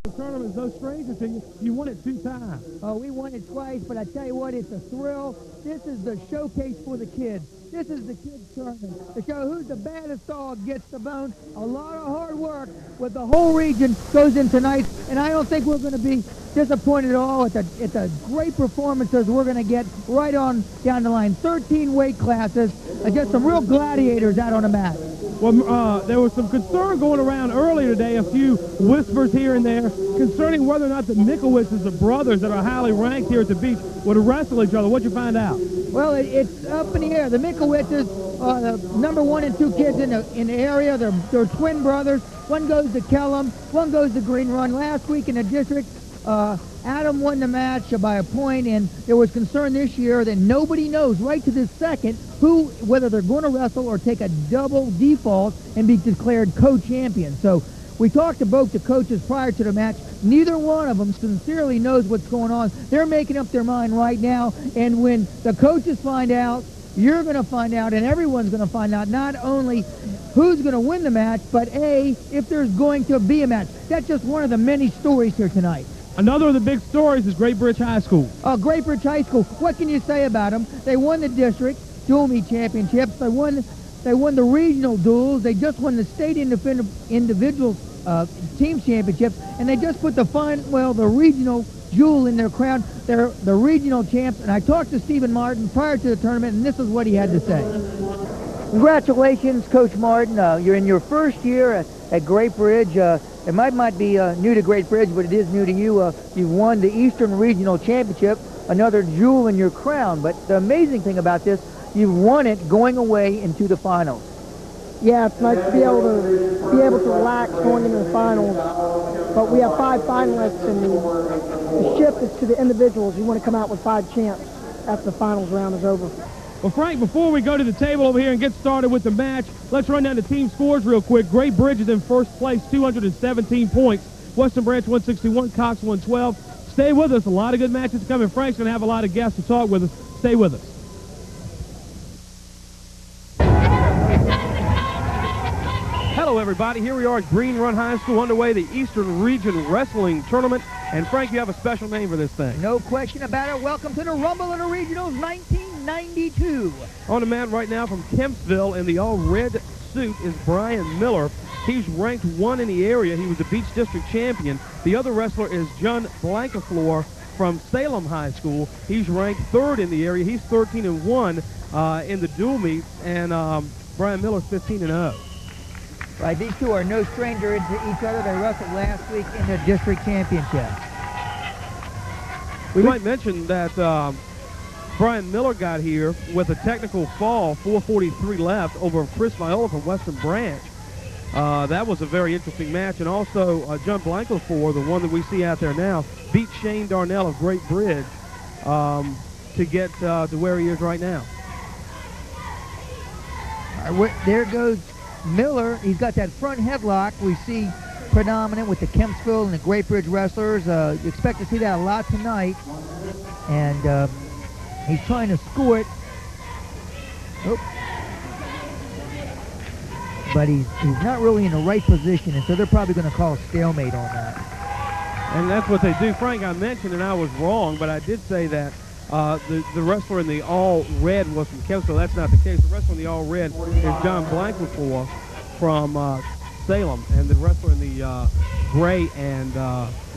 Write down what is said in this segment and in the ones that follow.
The tournament's no stranger to you. You won it 2 times. Oh, we won it twice, but I tell you what, it's a thrill. This is the showcase for the kids. This is the kids' tournament. To show who's the baddest dog gets the bone. A lot of hard work with the whole region goes in tonight, and I don't think we're going to be disappointed at all. It's a great performances we're going to get right on down the line. 13 weight classes, just some real gladiators out on the mat. Well, there was some concern going around earlier today, a few whispers here and there, concerning whether or not the Mickowitzes, the brothers that are highly ranked here at the beach, would wrestle each other. What'd you find out? Well, it's up in the air. The Mickowitzes are the number 1 and 2 kids in the area. They're twin brothers. One goes to Kellum, one goes to Green Run. Last week in the district, Adam won the match by a point, and there was concern this year that nobody knows right to this second whether they're going to wrestle or take a double default and be declared co-champion. So we talked to both the coaches prior to the match. Neither one of them sincerely knows what's going on. They're making up their mind right now, and when the coaches find out, you're going to find out, and everyone's going to find out not only who's going to win the match, but if there's going to be a match. That's just one of the many stories here tonight. Another of the big stories is Great Bridge High School. Great Bridge High School. What can you say about them? They won the district dual meet championships. They won the regional duels. They just won the state individual team championships, and they just put the regional jewel in their crown. They're the regional champs. And I talked to Stephen Martin prior to the tournament, and this is what he had to say. Congratulations, Coach Martin. You're in your first year at Great Bridge. It might be new to Great Bridge, but it is new to you. You've won the Eastern Regional Championship, another jewel in your crown. But the amazing thing about this, you've won it going away into the finals. Yeah, it's nice to be able to relax going into the finals. But we have 5 finalists, and the shift is to the individuals. You want to come out with 5 champs after the finals round is over. Well, Frank, before we go to the table over here and get started with the match, let's run down the team scores real quick. Great Bridge is in first place, 217 points. Western Branch 161, Cox 112. Stay with us. A lot of good matches coming. Frank's going to have a lot of guests to talk with us. Stay with us. Hello, everybody. Here we are at Green Run High School, underway the Eastern Region Wrestling Tournament. And, Frank, you have a special name for this thing. No question about it. Welcome to the Rumble of the Regionals 1992. On the mat right now from Kempsville in the all-red suit is Brian Miller. He's ranked 1 in the area. He was the Beach District champion. The other wrestler is John Blankafleur from Salem High School. He's ranked 3rd in the area. He's 13-1 in the dual meets, and Brian Miller's 15-0. Right, these two are no stranger to each other. They wrestled last week in the district championship. We might mention that Brian Miller got here with a technical fall, 4:43 left, over Chris Viola from Western Branch. That was a very interesting match. And also, John Blankafleur, the one that we see out there now, beat Shane Darnell of Great Bridge to get to where he is right now. There goes Miller. He's got that front headlock we see predominant with the Kempsville and the Great Bridge wrestlers. You expect to see that a lot tonight. And he's trying to score it. Oh. But he's not really in the right position, and so they're probably going to call a stalemate on that. And that's what they do. Frank, I mentioned, and I was wrong, but I did say that the wrestler in the all-red was from Kempsville. That's not the case. The wrestler in the all-red is John Blankafleur from Salem, and the wrestler in the gray and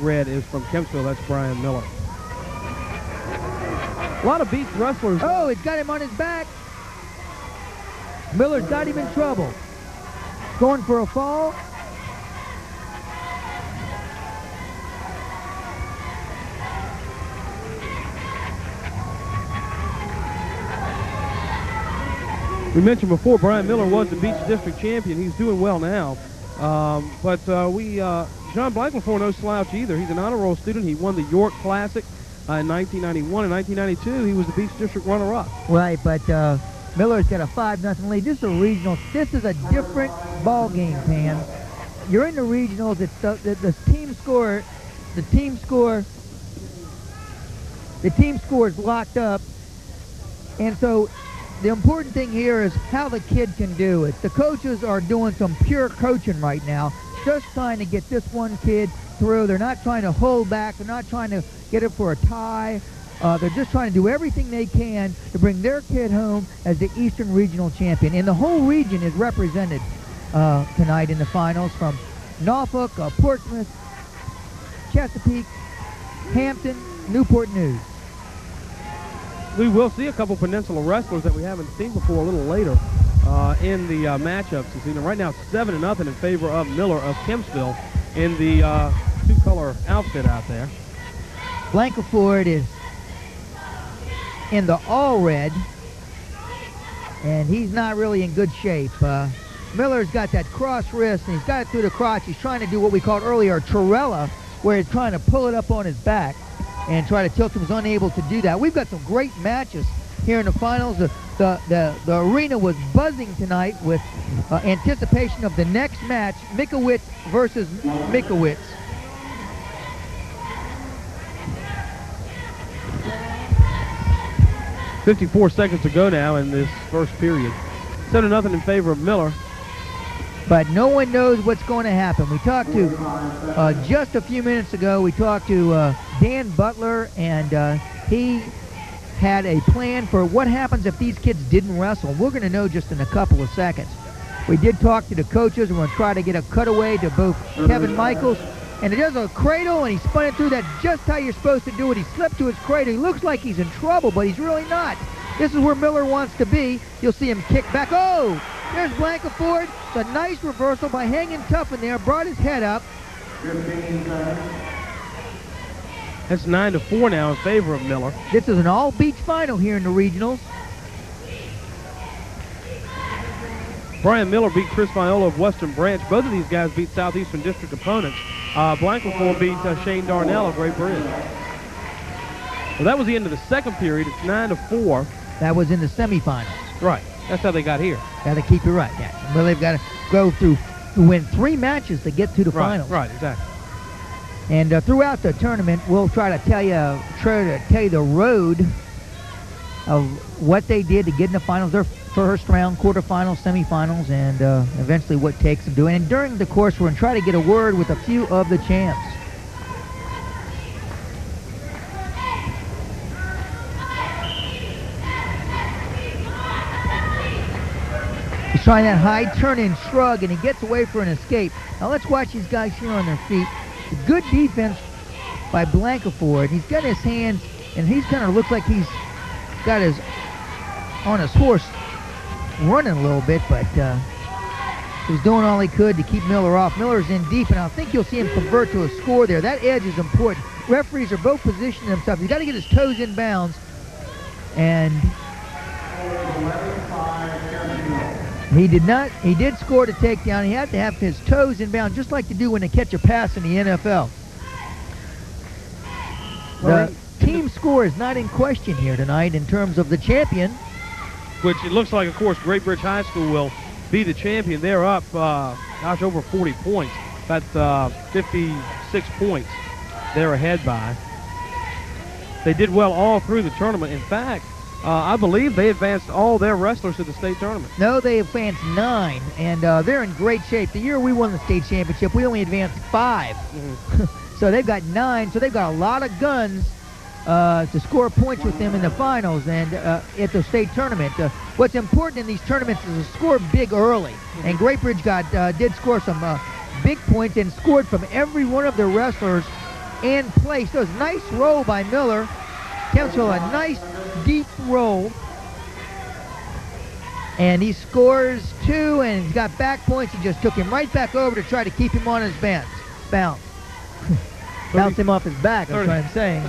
red is from Kempsville. That's Brian Miller. A lot of beach wrestlers. Oh, it's got him on his back. Miller's got him in trouble. Going for a fall. We mentioned before, Brian Miller was the Beach District champion. He's doing well now. But John Blankafleur, no slouch either. He's an honor roll student. He won the York Classic in 1991. In 1992, he was the Beach District runner-up. Right, but Miller's got a 5-0 lead. This is a regional. This is a different ball game, Pam. You're in the regionals. It's the team score. The team score is locked up, and so the important thing here is how the kid can do it. The coaches are doing some pure coaching right now, just trying to get this one kid through. They're not trying to hold back. They're not trying to get it for a tie. They're just trying to do everything they can to bring their kid home as the Eastern Regional Champion. And the whole region is represented tonight in the finals, from Norfolk, Portsmouth, Chesapeake, Hampton, Newport News. We will see a couple Peninsula wrestlers that we haven't seen before a little later in the matchups this evening. Right now, 7-0 in favor of Miller of Kempsville in the two-color outfit out there. Blankaford is in the all red, and he's not really in good shape. Miller's got that cross wrist, and he's got it through the crotch. He's trying to do what we called earlier Torella, where he's trying to pull it up on his back and try to tilt him. He's unable to do that. We've got some great matches here in the finals. The arena was buzzing tonight with anticipation of the next match, Mikowitz versus Mikowitz. .54 seconds to go now in this first period. 7-0 in favor of Miller. But no one knows what's going to happen. We talked to, just a few minutes ago, we talked to Dan Butler, and he had a plan for what happens if these kids didn't wrestle. We're going to know just in a couple of seconds. We did talk to the coaches, and we're going to try to get a cutaway to both Kevin Michaels. And he does a cradle, and he spun it through. That's just how you're supposed to do it. He slipped to his cradle. He looks like he's in trouble, but he's really not. This is where Miller wants to be. You'll see him kick back. Oh, there's Blankaford. It's a nice reversal by hanging tough in there. Brought his head up. That's 9-4 now in favor of Miller. This is an all-beach final here in the regionals. Brian Miller beat Chris Viola of Western Branch. Both of these guys beat Southeastern District opponents. Blankaford beat Shane Darnell of Great Bridge. Well, that was the end of the second period. It's 9-4. That was in the semifinals. Right. That's how they got here. Got to keep it right. Yeah. Well, they've got to go through, win 3 matches to get to the finals. Right, exactly. And throughout the tournament, we'll try to tell you the road of what they did to get in the finals, their first round, quarterfinals, semifinals, and eventually what takes them to. And during the course, we're going to try to get a word with a few of the champs. He's trying that high turn-in shrug, and he gets away for an escape. Now let's watch these guys here on their feet. Good defense by Blankaford. He's got his hands, and he's kind of looks like he's got his on his horse running a little bit, but he's doing all he could to keep Miller off. Miller's in deep, and I think you'll see him convert to a score there. That edge is important. Referees are both positioning themselves. He's got to get his toes in bounds, and he did not. He did score the takedown. He had to have his toes in bounds, just like they do when they catch a pass in the NFL. The team score is not in question here tonight in terms of the champion. Which it looks like, of course, Great Bridge High School will be the champion. They're up, over 40 points. That's 56 points they're ahead by. They did well all through the tournament. In fact, I believe they advanced all their wrestlers to the state tournament. No, they advanced 9, and they're in great shape. The year we won the state championship, we only advanced 5. Mm-hmm. So they've got 9, so they've got a lot of guns to score points with them in the finals and at the state tournament. What's important in these tournaments is to score big early. And Great Bridge did score some big points and scored from every one of their wrestlers and placed. So it was a nice roll by Miller. Kempsville, a nice deep roll. And he scores 2, and he's got back points. He just took him right back over to try to keep him on his bounce. Bounce him off his back, that's what I'm saying.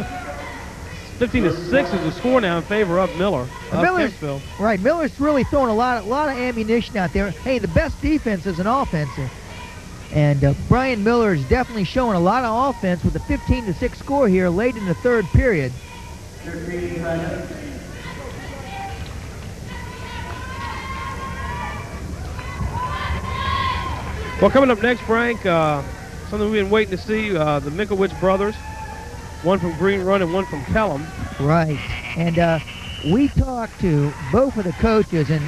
15-6 is the score now in favor of Miller. Kempsville. Right, Miller's really throwing a lot of ammunition out there. Hey, the best defense is an offense. And Brian Miller is definitely showing a lot of offense with a 15-6 score here late in the third period. Well, coming up next, Frank, something we've been waiting to see, the Mikowitz brothers, one from Green Run and one from Kellam. Right, and we talked to both of the coaches, and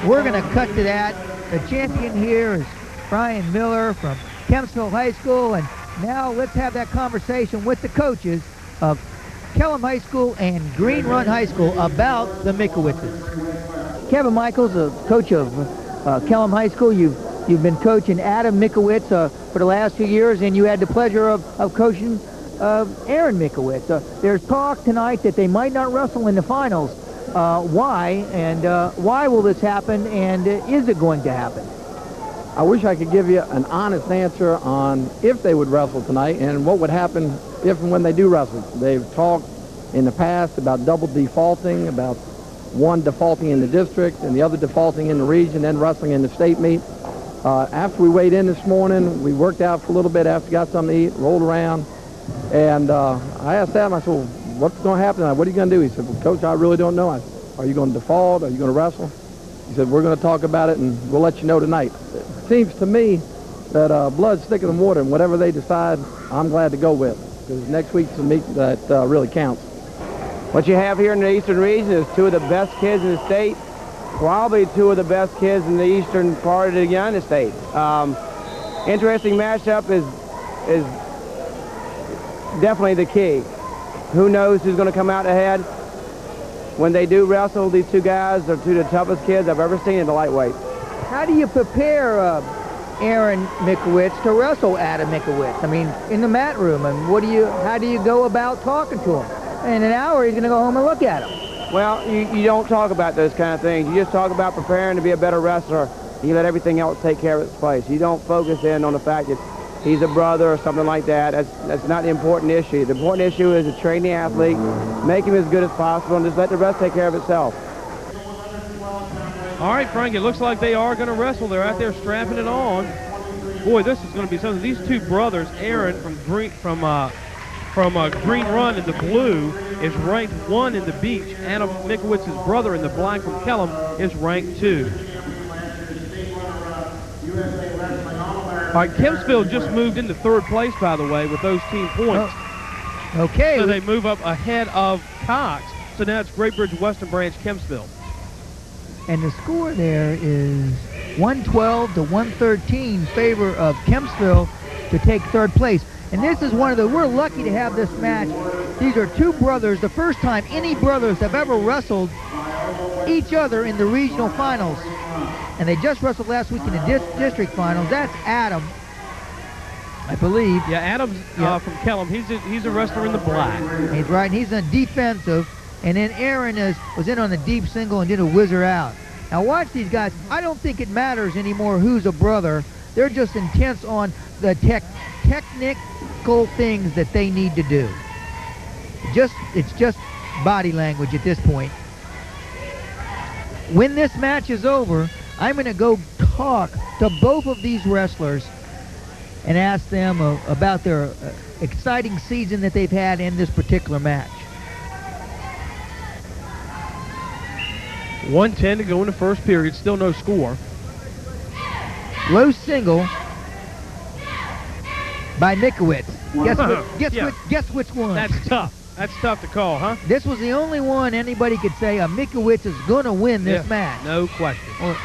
we're going to cut to that. The champion here is Brian Miller from Kempsville High School. And now let's have that conversation with the coaches of Kellam High School and Green Run High School about the Mickowitzes. Kevin Michaels, a coach of Kellam High School. You've been coaching Adam Mickowitz for the last 2 years, and you had the pleasure of coaching Aaron Mickowitz. There's talk tonight that they might not wrestle in the finals. Why? And why will this happen? And is it going to happen? I wish I could give you an honest answer on if they would wrestle tonight and what would happen if and when they do wrestle. They've talked in the past about double defaulting, about one defaulting in the district and the other defaulting in the region, then wrestling in the state meet. After we weighed in this morning, we worked out for a little bit after we got something to eat, rolled around, and I asked Adam, I said, well, what's going to happen tonight? What are you going to do? He said, well, Coach, I really don't know. I said, are you going to default? Are you going to wrestle? He said, we're going to talk about it, and we'll let you know tonight. It seems to me that blood's thicker than water, and whatever they decide, I'm glad to go with, because next week's a meet that really counts. What you have here in the Eastern region is two of the best kids in the state, probably two of the best kids in the eastern part of the United States. Interesting matchup is definitely the key. Who knows who's going to come out ahead? When they do wrestle, these two guys are two of the toughest kids I've ever seen in the lightweight. How do you prepare Aaron Mickowitz to wrestle Adam Mickowitz? I mean, in the mat room, and how do you go about talking to him? In an hour, he's going to go home and look at him. Well, you don't talk about those kind of things. You just talk about preparing to be a better wrestler. You let everything else take care of its place. You don't focus in on the fact that he's a brother or something like that. That's not the important issue. The important issue is to train the athlete, make him as good as possible, and just let the rest take care of itself. All right, Frank, it looks like they are going to wrestle. They're out there strapping it on. Boy, this is going to be something. These two brothers, Aaron from Green Run in the blue is ranked 1 in the beach. Adam Mickowitz's brother in the black from Kellam is ranked 2. All right, Kempsville just moved into 3rd place, by the way, with those team points. Okay. So they move up ahead of Cox. So now it's Great Bridge, Western Branch, Kempsville. And the score there is 112 to 113 in favor of Kempsville to take 3rd place. And this is we're lucky to have this match. These are two brothers, the first time any brothers have ever wrestled each other in the regional finals. And they just wrestled last week in the district finals. That's Adam, I believe. Yeah, Adam's from Kellam. He's a wrestler in the black. He's right. He's on defensive. And then Aaron was in on the deep single and did a whizzer out. Now watch these guys. I don't think it matters anymore who's a brother. They're just intense on the technical things that they need to do. It's just body language at this point. When this match is over, I'm going to go talk to both of these wrestlers and ask them about their exciting season that they've had in this particular match. 1:10 to go in the first period. Still no score. Low single by Mickowitz. Guess which one? That's tough. That's tough to call, huh? This was the only one anybody could say Mickowitz is going to win this match. No question.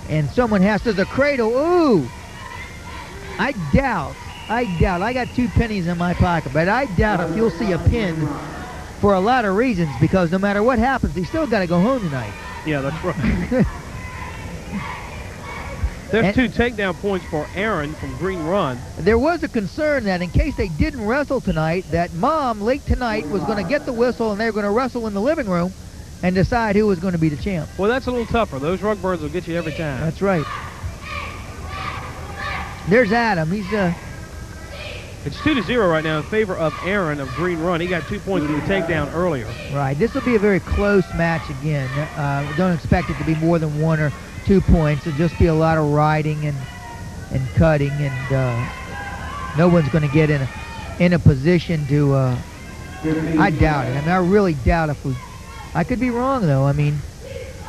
And someone has to the cradle. Ooh! I doubt. I got 2 pennies in my pocket, but I doubt if you'll see a pin for a lot of reasons, because no matter what happens, he's still got to go home tonight. Yeah, that's right. There's 2 takedown points for Aaron from Green Run. There was a concern that in case they didn't wrestle tonight, that Mom late tonight was going to get the whistle and they were going to wrestle in the living room and decide who was going to be the champ. Well, that's a little tougher. Those rug burns will get you every time. That's right. There's Adam. He's It's 2-0 right now in favor of Aaron of Green Run. He got 2 points in the takedown earlier. Right. This will be a very close match again. Don't expect it to be more than 1 or 2 points. It'll just be a lot of riding and cutting, and no one's going to get in a position to. I doubt it. I mean, I really doubt if we. I could be wrong though. I mean,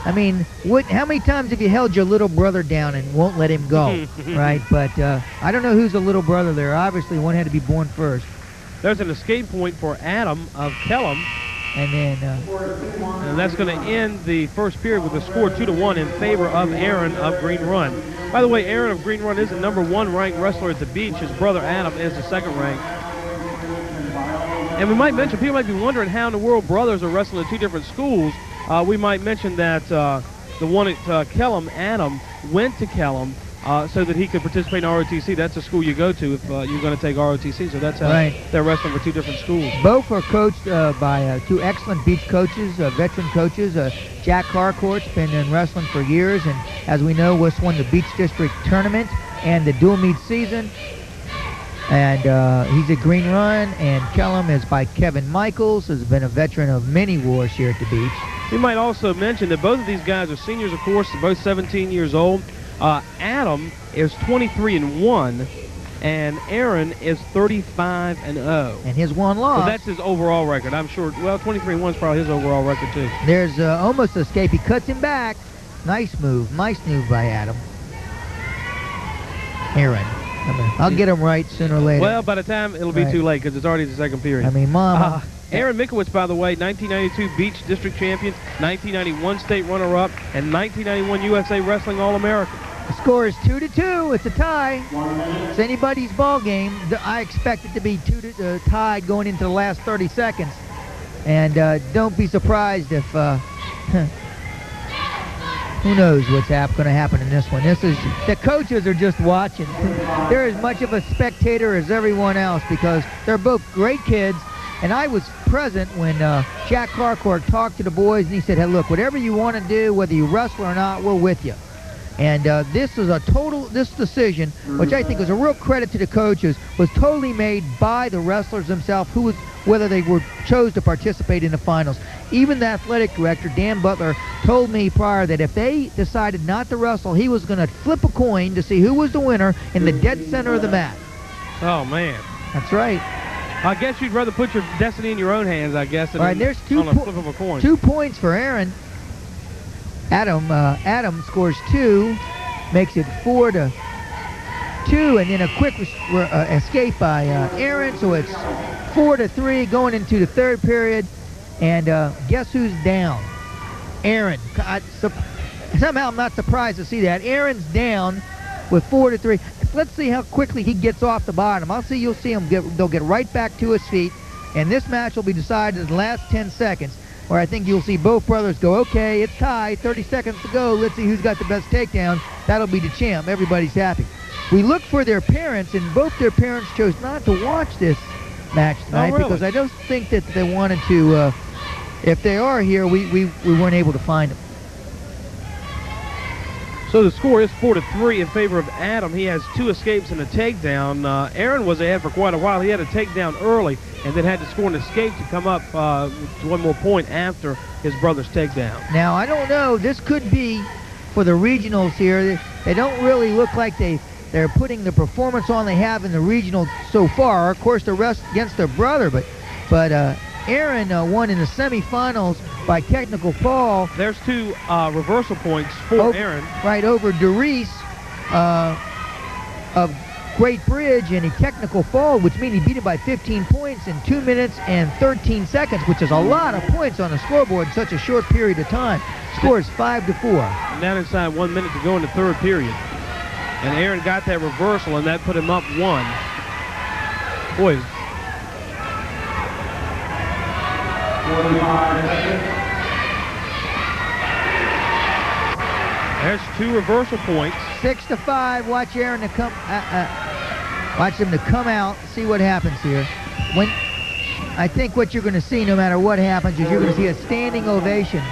how many times have you held your little brother down and won't let him go, right? But I don't know who's the little brother there. Obviously, one had to be born first. There's an escape point for Adam of Kellam. And then And that's going to end the first period with a score 2-1 in favor of Aaron of Green Run. By the way, Aaron of Green Run is the #1 ranked wrestler at the beach. His brother Adam is the 2nd ranked. And we might mention, people might be wondering how in the world brothers are wrestling at 2 different schools. We might mention that the one at Kellum, Adam, went to Kellum so that he could participate in ROTC. That's the school you go to if you're going to take ROTC. So that's how they're wrestling for 2 different schools. both are coached by 2 excellent beach coaches, veteran coaches. Jack Harcourt's been in wrestling for years, and as we know, was won the Beach District Tournament and the dual meet season. And he's at Green Run, and Kellum is by Kevin Michaels, who's been a veteran of many wars here at the beach. We might also mention that both of these guys are seniors, of course. They're both 17 years old. Adam is 23-1, and Aaron is 35-0. And his one loss. So that's his overall record. I'm sure, well, 23-1 is probably his overall record, too. There's almost an escape. He cuts him back. Nice move by Adam. Aaron. I'll get him right sooner or later. Well, by the time, it'll be too late because it's already the 2nd period. I mean, Mama. Aaron Mikowitz, by the way, 1992 Beach District Champion, 1991 State Runner-Up, and 1991 USA Wrestling All-American. The score is 2-2. It's a tie. It's anybody's ball game. I expect it to be tied going into the last 30 seconds. And don't be surprised if who knows what's going to happen in this one. The coaches are just watching. They're as much of a spectator as everyone else because they're both great kids. And I was present when Jack Harcourt talked to the boys, and he said, hey, look, whatever you want to do, whether you wrestle or not, we're with you. And this decision, which I think was a real credit to the coaches, was totally made by the wrestlers themselves, whether they chose to participate in the finals. Even the athletic director, Dan Butler, told me prior that if they decided not to wrestle, he was going to flip a coin to see who was the winner in the dead center of the mat. Oh, man. That's right. I guess you'd rather put your destiny in your own hands, I guess, than there's on a flip of a coin. 2 points for Aaron. Adam scores 2, makes it 4-2, and then a quick escape by Aaron, so it's 4-3 going into the 3rd period. And guess who's down? Aaron. Somehow I'm not surprised to see that. Aaron's down with 4-3. Let's see how quickly he gets off the bottom. You'll see him they'll get right back to his feet, and this match will be decided in the last 10 seconds, where I think you'll see both brothers go, okay, it's tied, 30 seconds to go, let's see who's got the best takedown. That'll be the champ. Everybody's happy. We looked for their parents, and both their parents chose not to watch this match tonight because I don't think that they wanted to, if they are here, we weren't able to find them. So the score is 4-3 in favor of Adam. He has 2 escapes and a takedown. Aaron was ahead for quite a while. He had a takedown early and then had to score an escape to come up with 1 more point after his brother's takedown. Now, I don't know. This could be for the regionals here. They don't really look like they're putting the performance on they have in the regional so far. Of course, the rest against their brother, but Aaron won in the semifinals by technical fall. There's 2 reversal points for Aaron. Right, over Doris of Great Bridge in a technical fall, which means he beat him by 15 points in 2 minutes and 13 seconds, which is a lot of points on the scoreboard in such a short period of time. Score is 5-4. Now inside 1 minute to go in the 3rd period. And Aaron got that reversal, and that put him up 1. Boy. There's 2 reversal points. 6-5. Watch Aaron to come. Watch him to come out. See what happens here. I think what you're going to see, no matter what happens, is you're going to see a standing ovation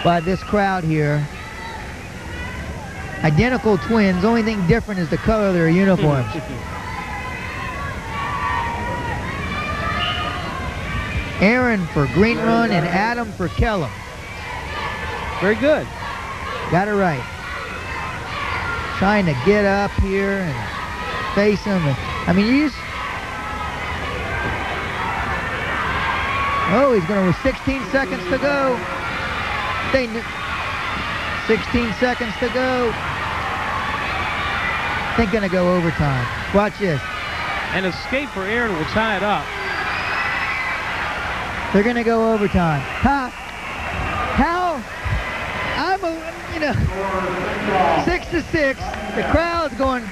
by this crowd here. Identical twins. Only thing different is the color of their uniforms. Aaron for Green Run and Adam for Kellum. Very good. Got it right. Trying to get up here and face him. I mean, he's going to 16 seconds to go. 16 seconds to go. I think going to go overtime. Watch this. An escape for Aaron will tie it up. They're going to go overtime. How? I'm, 6-6. The crowd's going,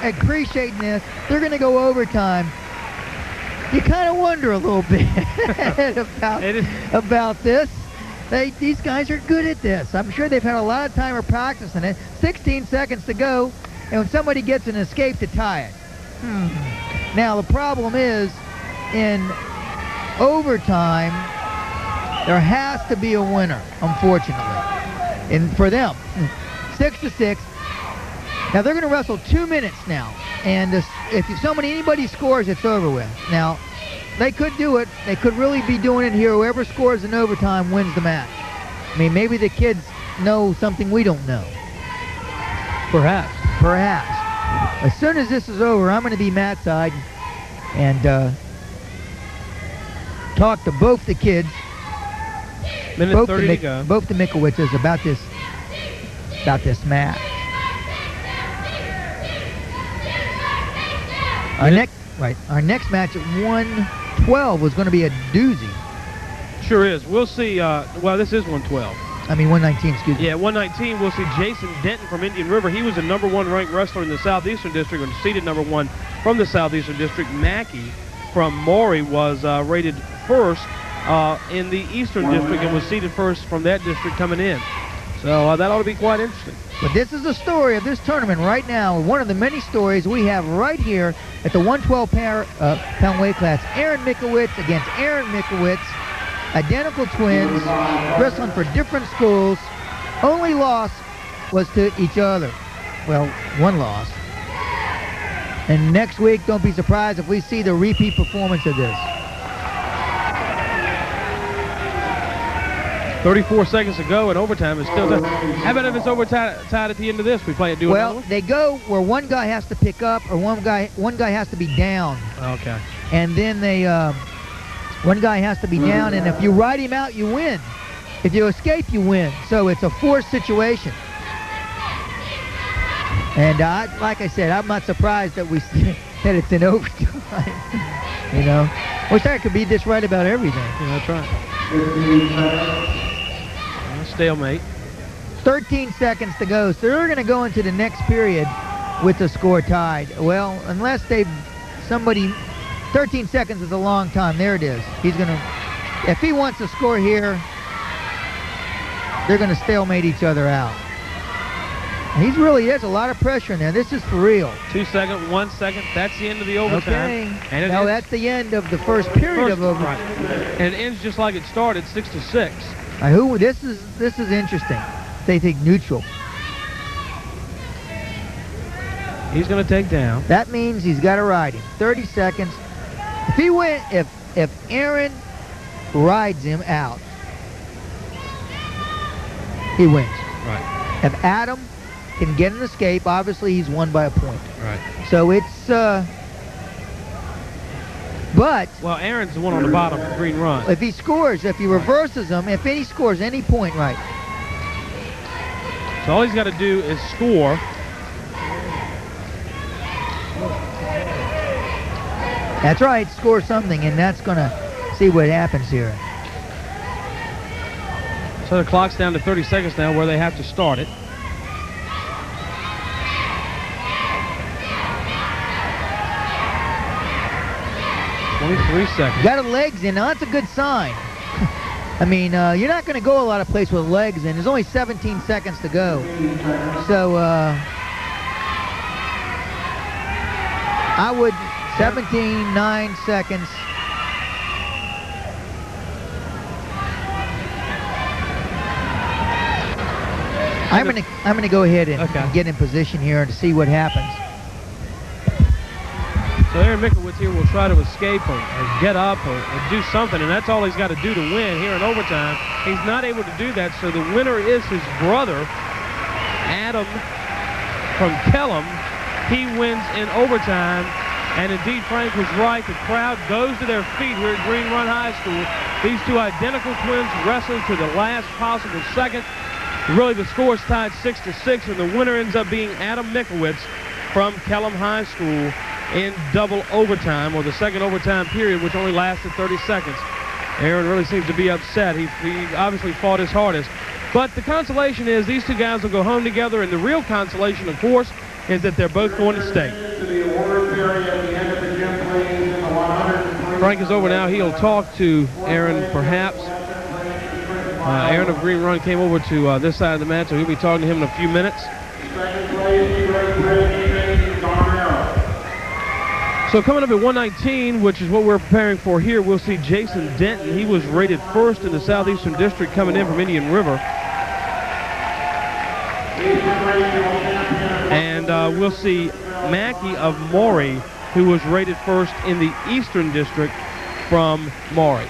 appreciating this. They're going to go overtime. You kind of wonder a little bit about this. These guys are good at this. I'm sure they've had a lot of time of practicing it. 16 seconds to go, and when somebody gets an escape to tie it. Now, the problem is, in overtime, there has to be a winner, unfortunately. And for them, 6-6. Now, they're going to wrestle 2 minutes now. And if anybody scores, it's over with. Now, they could do it. They could really be doing it here. Whoever scores in overtime wins the match. I mean, maybe the kids know something we don't know. Perhaps. As soon as this is over, I'm going to be Matt's side and talk to both the kids, Minute 30 to go. both the Mickowitzes about this match. Our next match at 112 was going to be a doozy. Sure is. We'll see. Well, this is 112. I mean 119, excuse me. Yeah, 119. We'll see Jason Denton from Indian River. He was the #1 ranked wrestler in the Southeastern District and seeded #1 from the Southeastern District. Mackey from Maury was rated first in the Eastern District and was seeded first from that district coming in. So that ought to be quite interesting. But this is the story of this tournament right now. One of the many stories we have right here at the 112 pound weight class. Aaron Mickowitz against Aaron Mickowitz. Identical twins, wrestling for different schools. Only loss was to each other. Well, one loss. And next week, don't be surprised if we see the repeat performance of this. 34 seconds to go, and overtime is still done. How about if it's overtime at the end of this? We play it. Well, they go where one guy has to pick up, or one guy has to be down. Okay. And then one guy has to be down, and if you ride him out, you win. If you escape, you win. So it's a forced situation. And like I said, I'm not surprised that that it's in overtime. Wish I could be this right about everything. Yeah, that's right. Stalemate. 13 seconds to go, so they're going to go into the next period with the score tied. Well, unless 13 seconds is a long time. There it is. If he wants to score here, they're going to stalemate each other out. There's a lot of pressure in there. This is for real. 2 seconds, 1 second. That's the end of the overtime. Okay. And that's the end of the first period of overtime. Right. And it ends just like it started, 6-6. This is interesting. They think neutral. He's going to take down. That means he's got to ride him. 30 seconds. If Aaron rides him out, he wins. Right. If Adam can get an escape, obviously he's won by a point. Right. So it's but well, Aaron's the one on the bottom of the green run. If he reverses him, if he scores any point, right. So all he's got to do is score. That's right, score something, and that's going to see what happens here. So the clock's down to 30 seconds now where they have to start it. Seconds. Got his legs in. Now, that's a good sign. I mean, you're not going to go a lot of places with legs in. There's only 17 seconds to go. So, I would 9 seconds. I'm gonna go ahead and get in position here to see what happens. So Aaron Mickowitz here will try to escape or get up or do something, and that's all he's got to do to win here in overtime. He's not able to do that, so the winner is his brother, Adam from Kellam. He wins in overtime, and indeed Frank was right. The crowd goes to their feet here at Green Run High School. These two identical twins wrestling to the last possible second. Really, the score is tied 6-6, and the winner ends up being Adam Mickowitz from Kellam High School in double overtime, or the second overtime period, which only lasted 30 seconds. Aaron really seems to be upset. He obviously fought his hardest. But the consolation is these two guys will go home together, and the real consolation, of course, is that they're both going to state. Frank is over now. He'll talk to Aaron, perhaps. Aaron of Green Run came over to this side of the match, so he'll be talking to him in a few minutes. So coming up at 119, which is what we're preparing for here, we'll see Jason Denton. He was rated first in the Southeastern District coming in from Indian River. And we'll see Mackey of Maury, who was rated first in the Eastern District from Maury.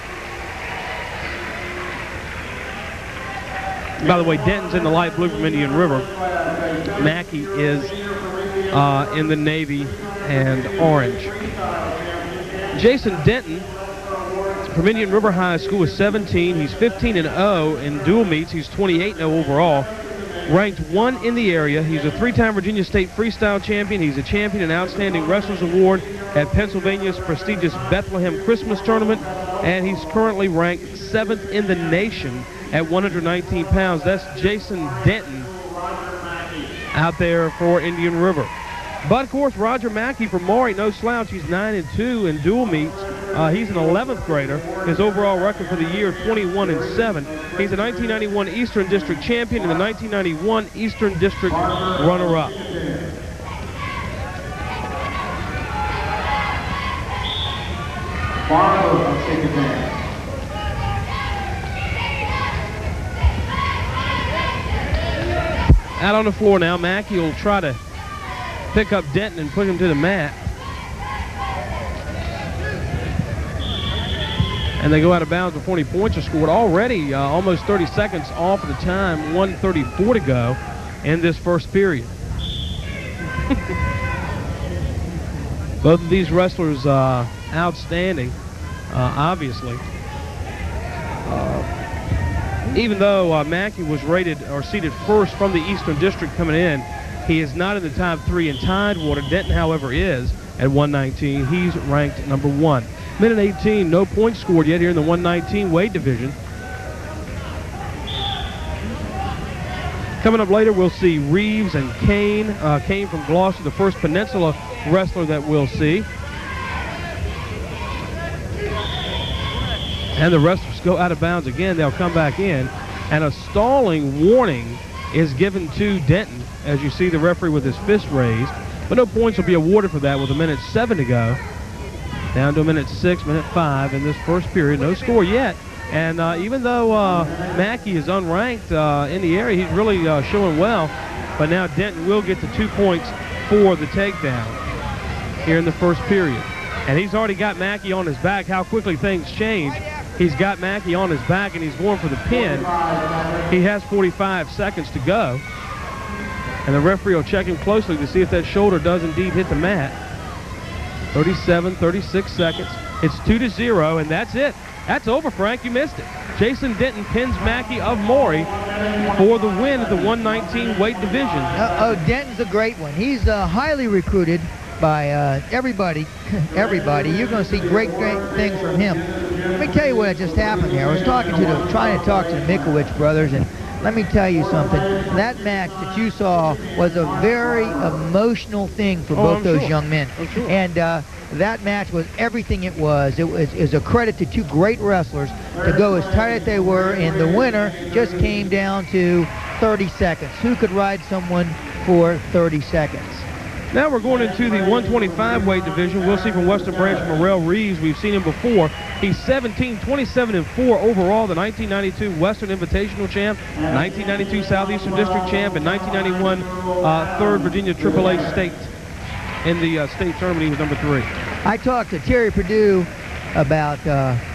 By the way, Denton's in the light blue from Indian River. Mackey is in the navy and orange. Jason Denton from Indian River High School is 17. He's 15-0 in dual meets. He's 28-0 overall. Ranked 1 in the area. He's a 3-time Virginia State Freestyle Champion. He's a champion and Outstanding Wrestlers Award at Pennsylvania's prestigious Bethlehem Christmas Tournament. And he's currently ranked 7th in the nation at 119 pounds. That's Jason Denton out there for Indian River. But, of course, Roger Mackey from Maury, no slouch. He's 9-2 in dual meets. He's an 11th grader. His overall record for the year, 21-7. He's a 1991 Eastern District champion and the 1991 Eastern District runner-up. Barlow will take advantage. Out on the floor now, Mackey will try to pick up Denton and push him to the mat. And they go out of bounds before any points are scored. Already almost 30 seconds off of the time, 1:34 to go in this first period. Both of these wrestlers outstanding, obviously. Even though Mackey was rated or seated first from the Eastern District coming in, he is not in the top 3 in Tidewater. Denton, however, is at 119. He's ranked number 1. Minute 18, no points scored yet here in the 119 weight division. Coming up later, we'll see Reeves and Kane. Kane from Gloucester, the first Peninsula wrestler that we'll see. And the wrestlers go out of bounds again. They'll come back in. And a stalling warning is given to Denton, as you see the referee with his fist raised. But no points will be awarded for that with 1:07 to go. Down to 1:06, 5 in this first period. No score yet. And even though Mackey is unranked in the area, he's really showing well. But now Denton will get the 2 points for the takedown here in the first period. And he's already got Mackey on his back. How quickly things change. He's got Mackey on his back, and he's going for the pin. He has 45 seconds to go. And the referee will check him closely to see if that shoulder does indeed hit the mat. 37, 36 seconds. It's 2-0, and that's it. That's over, Frank. You missed it. Jason Denton pins Mackey of Maury for the win at the 119 weight division. Denton's a great one. He's highly recruited by everybody. You're going to see great things from him. Let me tell you what just happened here. I was trying to talk to the Mikowicz brothers, and let me tell you something. That match that you saw was a very emotional thing for both those young men. And that match was everything it was. It was a credit to 2 great wrestlers to go as tight as they were, and the winner just came down to 30 seconds. Who could ride someone for 30 seconds? Now we're going into the 125 weight division. We'll see from Western Branch Morrell Reeves. We've seen him before. He's 17, 27-4 overall, the 1992 Western Invitational champ, 1992 Southeastern District champ, and 1991 3rd Virginia AAA state. In the state tournament, he was number 3. I talked to Terry Perdue about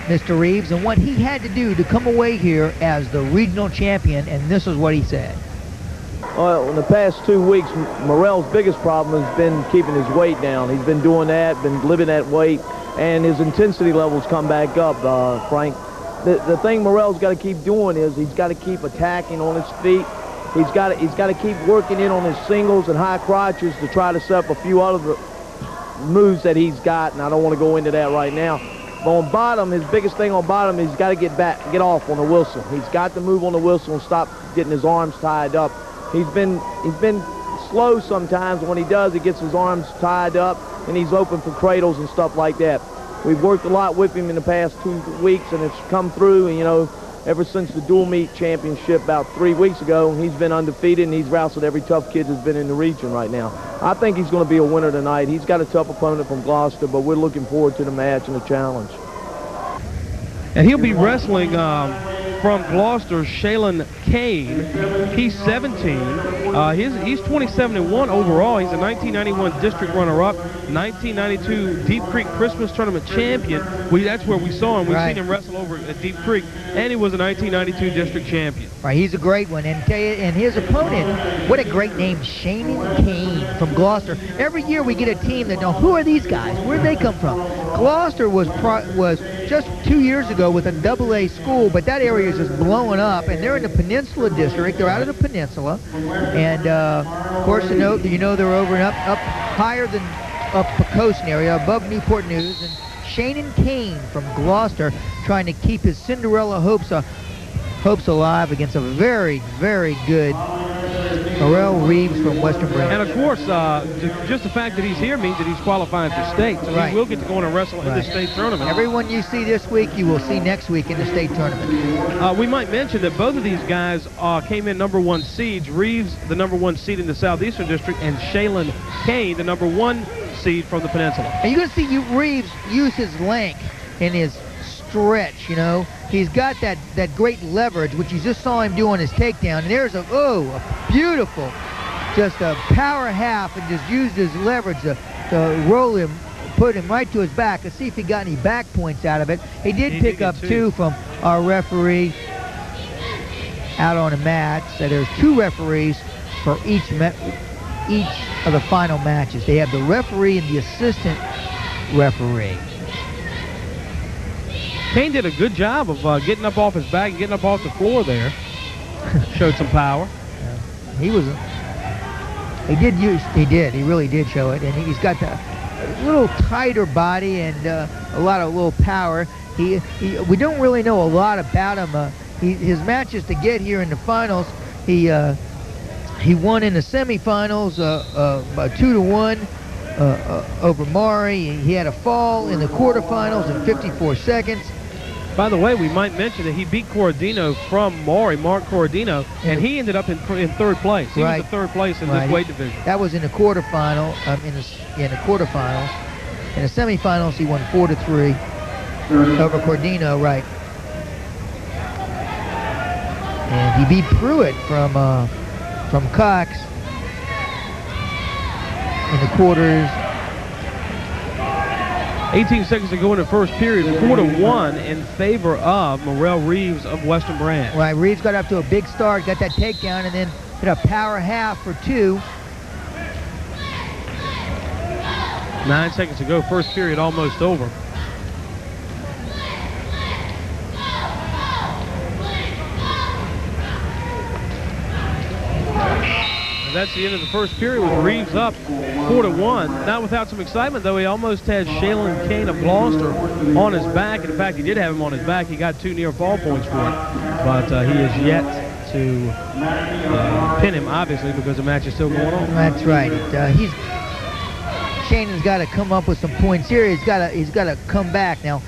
Mr. Reeves and what he had to do to come away here as the regional champion, and this is what he said. Well, in the past 2 weeks, Morrell's biggest problem has been keeping his weight down. He's been doing that, been living that weight, and his intensity levels come back up, Frank. The thing Morrell's got to keep doing is he's got to keep attacking on his feet. He's got to keep working in on his singles and high crotches to try to set up a few other moves that he's got, and I don't want to go into that right now. But on bottom, his biggest thing on bottom is he's got to get off on the whistle. He's got to move on the whistle and stop getting his arms tied up. He's been slow sometimes. When he does, he gets his arms tied up, and he's open for cradles and stuff like that. We've worked a lot with him in the past 2 weeks, and it's come through. And, you know, ever since the dual meet championship about 3 weeks ago, he's been undefeated, and he's wrestled every tough kid that's been in the region right now. I think he's going to be a winner tonight. He's got a tough opponent from Gloucester, but we're looking forward to the match and the challenge. And he'll be wrestling from Gloucester, Shaylen Kane. He's 17. He's 27-1 overall. He's a 1991 district runner-up, 1992 Deep Creek Christmas Tournament champion. That's where we saw him. We've seen him wrestle over at Deep Creek, and he was a 1992 district champion. Right, he's a great one. And his opponent, what a great name, Shaylen Kane from Gloucester. Every year we get a team that know, who are these guys? Where did they come from? Gloucester was just 2 years ago with a AA school, but that area is just blowing up, and they're in the Peninsula District. They're out of the Peninsula, and of course, you know they're over and up higher than up Pocosin area, above Newport News. And Shaylen Kane from Gloucester trying to keep his Cinderella hopes alive against a very, very good Morrell Reeves from Western Branch. And of course, just the fact that he's here means that he's qualifying for state, so he will get to go in and wrestle in the state tournament. Everyone you see this week, you will see next week in the state tournament. We might mention that both of these guys came in #1 seeds. Reeves, the #1 seed in the Southeastern District, and Shaylen Kane, the #1 seed from the Peninsula. And you're going to see Reeves use his length and his stretch, you know. He's got that great leverage, which you just saw him do on his takedown. And there's a beautiful, just a power half, and just used his leverage to roll him, put him right to his back. Let's see if he got any back points out of it. He did pick up two from our referee out on the mat. So there's 2 referees for each of the final matches. They have the referee and the assistant referee. Kane did a good job of getting up off his back and getting up off the floor there. Showed some power. He really did show it, and he's got a little tighter body and a lot of little power. We don't really know a lot about him. His matches to get here in the finals, he won in the semifinals 2-1 over Maury. He had a fall in the quarterfinals in 54 seconds. By the way, we might mention that he beat Corradino from Maury, Mark Corradino, and he ended up in 3rd place. He was in 3rd place in this weight division. That was in the quarterfinal. In the quarterfinals. In the semifinals, he won 4-3 over Corradino, right? And he beat Pruitt from Cox in the quarters. 18 seconds to go in the first period, 4-1 in favor of Morrell Reeves of Western Branch. Right, Reeves got up to a big start, got that takedown, and then hit a power half for 2. 9 seconds to go, first period almost over. That's the end of the first period with Reeves up 4-1. Not without some excitement, though. He almost had Shaylen Kane of Gloucester on his back. In fact, he did have him on his back. He got 2 near fall points for it. But he is yet to pin him, obviously, because the match is still going on. That's right. Shannon's got to come up with some points here. He's got to come back now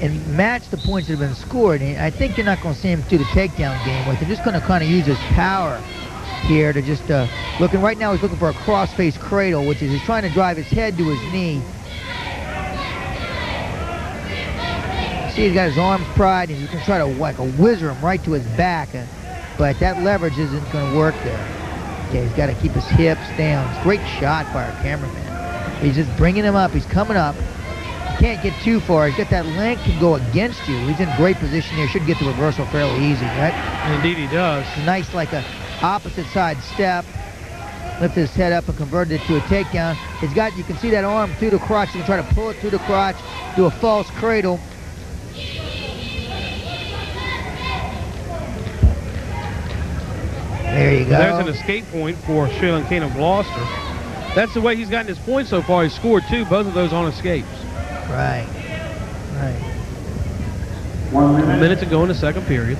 and match the points that have been scored. And I think you're not going to see him do the takedown game with. They're just going to kind of use his power here to just looking right now. He's looking for a cross-face cradle, which is he's trying to drive his head to his knee. See, he's got his arms pried, and he's going to try to whizzer him right to his back, but that leverage isn't going to work there. Okay, he's got to keep his hips down. It's a great shot by our cameraman. He's just bringing him up. He's coming up. He can't get too far. He's got that length to go against you. He's in great position here. Should get the reversal fairly easy, right? Indeed, he does. Nice, like a opposite side step. Lift his head up and convert it to a takedown. He's got, you can see that arm through the crotch. You can try to pull it through the crotch, do a false cradle. There you go. There's an escape point for Shaylen Kane of Gloucester. That's the way he's gotten his points so far. He's scored 2, both of those on escapes. Right. A minute to go in the second period.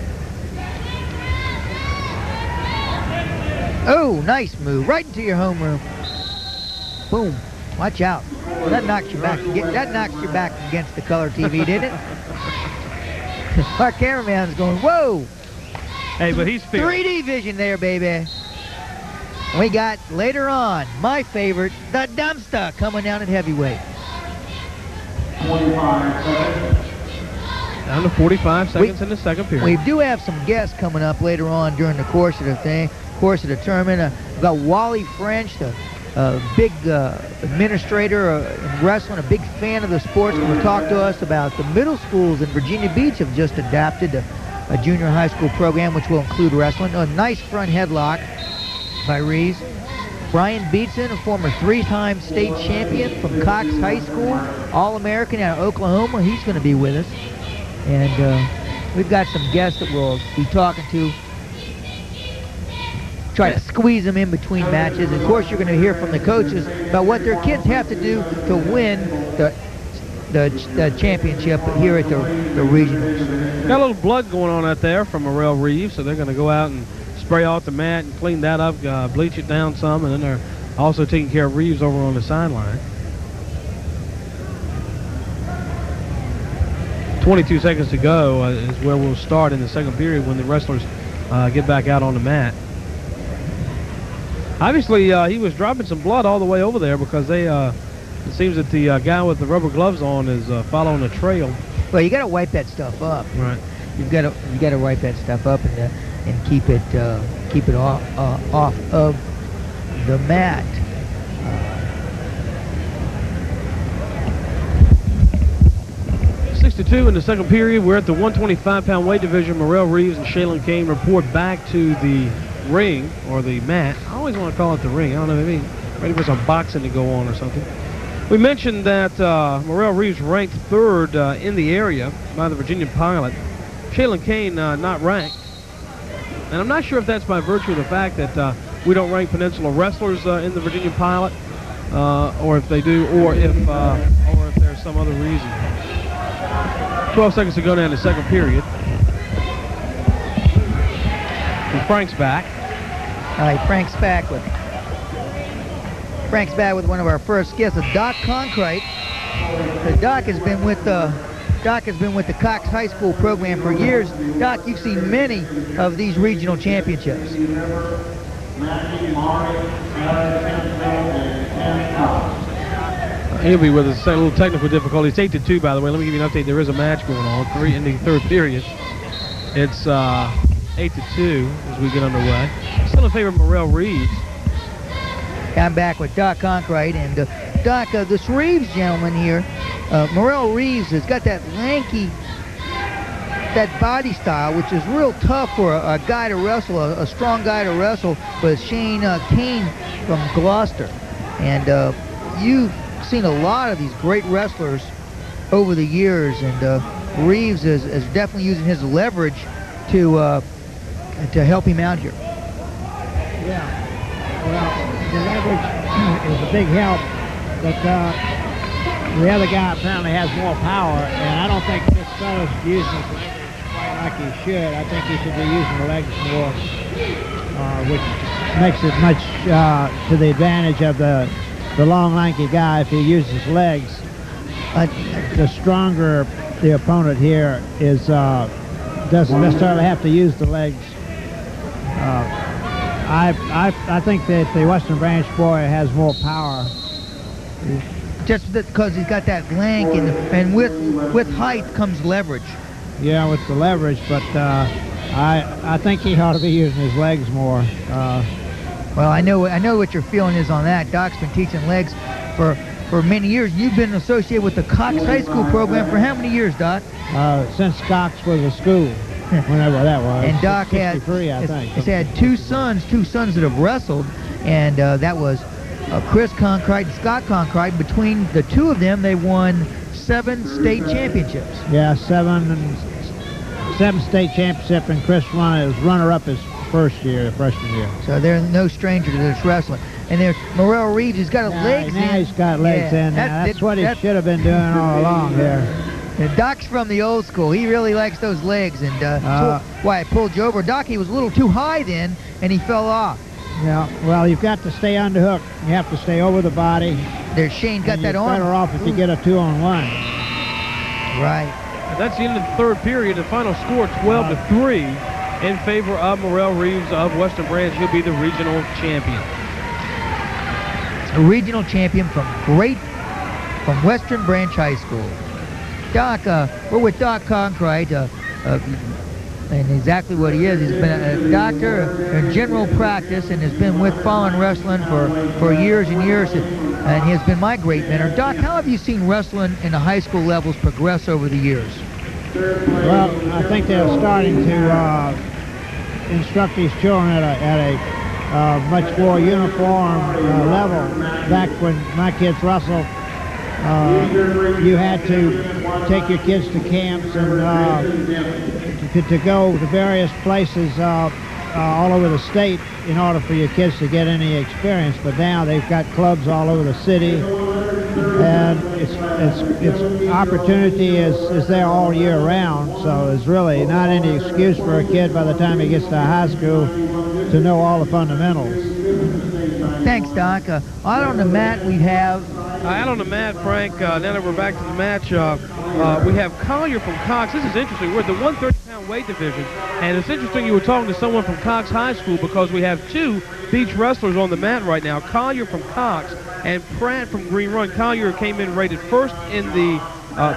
Oh, nice move. Right into your homeroom. Boom. Watch out. Well, that knocks you back. That knocks you back against the color TV, didn't it? Our cameraman's going, whoa. Hey, but he's feeling 3D vision there, baby. We got, later on, my favorite, the dumpster, coming down at heavyweight. Down to 45 seconds in the second period. We do have some guests coming up later on during the course of the tournament. We've got Wally French, the big administrator in wrestling, a big fan of the sports, and will talk to us about the middle schools in Virginia Beach have just adapted a junior high school program which will include wrestling. A nice front headlock by Reeves. Brian Beatson, a former 3-time state champion from Cox High School, All-American out of Oklahoma. He's going to be with us. And we've got some guests that we'll be talking to. Try to squeeze them in between matches. Of course, you're going to hear from the coaches about what their kids have to do to win the championship here at the regionals. Got a little blood going on out there from Morrell Reeves, so they're going to go out and spray off the mat and clean that up, bleach it down some, and then they're also taking care of Reeves over on the sideline. 22 seconds to go is where we'll start in the second period when the wrestlers get back out on the mat. Obviously, he was dropping some blood all the way over there because it seems that the guy with the rubber gloves on is following a trail. Well, you got to wipe that stuff up. Right. You got to wipe that stuff up and keep it off of the mat. 62 in the second period. We're at the 125-pound weight division. Morrell Reeves and Shaylen Kane report back to the ring or the mat. I always want to call it the ring. I don't know, maybe ready for some boxing to go on or something. We mentioned that Morrell Reeves ranked 3rd in the area by the Virginia Pilot. Shaylen Kane not ranked. And I'm not sure if that's by virtue of the fact that we don't rank Peninsula wrestlers in the Virginia Pilot, or if they do, or if there's some other reason. 12 seconds to go down the second period. And Frank's back. All right, Frank's back with one of our first guests, Doc Concrite. Doc has been with the Cox High School program for years. Doc, you've seen many of these regional championships. He'll be with us. A little technical difficulties. 8-2, by the way. Let me give you an update. There is a match going on in the third period. It's 8-2 as we get underway. Still in favor of Morrell Reeves. I'm back with Doc Concrite, and Doc, this Reeves gentleman here, Morrell Reeves has got that lanky, that body style, which is real tough for a guy to wrestle, a strong guy to wrestle, with Shaylen Kane from Gloucester. And you've seen a lot of these great wrestlers over the years, and Reeves is definitely using his leverage to help him out here. Yeah, well, the leverage is a big help, but the other guy apparently has more power, and I don't think this fellow's using his leverage quite like he should. I think he should be using the legs more, which makes it much to the advantage of the long, lanky guy if he uses his legs. The stronger the opponent here is doesn't necessarily have to use the legs. I think that the Western Branch boy has more power. Just because he's got that length, and with height comes leverage. Yeah, with the leverage, but I think he ought to be using his legs more. Well, I know what your feeling is on that. Doc's been teaching legs for many years. You've been associated with the Cox High School program for how many years, Doc? Since Cox was a school, whenever that was. And Doc has had two sons that have wrestled, and that was Chris Concrite and Scott Concrite. Between the two of them, they won 7 state championships. Yeah, 7 state championships, and Chris was runner-up his freshman year. So they're no stranger to this wrestling. And there's Morrell Reeves. He's got legs in. Now he's got legs in. That's what he should have been doing all along here. And Doc's from the old school. He really likes those legs, and that's why I pulled you over. Doc, he was a little too high then, and he fell off. Yeah, well, you've got to stay underhook. You have to stay over the body. There's Shane got that on. Better off if you get a 2-on-1. Right. And that's the end of the third period. The final score 12-3 in favor of Morrell Reeves of Western Branch. He'll be the regional champion. A regional champion from Western Branch High School. Doc, we're with Doc Conkright, and exactly what he is. He's been a doctor in general practice and has been with Fallen Wrestling for years and years, and he has been my great mentor. Doc, how have you seen wrestling in the high school levels progress over the years? Well, I think they're starting to instruct these children at a much more uniform level. Back when my kids wrestled, you had to take your kids to camps and to go to various places all over the state in order for your kids to get any experience. But now they've got clubs all over the city, and it's opportunity is there all year round. So there's really not any excuse for a kid by the time he gets to high school to know all the fundamentals. Thanks, Doc. Out on the mat we have... Out on the mat, Frank, now that we're back to the match, we have Collier from Cox. This is interesting. We're at the 130-pound weight division, and it's interesting you were talking to someone from Cox High School because we have two beach wrestlers on the mat right now, Collier from Cox and Pratt from Green Run. Collier came in rated first in the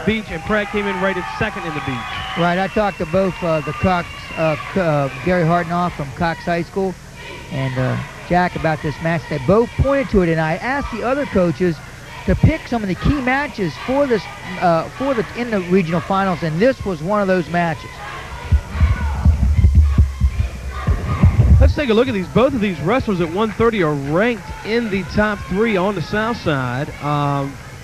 beach, and Pratt came in rated second in the beach. Right, I talked to both the Cox, Gary Hardenoff from Cox High School and Jack about this match. They both pointed to it, and I asked the other coaches to pick some of the key matches for this in the regional finals, and this was one of those matches. Let's take a look at these. Both of these wrestlers at 130 are ranked in the top 3 on the south side.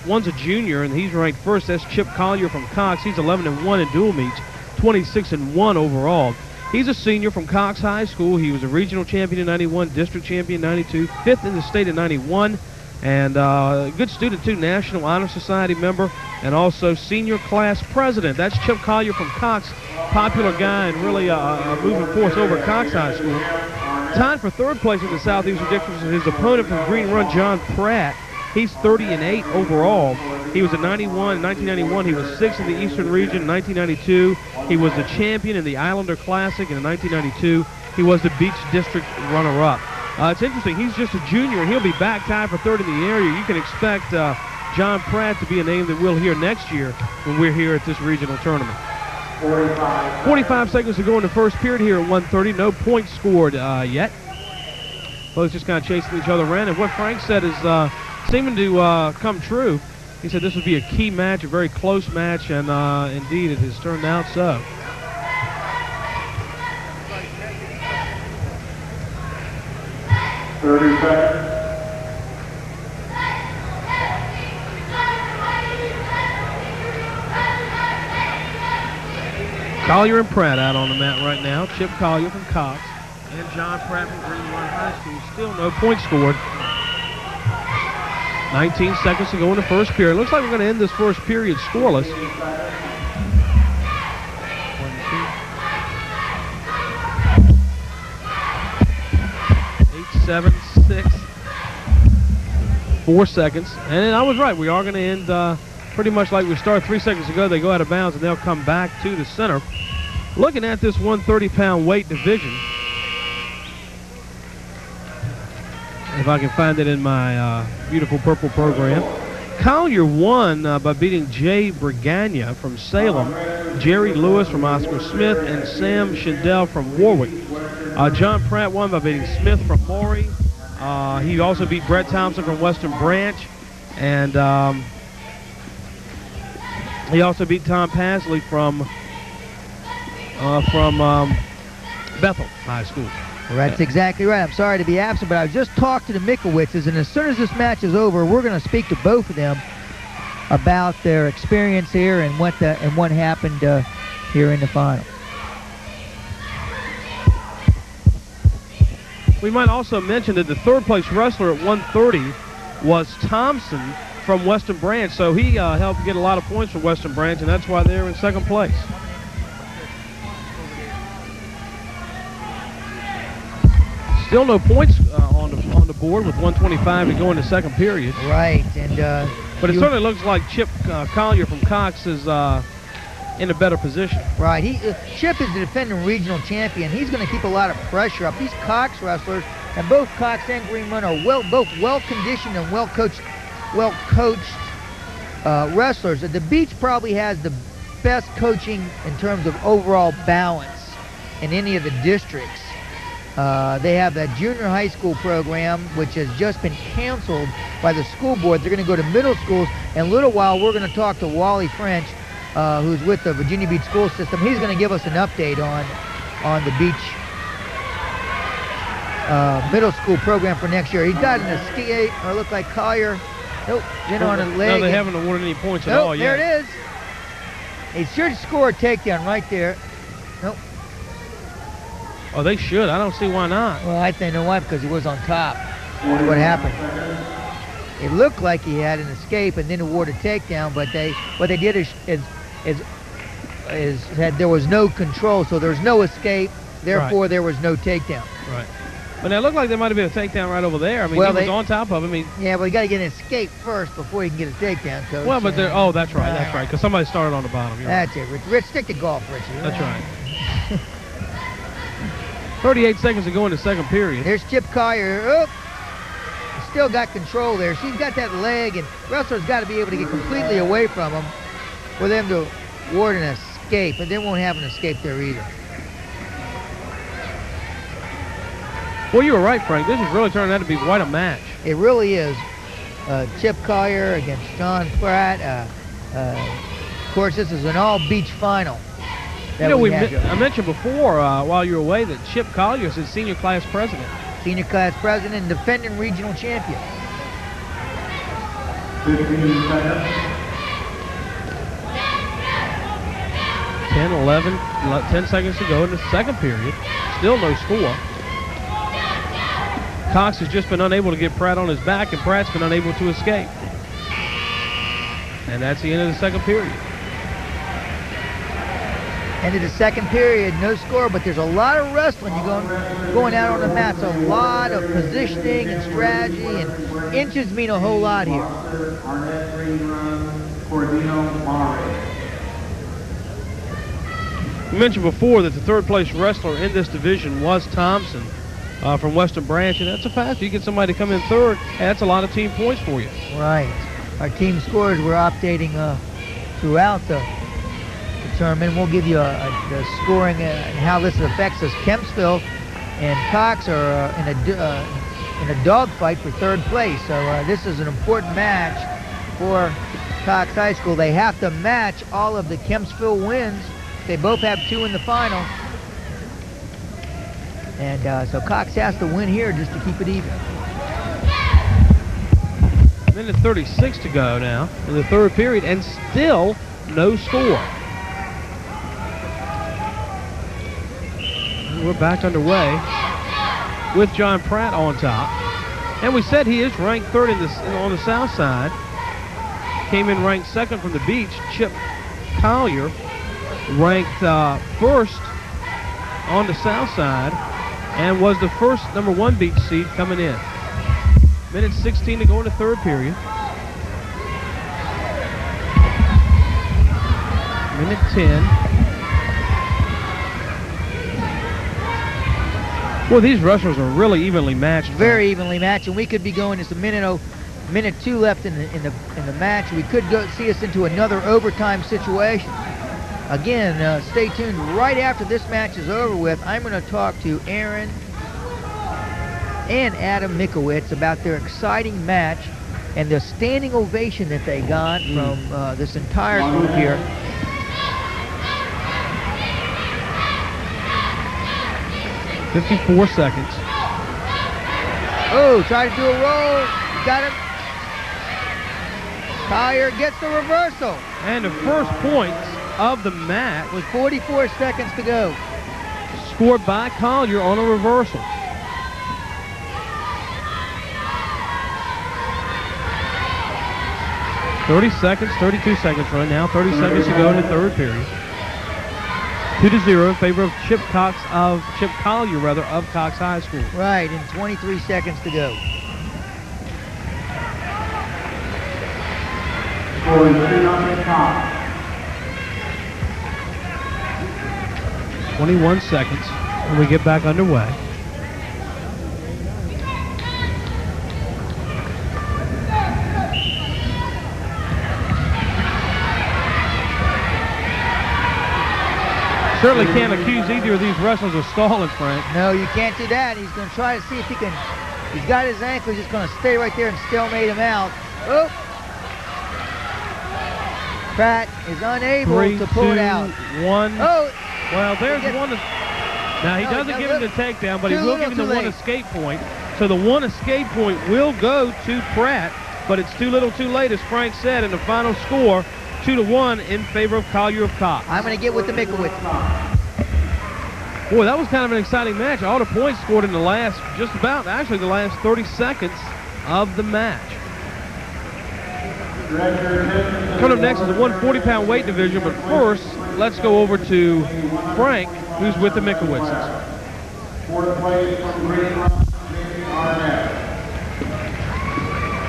One's a junior, and he's ranked first. That's Chip Collier from Cox. He's 11-1 in dual meets, 26-1 overall. He's a senior from Cox High School. He was a regional champion in 91, district champion in 92, 5th in the state in 91. And good student, too, National Honor Society member, and also senior class president. That's Chip Collier from Cox, popular guy and really a moving force over at Cox High School. Tied for third place in the Southeastern District is his opponent from Green Run, John Pratt. He's 30-8 overall. He was a 1991, he was 6th in the Eastern Region in 1992. He was the champion in the Islander Classic in 1992. He was the Beach District runner-up. It's interesting. He's just a junior, and he'll be back tied for third in the area. You can expect John Pratt to be a name that we'll hear next year when we're here at this regional tournament. 45 seconds to go in the first period here at 130. No points scored yet. Both just kind of chasing each other around. And what Frank said is seeming to come true. He said this would be a key match, a very close match, and indeed it has turned out so. Collier and Pratt out on the mat right now. Chip Collier from Cox and John Pratt from Green Run High School. Still no points scored. 19 seconds to go in the first period. Looks like we're going to end this first period scoreless. 8, 7, 6, 4 seconds. And I was right. We are going to end pretty much like we started 3 seconds ago. They go out of bounds and they'll come back to the center. Looking at this 130-pound weight division, if I can find it in my beautiful purple program, Collier won by beating Jay Brigagna from Salem, Jerry Lewis from Oscar Smith, and Sam Schindel from Warwick. John Pratt won by beating Smith from Maury. He also beat Brett Thompson from Western Branch, and he also beat Tom Pasley from Bethel High School. Well, that's exactly right. I'm sorry to be absent, but I just talked to the Mickowitzes, and as soon as this match is over, we're going to speak to both of them about their experience here and what happened here in the final. We might also mention that the third place wrestler at 130 was Thompson from Western Branch. So he helped get a lot of points from Western Branch, and that's why they're in second place. Still no points on the board with 1:25 to go in the second period. Right, and but it certainly looks like Chip Collier from Cox is in a better position. right. Chip is the defending regional champion. He's going to keep a lot of pressure up. These Cox wrestlers, and both Cox and Green Run are both well conditioned and well coached wrestlers. The Beach probably has the best coaching in terms of overall balance in any of the districts. They have that junior high school program, which has just been canceled by the school board. They're going to go to middle schools. In a little while, we're going to talk to Wally French, who's with the Virginia Beach school system. He's going to give us an update on the Beach middle school program for next year. He's got an escape, or look like Collier. Nope, been on a leg. No, they haven't awarded any points at all yet. There it is. He should score a takedown right there. Nope. Oh, they should. I don't see why not. Well, I think, you know why? Because he was on top. That's what happened. It looked like he had an escape and then awarded a takedown, but what they did is that there was no control, so there's no escape. Therefore, right. There was no takedown. Right. But it looked like there might have been a takedown right over there. I mean, well, he was on top of him. Yeah, well, you got to get an escape first before you can get a takedown, Coach. Well, but there. Oh, that's right. That's right. Because somebody started on the bottom. That's it, Rich. Rich, stick to golf, Richie. That's right. 38 seconds to go in the second period. There's Chip Collier. Oh, still got control there. She's got that leg, and wrestlers got to be able to get completely away from him for them to award an escape, but they won't have an escape there either. Well, you were right, Frank. This is really turning out to be quite a match. It really is. Chip Collier against John Pratt. Of course, this is an all-beach final. You know, I mentioned before while you were away that Chip Collier is his senior class president. Senior class president and defending regional champion. 10 seconds to go in the second period. Still no score. Cox has just been unable to get Pratt on his back, and Pratt's been unable to escape. And that's the end of the second period. End of the second period, no score, but there's a lot of wrestling going out on the mats. A lot of positioning and strategy, and inches mean a whole lot here. We mentioned before that the third place wrestler in this division was Thompson from Western Branch, and that's a fact. You get somebody to come in third, that's a lot of team points for you. Right. Our team scores we're updating throughout the tournament. We'll give you the scoring and how this affects us. Kempsville and Cox are in a dogfight for third place. So this is an important match for Cox High School. They have to match all of the Kempsville wins. They both have 2 in the final. And so Cox has to win here just to keep it even. Minute 36 to go now in the third period, and still no score. We're back underway with John Pratt on top. And we said he is ranked third on the south side. Came in ranked second from the Beach. Chip Collier ranked first on the south side and was the first number 1 Beach seed coming in. Minute 16 to go in the third period. Minute 10. Well, these wrestlers are really evenly matched. Very evenly matched, and we could be going. It's a minute 2 left in the match. We could see us into another overtime situation. Again, stay tuned. Right after this match is over with, I'm going to talk to Aaron and Adam Mikowitz about their exciting match and the standing ovation that they got from this entire group here. .54 seconds. Oh, tried to do a roll. Got him. Collier gets the reversal. And the first points of the match with 44 seconds to go. Scored by Collier on a reversal. 30 seconds, 32 seconds right now. 30 seconds to go in the third period. 2-0 in favor of Chip Collier of Cox High School. Right, and 23 seconds to go. 21 seconds when we get back underway. Certainly can't accuse either of these wrestlers of stalling, Frank. No, you can't do that. He's going to try to see if he can. He's got his ankle. He's just going to stay right there and stalemate him out. Oh! Pratt is unable to pull it out. 1. Oh! Well, there's one. Now, he doesn't give him the takedown, but he will give him the one escape point. So the one escape point will go to Pratt, but it's too little too late, as Frank said, in the final score, 2-1 in favor of Collier of Cox. I'm going to get with the Mikowitz. Boy, that was kind of an exciting match. All the points scored in the last, actually the last 30 seconds of the match. Coming up next is the 140-pound weight division, but first, let's go over to Frank, who's with the Mikowitzes.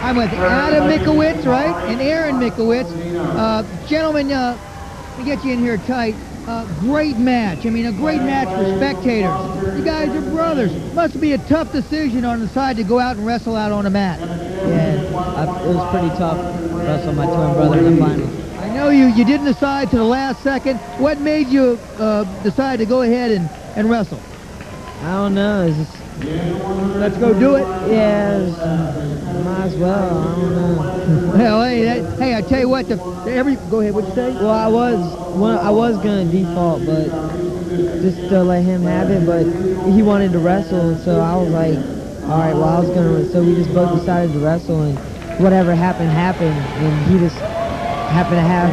I'm with Adam Mikowitz, right, and Aaron Mikowitz. Gentlemen, let me get you in here tight. Great match. I mean, a great match for spectators. You guys are brothers. Must be a tough decision on the side to go out and wrestle out on a mat. Yeah, it was pretty tough to wrestle my twin brother in the finals. I know you didn't decide to the last second. What made you decide to go ahead and wrestle? I don't know. It's just, let's go do it. Yeah, might as well. I don't know. Well, hey, I tell you what. Go ahead. What'd you say? Well, I was gonna default, but just to let him have it. But he wanted to wrestle, so I was like, all right. Well, I was gonna. So we just both decided to wrestle, and whatever happened, and he just happened to have.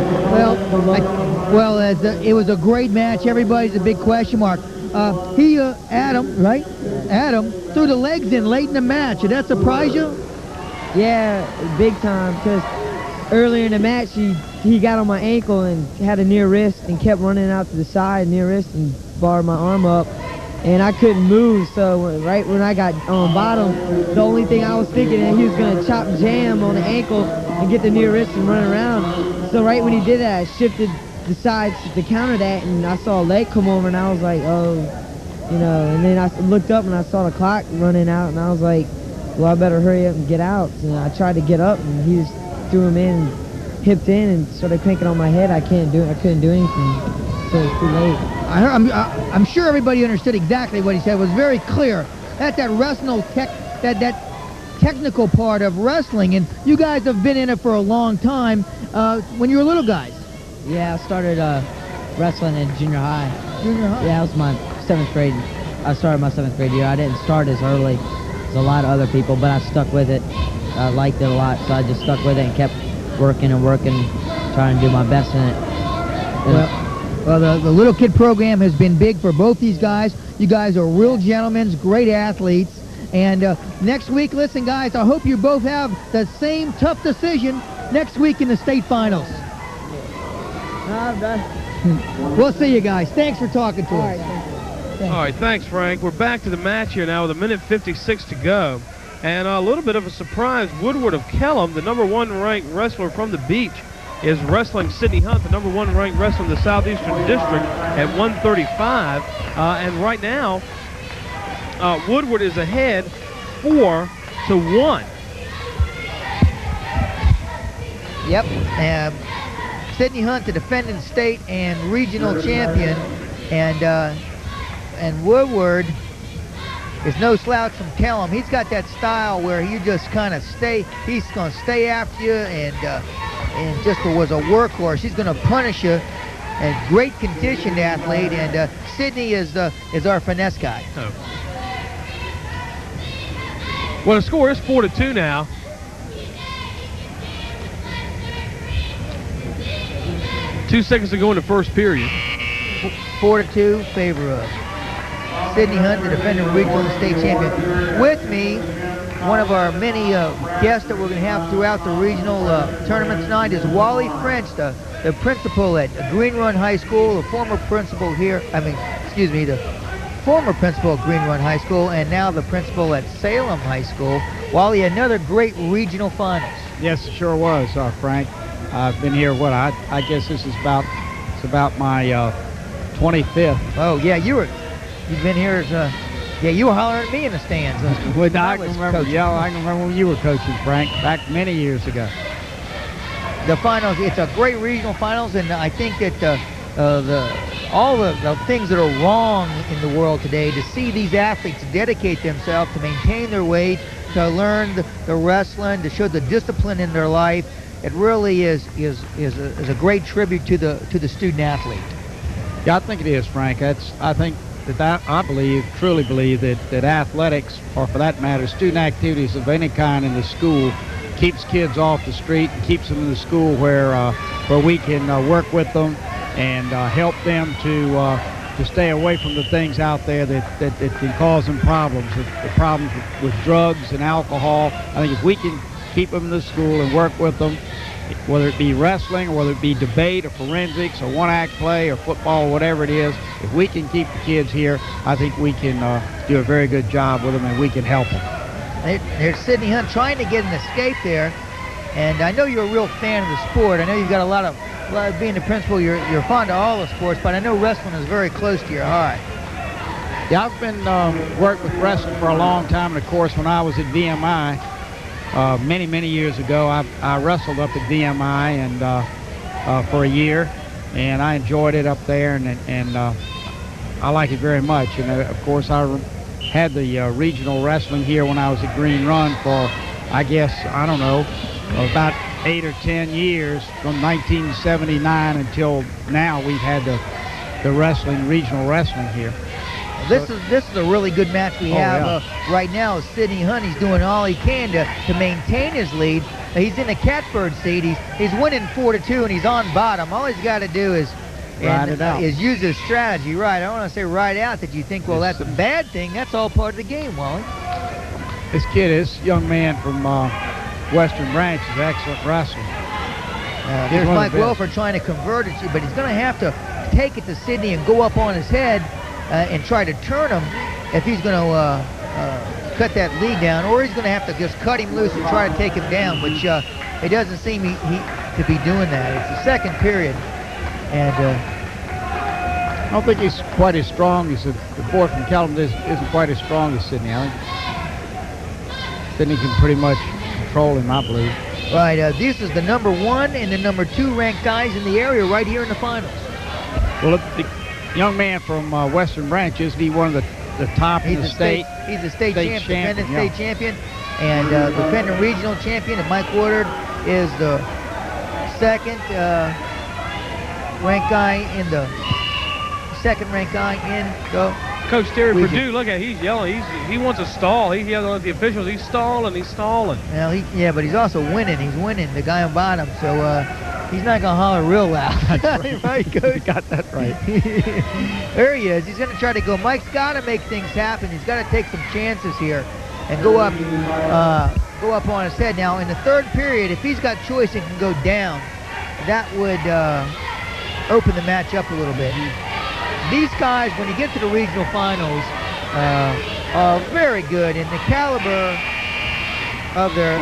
It was a great match. Everybody's a big question mark. Adam, right? Adam threw the legs in late in the match. Did that surprise you? Yeah, big time, because earlier in the match, he got on my ankle and had a near wrist and kept running out to the side, near wrist, and barred my arm up. And I couldn't move, so right when I got on bottom, the only thing I was thinking is he was going to chop jam on the ankle and get the near wrist and run around. So right when he did that, I shifted the sides to counter that, and I saw a leg come over, and I was like, oh, you know, and then I looked up and I saw the clock running out, and I was like, well, I better hurry up and get out. And I tried to get up, and he just threw him in, hipped in, and started cranking on my head. I couldn't do anything, so it was too late. I'm sure everybody understood exactly what he said. It was very clear. That's that wrestling that technical part of wrestling, and you guys have been in it for a long time. When you were little guys. Yeah, I started wrestling in junior high. Junior high? Yeah, it was my 7th grade. I started my 7th grade year. I didn't start as early as a lot of other people, but I stuck with it. I liked it a lot, so I just stuck with it and kept working, trying to do my best in it. Well, the Little Kid program has been big for both these guys. You guys are real gentlemen, great athletes. And next week, listen, guys, I hope you both have the same tough decision next week in the state finals. We'll see you guys. Thanks for talking to us. All right, thanks, Frank. We're back to the match here now with 1:56 to go. And a little bit of a surprise, Woodward of Kellam, the #1 ranked wrestler from the beach, is wrestling Sydney Hunt, the #1 ranked wrestler in the Southeastern District, at 135. And right now, Woodward is ahead 4-1. Yep. Sydney Hunt, the defending state and regional champion, and Woodward is no slouch from Kellam. He's got that style where you just kind of stay. He's going to stay after you, and just was a workhorse. He's going to punish you. And great conditioned athlete, and Sydney is our finesse guy. Oh. Well, the score is 4-2 now. Two seconds to go in the first period. 4-2, favor of Sydney Hunt, the defending regional and state champion. With me one of our many guests that we're going to have throughout the regional tournament tonight is Wally French, the principal at Green Run High School, the former principal here, the former principal at Green Run High School, and now the principal at Salem High School. Wally, another great regional finals. Yes, it sure was, Frank. I've been here, I guess this is about my 25th. Oh, yeah, you've been here as you were hollering at me in the stands. I can remember when you were coaching, Frank, back many years ago. The finals, it's a great regional finals, and I think that all the things that are wrong in the world today, to see these athletes dedicate themselves to maintain their weight, to learn the wrestling, to show the discipline in their life, it really is a great tribute to the student athlete. Yeah, I think it is, Frank. I truly believe that athletics, or for that matter, student activities of any kind in the school, keeps kids off the street and keeps them in the school where we can work with them and help them to stay away from the things out there that can cause them problems, the problems with drugs and alcohol. I think if we can keep them in the school and work with them, whether it be wrestling or whether it be debate or forensics or one-act play or football or whatever it is, if we can keep the kids here, I think we can do a very good job with them and we can help them. There's Sidney Hunt trying to get an escape there, and I know you're a real fan of the sport. I know you've got a lot of being the principal, you're fond of all the sports, but I know wrestling is very close to your heart. Yeah, I've been worked with wrestling for a long time, and of course when I was at VMI, many years ago, I wrestled up at VMI and for a year, and I enjoyed it up there, and I like it very much. And of course, I had the regional wrestling here when I was at Green Run for, I guess, I don't know, about 8 or 10 years, from 1979 until now. We've had the regional wrestling here. This is a really good match we have right now. Sidney Hunt, he's doing all he can to maintain his lead. He's in the catbird seat. He's winning 4-2, and he's on bottom. All he's got to do is use his strategy. Right, I don't want to say right out that you think, well, that's a bad thing. That's all part of the game, Wally. This young man from Western Branch is an excellent wrestler. There's Mike Wilford trying to convert it, but he's going to have to take it to Sidney and go up on his head and try to turn him if he's going to cut that lead down, or he's going to have to just cut him loose and try to take him down, which it doesn't seem he to be doing that. It's the second period, and I don't think he's quite as strong as the boy from Kellam isn't quite as strong as Sidney. I think Sidney can pretty much control him, I believe. Right, this is the number 1 and the number 2 ranked guys in the area right here in the finals. Well, the young man from Western Branch, isn't he one of the top in the state? He's a defending state champion, and defending regional champion. And Mike Woodard is the second ranked guy in the Coach Terry Perdue, look at he's yelling. He wants a stall. He yells at the officials. He's stalling. Well, but he's also winning. He's winning, the guy on bottom. So he's not gonna holler real loud. That's right, Coach. You got that right. There he is. He's gonna try to go. Mike's got to make things happen. He's got to take some chances here and go up on his head. Now in the third period, if he's got choice and can go down, that would open the match up a little bit. These guys, when you get to the regional finals, are very good, and the caliber of their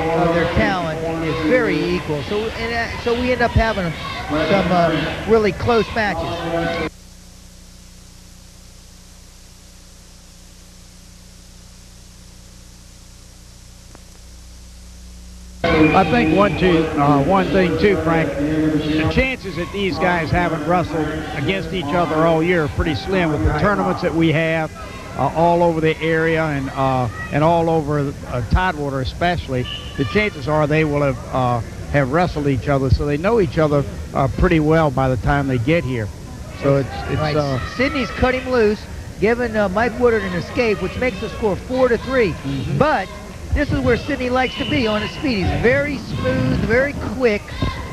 talent is very equal. So we end up having some really close matches. I think one thing too, Frank, the chances that these guys haven't wrestled against each other all year are pretty slim with the tournaments that we have all over the area and all over Tidewater especially. The chances are they will have wrestled each other, so they know each other pretty well by the time they get here. So it's right. Sidney's cut him loose, giving Mike Woodard an escape, which makes the score 4-3. But this is where Sidney likes to be, on his feet. He's very smooth, very quick,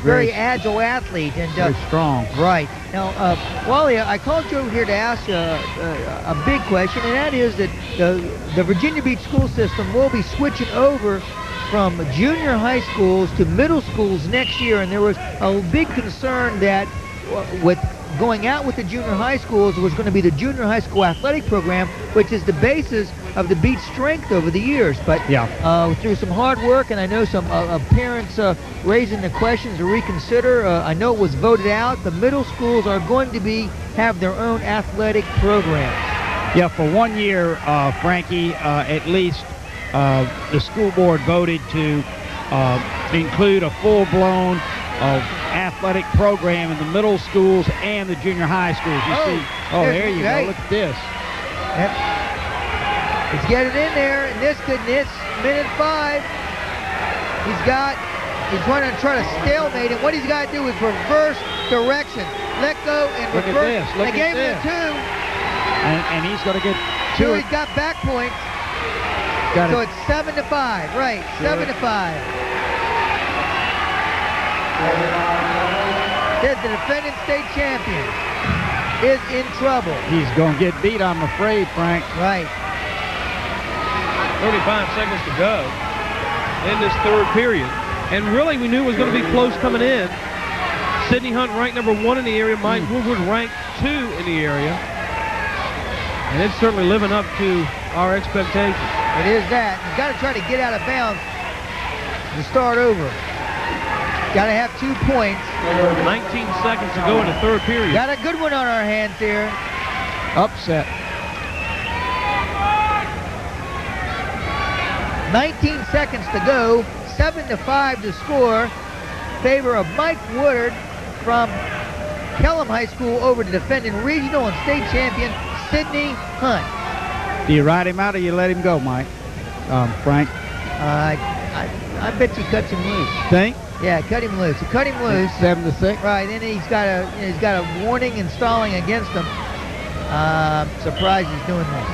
very agile athlete. And very strong. Right. Now, Wally, I called you over here to ask a big question, and that is that the Virginia Beach school system will be switching over from junior high schools to middle schools next year, and there was a big concern that with going out with the junior high schools was going to be the junior high school athletic program, which is the basis of the Beach strength over the years. But through some hard work, and I know some parents raising the questions to reconsider, I know it was voted out. The middle schools are going to have their own athletic programs. Yeah, for 1 year, Frankie, at least the school board voted to include a full-blown athletic program in the middle schools and the junior high schools. You see? Oh, there you go. Look at this. Yep. He's getting in there, and this minute 5. He's going to try to stalemate, and what he's got to do is reverse direction. Let go and Look reverse. At this. Look they gave him 2. And he's going to get 2. So he's got back points. So it's 7-5, right? Sure. 7-5. The defending state champion is in trouble. He's going to get beat, I'm afraid, Frank. Right. 35 seconds to go in this third period. And really, we knew it was going to be close coming in. Sidney Hunt ranked number 1 in the area. Mike Woodward ranked 2 in the area. And it's certainly living up to our expectations. It is that. You've got to try to get out of bounds to start over. Got to have 2 points. 19 seconds to go in the third period. Got a good one on our hands here. Upset. 19 seconds to go. 7-5 to score. Favor of Mike Woodard from Kellam High School over to defending regional and state champion Sidney Hunt. Do you ride him out or you let him go, Mike? Frank? I bet you cuts him loose. Think? Yeah, cut him loose. Cut him loose. 7-6. Right, then he's got a warning and stalling against him. Surprised he's doing this.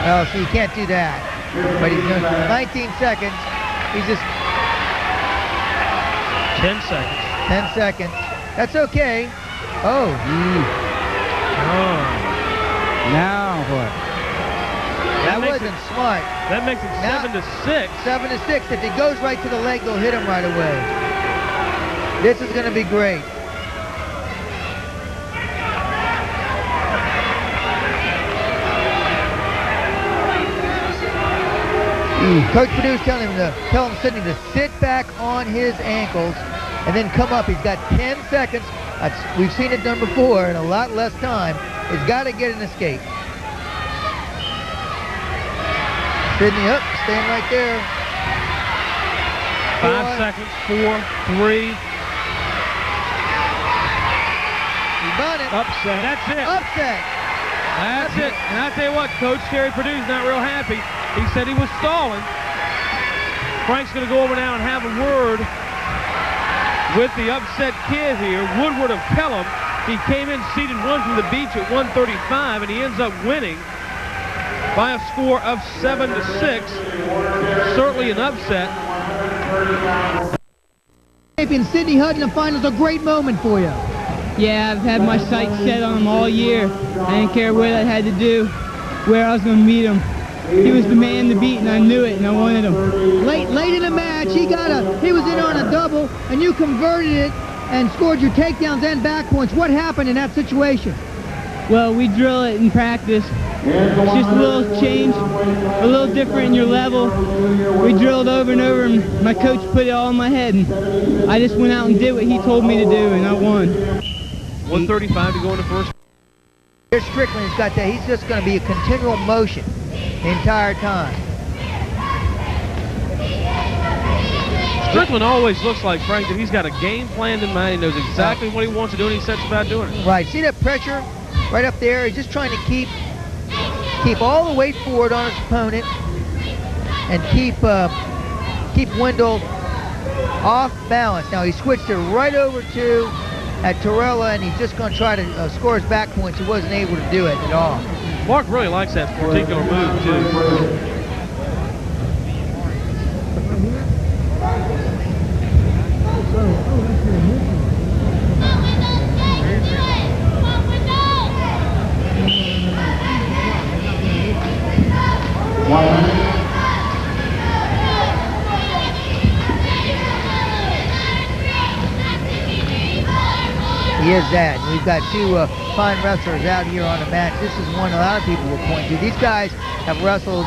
Oh, so you can't do that. But he's doing 19 seconds. He's just 10 seconds. 10 seconds. That's okay. Oh. Now what? That wasn't smart. That makes it 7-6. 7-6. If he goes right to the leg, they'll hit him right away. This is going to be great. Coach Purdue's telling Sidney to sit back on his ankles and then come up. He's got 10 seconds. We've seen it done before in a lot less time. He's got to get an escape. Sidney up, staying right there. 5 seconds, 4, 3. He got it. Upset. That's it. Upset. That's it. And I tell you what, Coach Terry Purdue's not real happy. He said he was stalling. Frank's going to go over now and have a word with the upset kid here, Woodward of Kellam. He came in seeded 1 from the Beach at 135, and he ends up winning by a score of 7-6. Certainly an upset. Champion Sidney Hunt in the finals, a great moment for you. Yeah, I've had my sights set on him all year. I didn't care what I had to do, where I was going to meet him. He was the man to beat, and I knew it, and I wanted him. Late in the match, he was in on a double, and you converted it and scored your takedowns and back points. What happened in that situation? Well, we drill it in practice. It's just a little change, a little different in your level. We drilled over and over, and my coach put it all in my head, and I just went out and did what he told me to do, and I won. 135 to go in the first. Here's Strickland's got that. He's just going to be a continual motion the entire time. Strickland always looks like, Frank, that he's got a game plan in mind. He knows exactly what he wants to do, and he sets about doing it. Right. See that pressure right up there? He's just trying to keep all the weight forward on his opponent and keep Wendell off balance. Now he switched it right over to Torella, and he's just going to try to score his back points. He wasn't able to do it at all. Mark really likes that particular move, too. is that. And we've got two fine wrestlers out here on the match. This is one a lot of people will point to. These guys have wrestled,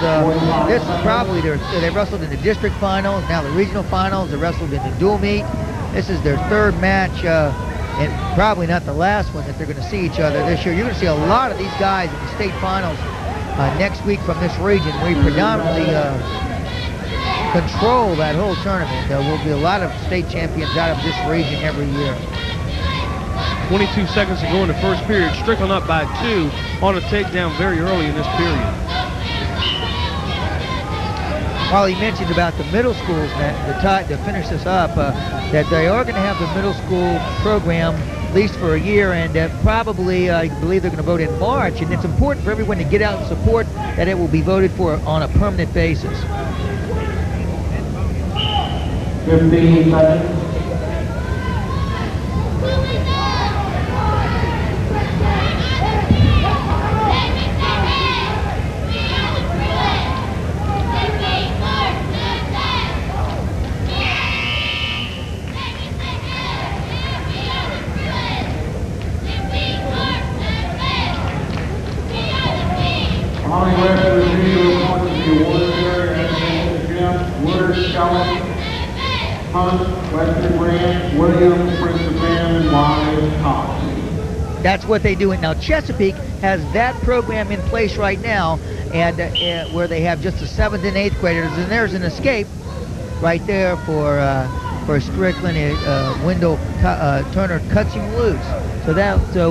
this is probably they wrestled in the district finals, now the regional finals. They wrestled in the dual meet. This is their third match, and probably not the last one that they're going to see each other this year. You're going to see a lot of these guys in the state finals next week from this region. We predominantly control that whole tournament. There will be a lot of state champions out of this region every year. 22 seconds to go in the first period. Strickland up by 2 on a takedown very early in this period. While he mentioned about the middle schools, to finish this up, that they are going to have the middle school program at least for a year, and probably, I believe they're going to vote in March, and it's important for everyone to get out and support that it will be voted for on a permanent basis. 15 seconds. Following wrestlers due to appoint to be awarded here at the gym, Woodard, Shaylen, Hunt, Western Branch, Williams, Prince of and Wally French. That's what they do. Now Chesapeake has that program in place right now, and where they have just the 7th and 8th graders, and there's an escape right there for Strickland. Wendell Turner cuts him loose. So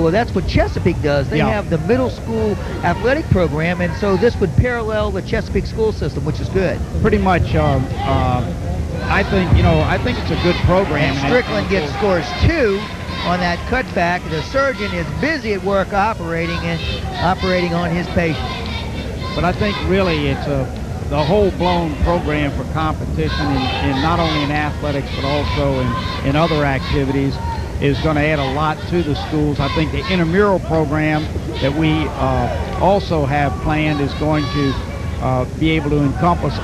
that's what Chesapeake does. They have the middle school athletic program, and so this would parallel the Chesapeake school system, which is good. Pretty much, I think it's a good program. And Strickland scores 2 on that cutback. The surgeon is busy at work operating on his patient. But I think really it's the whole-blown program for competition, in not only in athletics but also in other activities, is going to add a lot to the schools. I think the intramural program that we also have planned is going to be able to encompass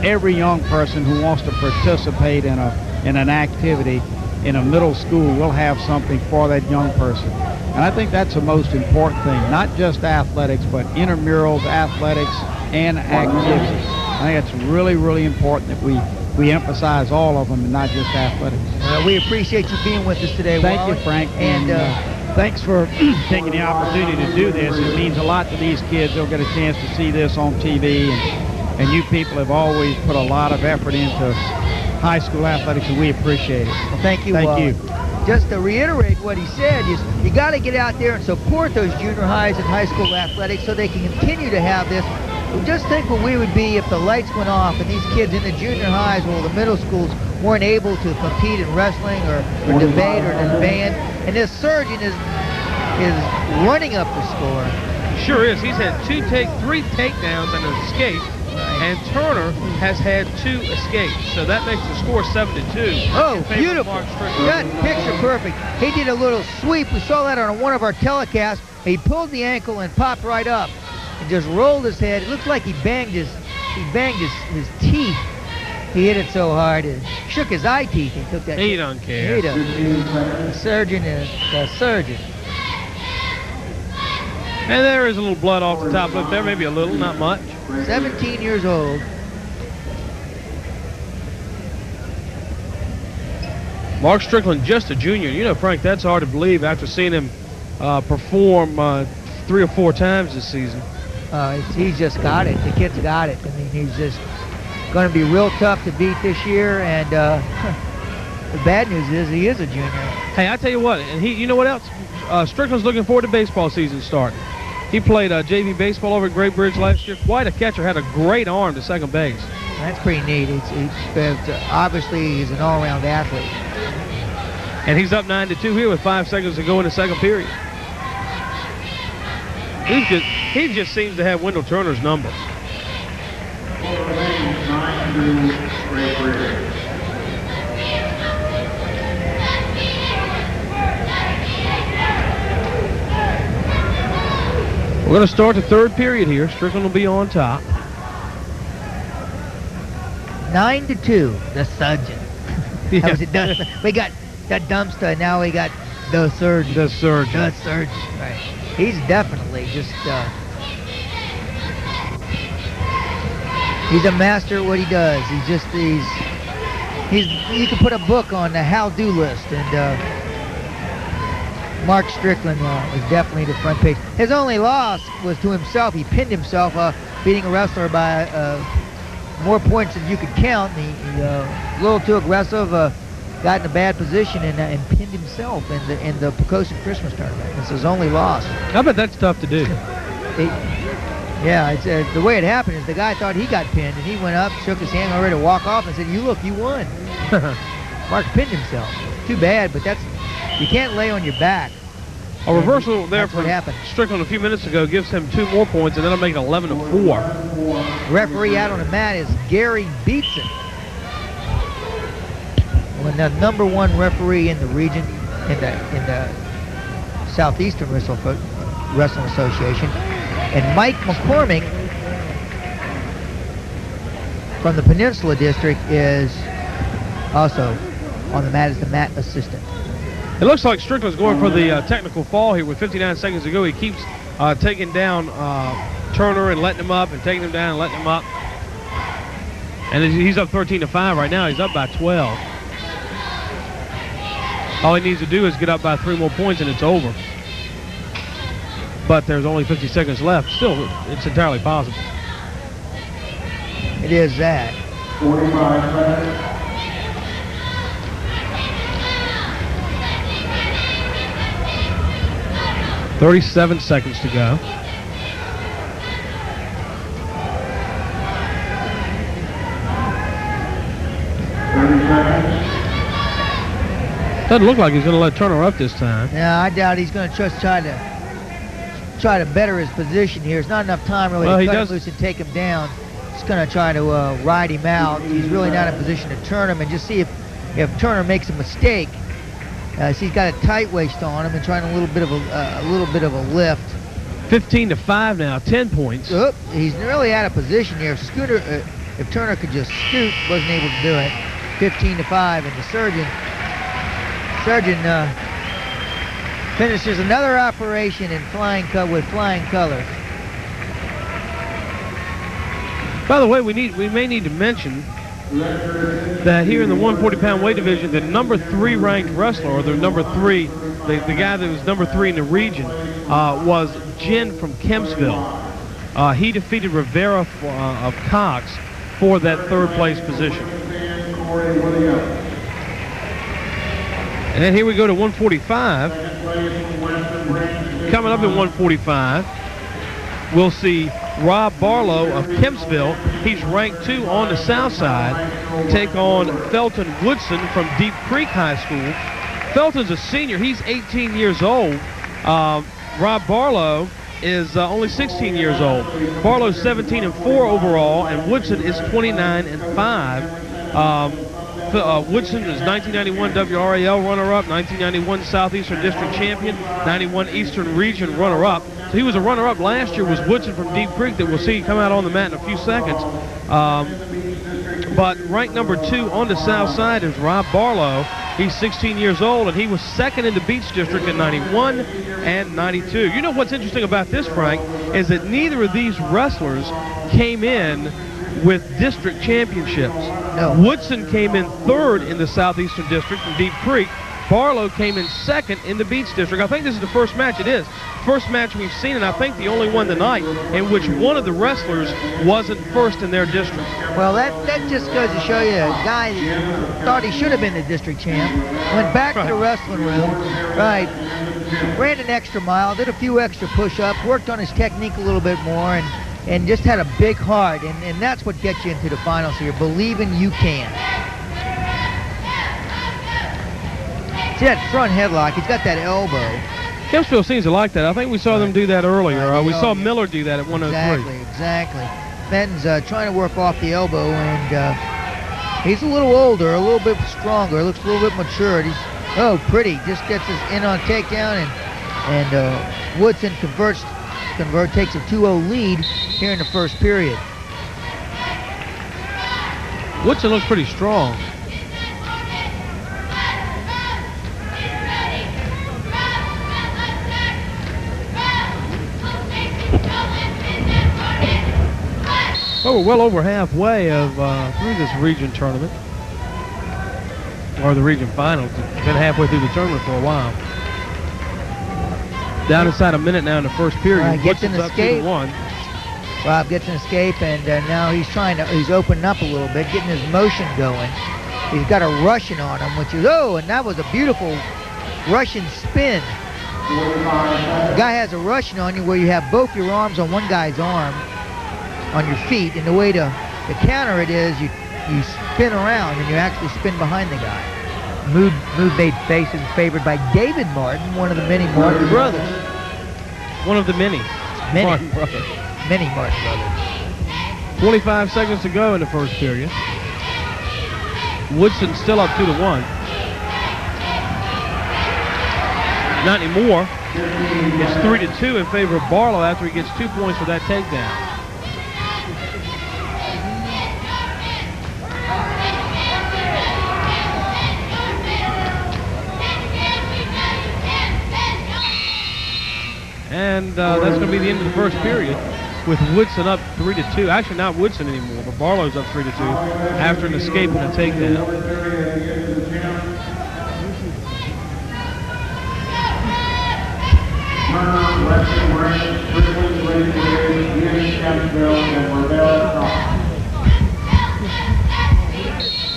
every young person who wants to participate in an activity in a middle school. Will have something for that young person. And I think that's the most important thing, not just athletics, but intramurals, athletics, and activities. I think it's really, really important that we emphasize all of them and not just athletics. Well, we appreciate you being with us today, Thank Wally. you, Frank. And thanks for taking the opportunity to do this. It means a lot to these kids. They'll get a chance to see this on TV. And you people have always put a lot of effort into high school athletics, and we appreciate it. Well, thank you. Thank you. Just to reiterate what he said, is you got to get out there and support those junior highs and high school athletics so they can continue to have this. Just think what we would be if the lights went off and these kids in the junior highs or the middle schools weren't able to compete in wrestling or debate or in band. And this surgeon is running up the score. Sure is. He's had 3 takedowns and an escape. And Turner has had 2 escapes, so that makes the score 7-2. Oh, beautiful. That picture perfect. He did a little sweep. We saw that on one of our telecasts. He pulled the ankle and popped right up and just rolled his head. It looked like he banged his teeth. He hit it so hard it shook his eye teeth. He took that. He don't care. He doesn't. The surgeon is the surgeon. And there is a little blood off the top lip there, maybe a little, not much. 17 years old. Mark Strickland, just a junior. You know, Frank, that's hard to believe after seeing him perform 3 or 4 times this season. He's just got it. The kid's got it. I mean, he's just going to be real tough to beat this year. And the bad news is he is a junior. Hey, I tell you what, and you know what else? Strickland's looking forward to baseball season starting. He played JV baseball over at Great Bridge last year. Quite a catcher, had a great arm to second base. That's pretty neat. Obviously, he's an all-around athlete. And he's up 9-2 here with 5 seconds to go in the second period. He just seems to have Wendell Turner's number. We're going to start the third period here. Strickland will be on top. 9-2, the surgeon. Yeah. We got that dumpster, now we got The surgeon. The surgeon. The surgeon. Right. He's definitely just. He's a master at what he does. You can put a book on the how-do list, and Mark Strickland is definitely the front page. His only loss was to himself. He pinned himself, beating a wrestler by more points than you could count. And he a little too aggressive, got in a bad position, and pinned himself in the Pocosin Christmas tournament. It's his only loss. I bet that's tough to do. Yeah, it's, the way it happened is the guy thought he got pinned, and he went up, shook his hand, already to walk off, and said, "You look, you won." Mark pinned himself. Too bad, but you can't lay on your back. A reversal there from Strickland a few minutes ago gives him 2 more points, and that'll make it 11-4. Referee out on the mat is Gary Beatson. When the #1 referee in the region, in the Southeastern Wrestling Association. And Mike McCormick from the Peninsula District is also on the mat as the mat assistant. It looks like Strickland's going for the technical fall here with 59 seconds to go. He keeps taking down Turner and letting him up, and taking him down and letting him up. And he's up 13-5 right now. He's up by 12. All he needs to do is get up by 3 more points, and it's over. But there's only 50 seconds left. Still, it's entirely possible. It is that. 45 seconds. $37 seconds to go. Doesn't look like he's going to let Turner up this time. Yeah, I doubt he's going to just try to better his position here. There's not enough time really to cut him loose and take him down. He's going to try to ride him out. He's really not in a position to turn him, and just see if Turner makes a mistake. So he's got a tight waist on him and trying a little bit of a lift. 15-5 now, 10 points. Oop, he's really out of position here. If Turner could just scoot, wasn't able to do it. 15-5, and the surgeon finishes another operation in with flying colors. By the way, we may need to mention that here in the 140-pound weight division, the #3 ranked wrestler, or the #3, the guy that was #3 in the region, was Jen from Kempsville. He defeated Rivera of Cox for that 3rd place position. And then here we go to 145. Coming up at 145, we'll see Rob Barlow of Kempsville. He's ranked 2 on the south side. Take on Felton Woodson from Deep Creek High School. Felton's a senior. He's 18 years old. Rob Barlow is only 16 years old. Barlow's 17-4 overall, and Woodson is 29-5. Woodson is 1991 WRAL runner-up, 1991 Southeastern District champion, 91 Eastern Region runner-up. So he was a runner-up last year, was Woodson from Deep Creek, that we'll see come out on the mat in a few seconds. But ranked #2 on the south side is Rob Barlow. He's 16 years old, and he was 2nd in the Beach District in 91 and 92. You know what's interesting about this, Frank, is that neither of these wrestlers came in with district championships. No. Woodson came in 3rd in the Southeastern District from Deep Creek. Barlow came in 2nd in the Beach District. I think this is the first match. It is. First match we've seen, and I think the only one tonight in which one of the wrestlers wasn't 1st in their district. Well, that just goes to show you a guy that thought he should have been the district champ, went back to the wrestling room, ran an extra mile, did a few extra push-ups, worked on his technique a little bit more, and just had a big heart, and that's what gets you into the finals here, believing you can. See that front headlock, he's got that elbow. Kempsville seems to like that. I think we saw them do that earlier. We saw Miller do that at 103. Exactly. Benton's trying to work off the elbow, and he's a little older, a little bit stronger, looks a little bit mature. He's pretty, just gets his in on takedown, and Woodson takes a 2-0 lead here in the first period. Woodson looks pretty strong. Well, we're well over halfway of through this region tournament, or the region finals. It's been halfway through the tournament for a while. Down inside a minute now in the first period. Gets an escape. 2-1. Rob gets an escape, and now he's opening up a little bit, getting his motion going. He's got a Russian on him, which is, and that was a beautiful Russian spin. The guy has a Russian on you where you have both your arms on one guy's arm, on your feet, and the way to counter it is you spin around and you actually spin behind the guy. Move made faces favored by David Martin, one of the many Martin brothers. One of the many. Martin brothers. Many Martin brothers. 25 seconds to go in the first period. Woodson still up 2-1. Not anymore. It's 3-2 in favor of Barlow after he gets 2 points for that takedown. And that's going to be the end of the first period with Woodson up 3-2. Actually, not Woodson anymore, but Barlow's up 3-2 after an escape and a takedown.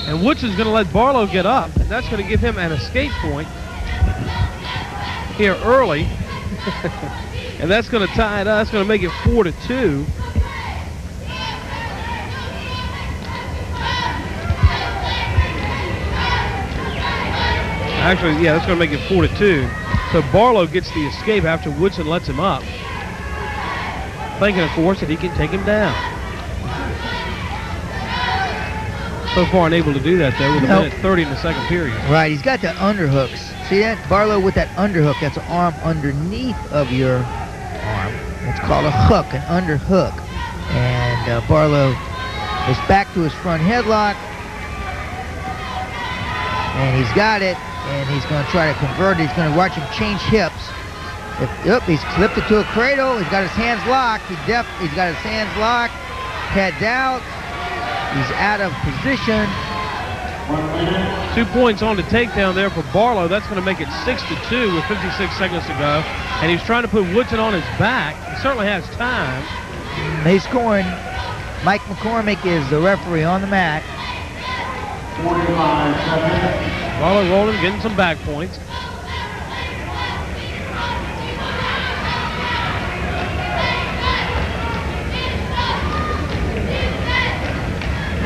And Woodson's going to let Barlow get up, and that's going to give him an escape point here early. And that's going to tie it up. That's going to make it 4-2. Actually, yeah, that's going to make it 4-2. So Barlow gets the escape after Woodson lets him up. Thinking, of course, that he can take him down. So far unable to do that, though, with a minute 30 in the second period. Right, he's got the underhooks. See that? Barlow with that underhook. That's an arm underneath of your arm. It's called a hook, an underhook. And Barlow is back to his front headlock. And he's got it. And he's going to try to convert it. He's going to watch him change hips. He's flipped it to a cradle. He's got his hands locked. He's got his hands locked. Heads out. He's out of position. 2 points on the takedown there for Barlow. That's going to make it 6-2 with 56 seconds to go. And he's trying to put Woodson on his back. He certainly has time. He's scoring. Mike McCormick is the referee on the mat. 45 seconds. Barlow rolling, getting some back points.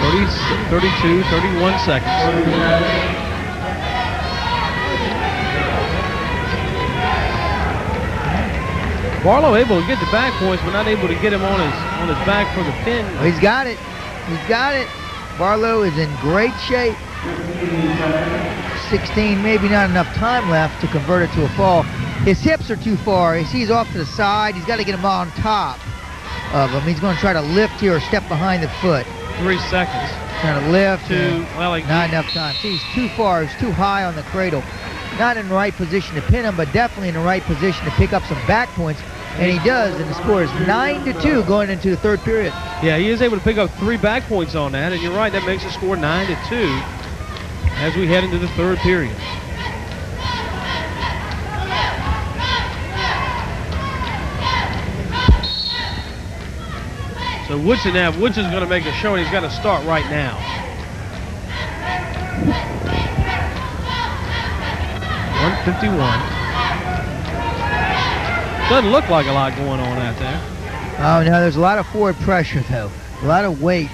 (30, 32, 31 seconds. Barlow able to get the back points, but not able to get him on his back for the pin. Well, he's got it. He's got it. Barlow is in great shape. 16, maybe not enough time left to convert it to a fall. His hips are too far. He's off to the side. He's got to get him on top of him. He's going to try to lift here or step behind the foot. 3 seconds. Trying to lift. Not enough time. See, he's too far. He's too high on the cradle. Not in the right position to pin him, but definitely in the right position to pick up some back points. And he does, and the score is 9-2 going into the third period. Yeah, he is able to pick up 3 back points on that, and you're right, that makes the score 9-2 as we head into the third period. So Woodson's going to make a show, and he's got to start right now. .151. Doesn't look like a lot going on out there. Oh, no, there's a lot of forward pressure, though. A lot of weight.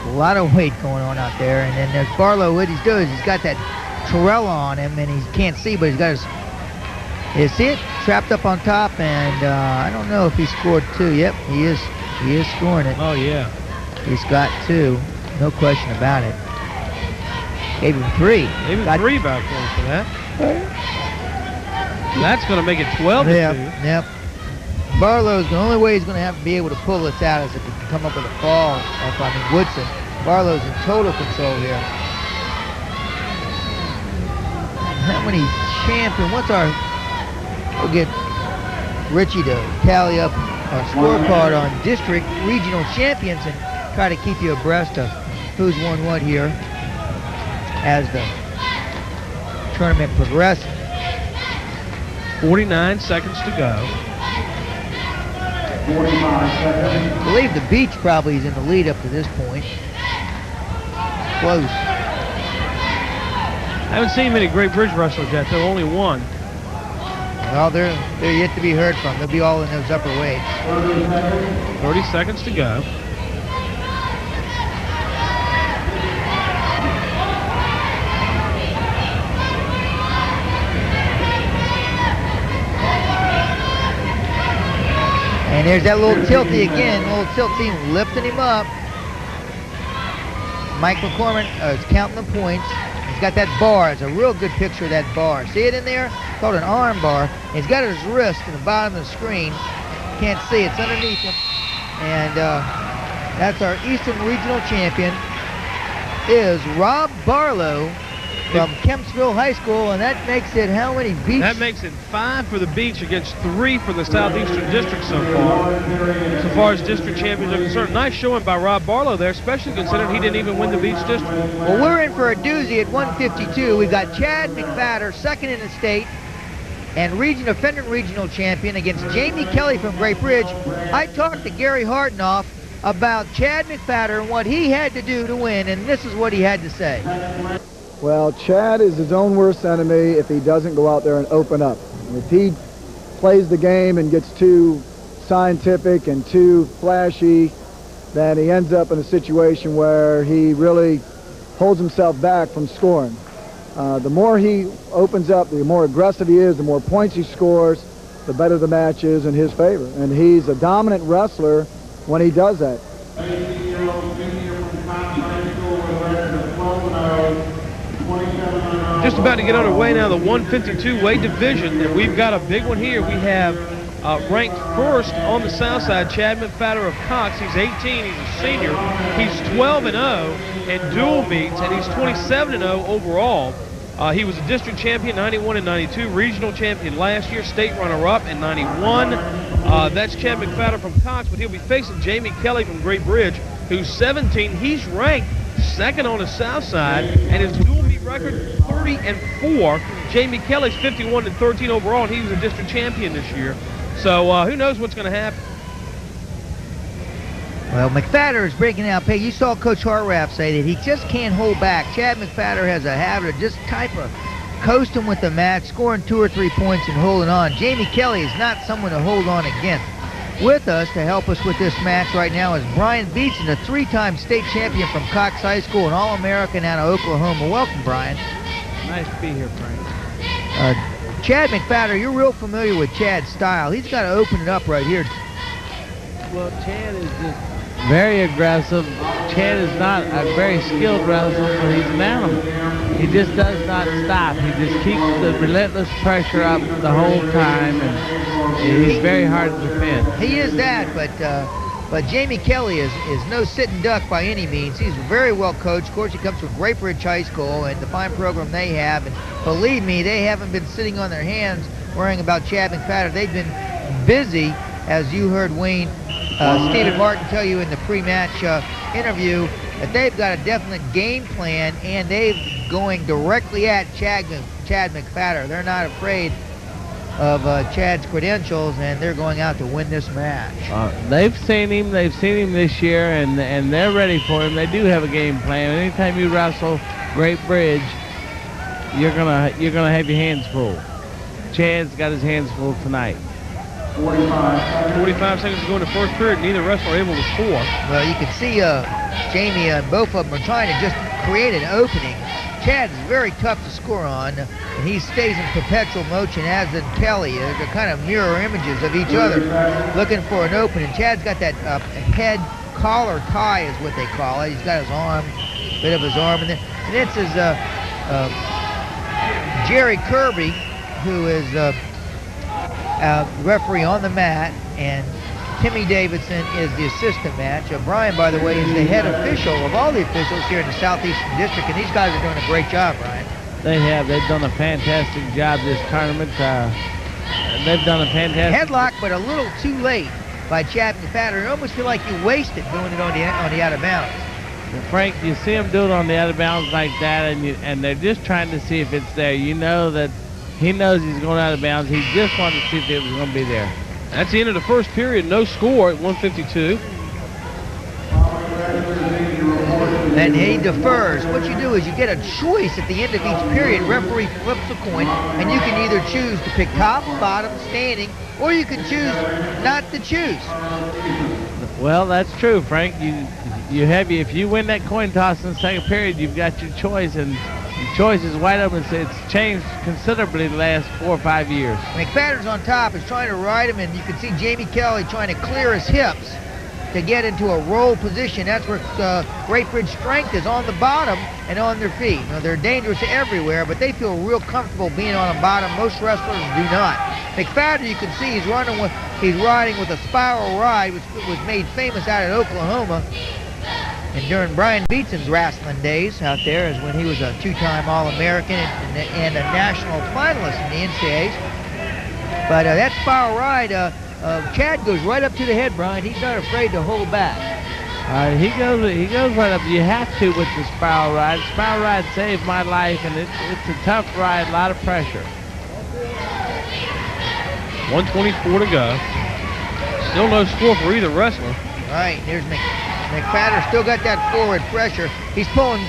A lot of weight going on out there. And then there's Barlow. What he's doing is he's got that Torella on him, and he can't see, but he's got his... You see it? Trapped up on top, and I don't know if he scored 2. Yep, he is scoring it. Oh, yeah. He's got 2. No question about it. Gave him 3. Gave him 3 back points for that. That's going to make it 12-2. Yep. Barlow's the only way he's going to have to be able to pull this out is if he can come up with a fall. Woodson. Barlow's in total control here. How many champions? We'll get Richie to tally up scorecard on district regional champions and try to keep you abreast of who's won what here as the tournament progresses. 49 seconds to go. 45 seconds. I believe the Beach probably is in the lead up to this point. Close. I haven't seen many Great Bridge wrestlers yet, though, only one. Well, they're yet to be heard from. They'll be all in those upper weights. 30 seconds to go. And there's that little tilty again, little tilty lifting him up. Mike McCormick is counting the points. He's got that bar. It's a real good picture of that bar. See it in there? It's called an arm bar. He's got his wrist at the bottom of the screen. Can't see, it's underneath him. And that's our Eastern Regional Champion is Rob Barlow from Kempsville High School, and that makes it how many Beach? That makes it 5 for the Beach against 3 for the Southeastern District so far as district champions are concerned. Nice showing by Rob Barlow there, especially considering he didn't even win the Beach District. Well, we're in for a doozy at 152. We've got Chad McFadder, second in the state, and defendant regional champion against Jamie Kelly from Great Bridge. I talked to Gary Hardenoff about Chad McFadder and what he had to do to win, and this is what he had to say. Well, Chad is his own worst enemy if he doesn't go out there and open up. If he plays the game and gets too scientific and too flashy, then he ends up in a situation where he really holds himself back from scoring. The more he opens up, the more aggressive he is, the more points he scores, the better the match is in his favor. And he's a dominant wrestler when he does that. 18-year-old senior from Cox High School with a record of 12-0. Just about to get underway now, the 152 weight division, and we've got a big one here. We have ranked first on the south side, Chad McFadder of Cox. He's 18, he's a senior. He's 12-0 in dual meets, and he's 27-0 overall. He was a district champion 91 and 92, regional champion last year, state runner-up in 91. That's Chad McFadder from Cox, but he'll be facing Jamie Kelly from Great Bridge, who's 17. He's ranked second on the south side, and his dual meet record 30-4. Jamie Kelly's 51-13 overall, and he was a district champion this year. So who knows what's going to happen? Well, McFadder is breaking out pay. You saw Coach Hartraff say that he just can't hold back. Chad McFadder has a habit of just type of coasting with the match, scoring 2 or 3 points and holding on. Jamie Kelly is not someone to hold on against. With us to help us with this match right now is Brian Beetson, a 3-time state champion from Cox High School, an All-American out of Oklahoma. Welcome, Brian. Nice to be here, Frank. Chad McFadder, you're real familiar with Chad's style. He's got to open it up right here. Well, Chad is just very aggressive. Chad is not a very skilled wrestler, but he's an animal. He just does not stop. He just keeps the relentless pressure up the whole time, and he's very hard to defend. He is that, but Jamie Kelly is no sitting duck by any means. He's very well coached. Of course, he comes from Great Bridge High School and the fine program they have. And believe me, they haven't been sitting on their hands worrying about Chad McFadder. They've been busy, as you heard Wayne Stephen Martin tell you in the pre-match interview, that they've got a definite game plan, and they're going directly at Chad McFadder. They're not afraid of Chad's credentials, and they're going out to win this match. They've seen him this year, and they're ready for him. They do have a game plan. Anytime you wrestle Great Bridge, you're gonna have your hands full. Chad's got his hands full tonight. 45 seconds to go in the first period. Neither wrestler able to score. Well, you can see Jamie and both of them are trying to just create an opening. Chad is very tough to score on, and he stays in perpetual motion, as did Kelly. They're kind of mirror images of each other, looking for an opening. Chad's got that head collar tie is what they call it. He's got his arm, bit of his arm in there. And this is Jerry Kirby, who is referee on the mat, and Timmy Davidson is the assistant match. Brian, by the way, is the head official of all the officials here in the Southeastern District, and these guys are doing a great job, Brian. They have. They've done a fantastic job this tournament. They've done a fantastic... Headlock, but a little too late by Chad McFadden. You almost feel like you wasted doing it on the out of bounds. Frank, you see him do it on the out of bounds like that, and they're just trying to see if it's there. You know that he knows he's going out of bounds. He just wanted to see if it was going to be there. That's the end of the first period. No score at 152. And he defers. What you do is you get a choice at the end of each period. Referee flips a coin, and you can either choose to pick top, bottom, standing, or you can choose not to choose. Well, that's true, Frank. If you win that coin toss in the second period, you've got your choice, and the choice is wide open. It's changed considerably the last 4 or 5 years. McFadden's on top. Is trying to ride him, and you can see Jamie Kelly trying to clear his hips to get into a roll position. That's where Great Bridge strength is, on the bottom and on their feet. Now, they're dangerous everywhere, but they feel real comfortable being on the bottom. Most wrestlers do not. McFadden, you can see he's riding with a spiral ride, which was made famous out at Oklahoma. And during Brian Beatson's wrestling days out there is when he was a two-time All-American and a national finalist in the NCAAs. But that spiral ride, Chad goes right up to the head, Brian. He's not afraid to hold back. He goes right up. You have to with the spiral ride. The spiral ride saved my life, and it's a tough ride, a lot of pressure. 1:24 to go. Still no score for either wrestler. All right, here's McFadden. Still got that forward pressure. He's pulling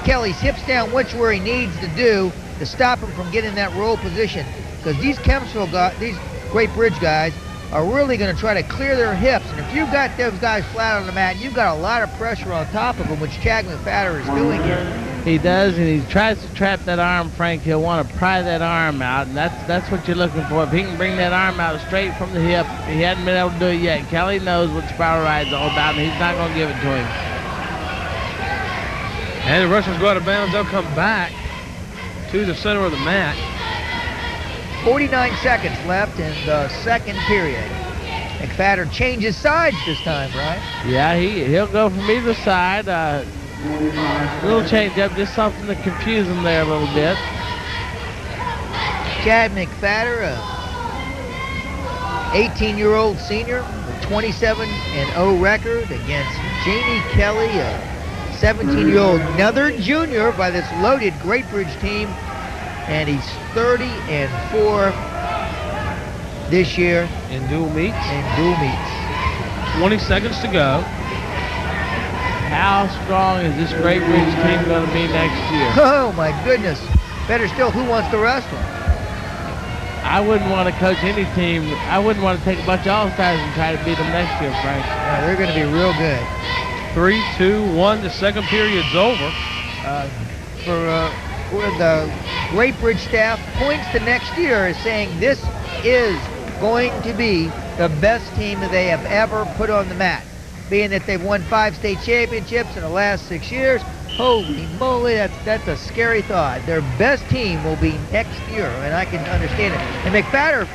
Kelly's hips down, which where he needs to do to stop him from getting that roll position. Because these Kempsville guys, these Great Bridge guys, are really going to try to clear their hips. And if you've got those guys flat on the mat, you've got a lot of pressure on top of them, which Chad McFadden is doing here. He does, and he tries to trap that arm, Frank. He'll want to pry that arm out, and that's what you're looking for. If he can bring that arm out straight from the hip, he hasn't been able to do it yet. Kelly knows what spiral ride's all about, and he's not going to give it to him. And the wrestlers go out of bounds. They'll come back to the center of the mat. 49 seconds left in the second period. McFadden changes sides this time, Brian. Yeah, he'll go from either side. Little change up, just something to confuse him there a little bit. Chad McFadden, 18-year-old senior, with 27-0 record against Jamie Kelly, a 17-year-old, another junior by this loaded Great Bridge team, and he's 30-4 this year in dual meets. 20 seconds to go. How strong is this Great Bridge team going to be next year? Oh my goodness! Better still, who wants to wrestle? I wouldn't want to coach any team. I wouldn't want to take a bunch of all-stars and try to beat them next year, Frank. Yeah, they're going to be real good. 3, 2, 1. The second period's over. For the Great Bridge staff points to next year as saying this is going to be the best team that they have ever put on the mat. Being that they've won 5 state championships in the last 6 years, holy moly, that's a scary thought. Their best team will be next year, and I can understand it. And McFadden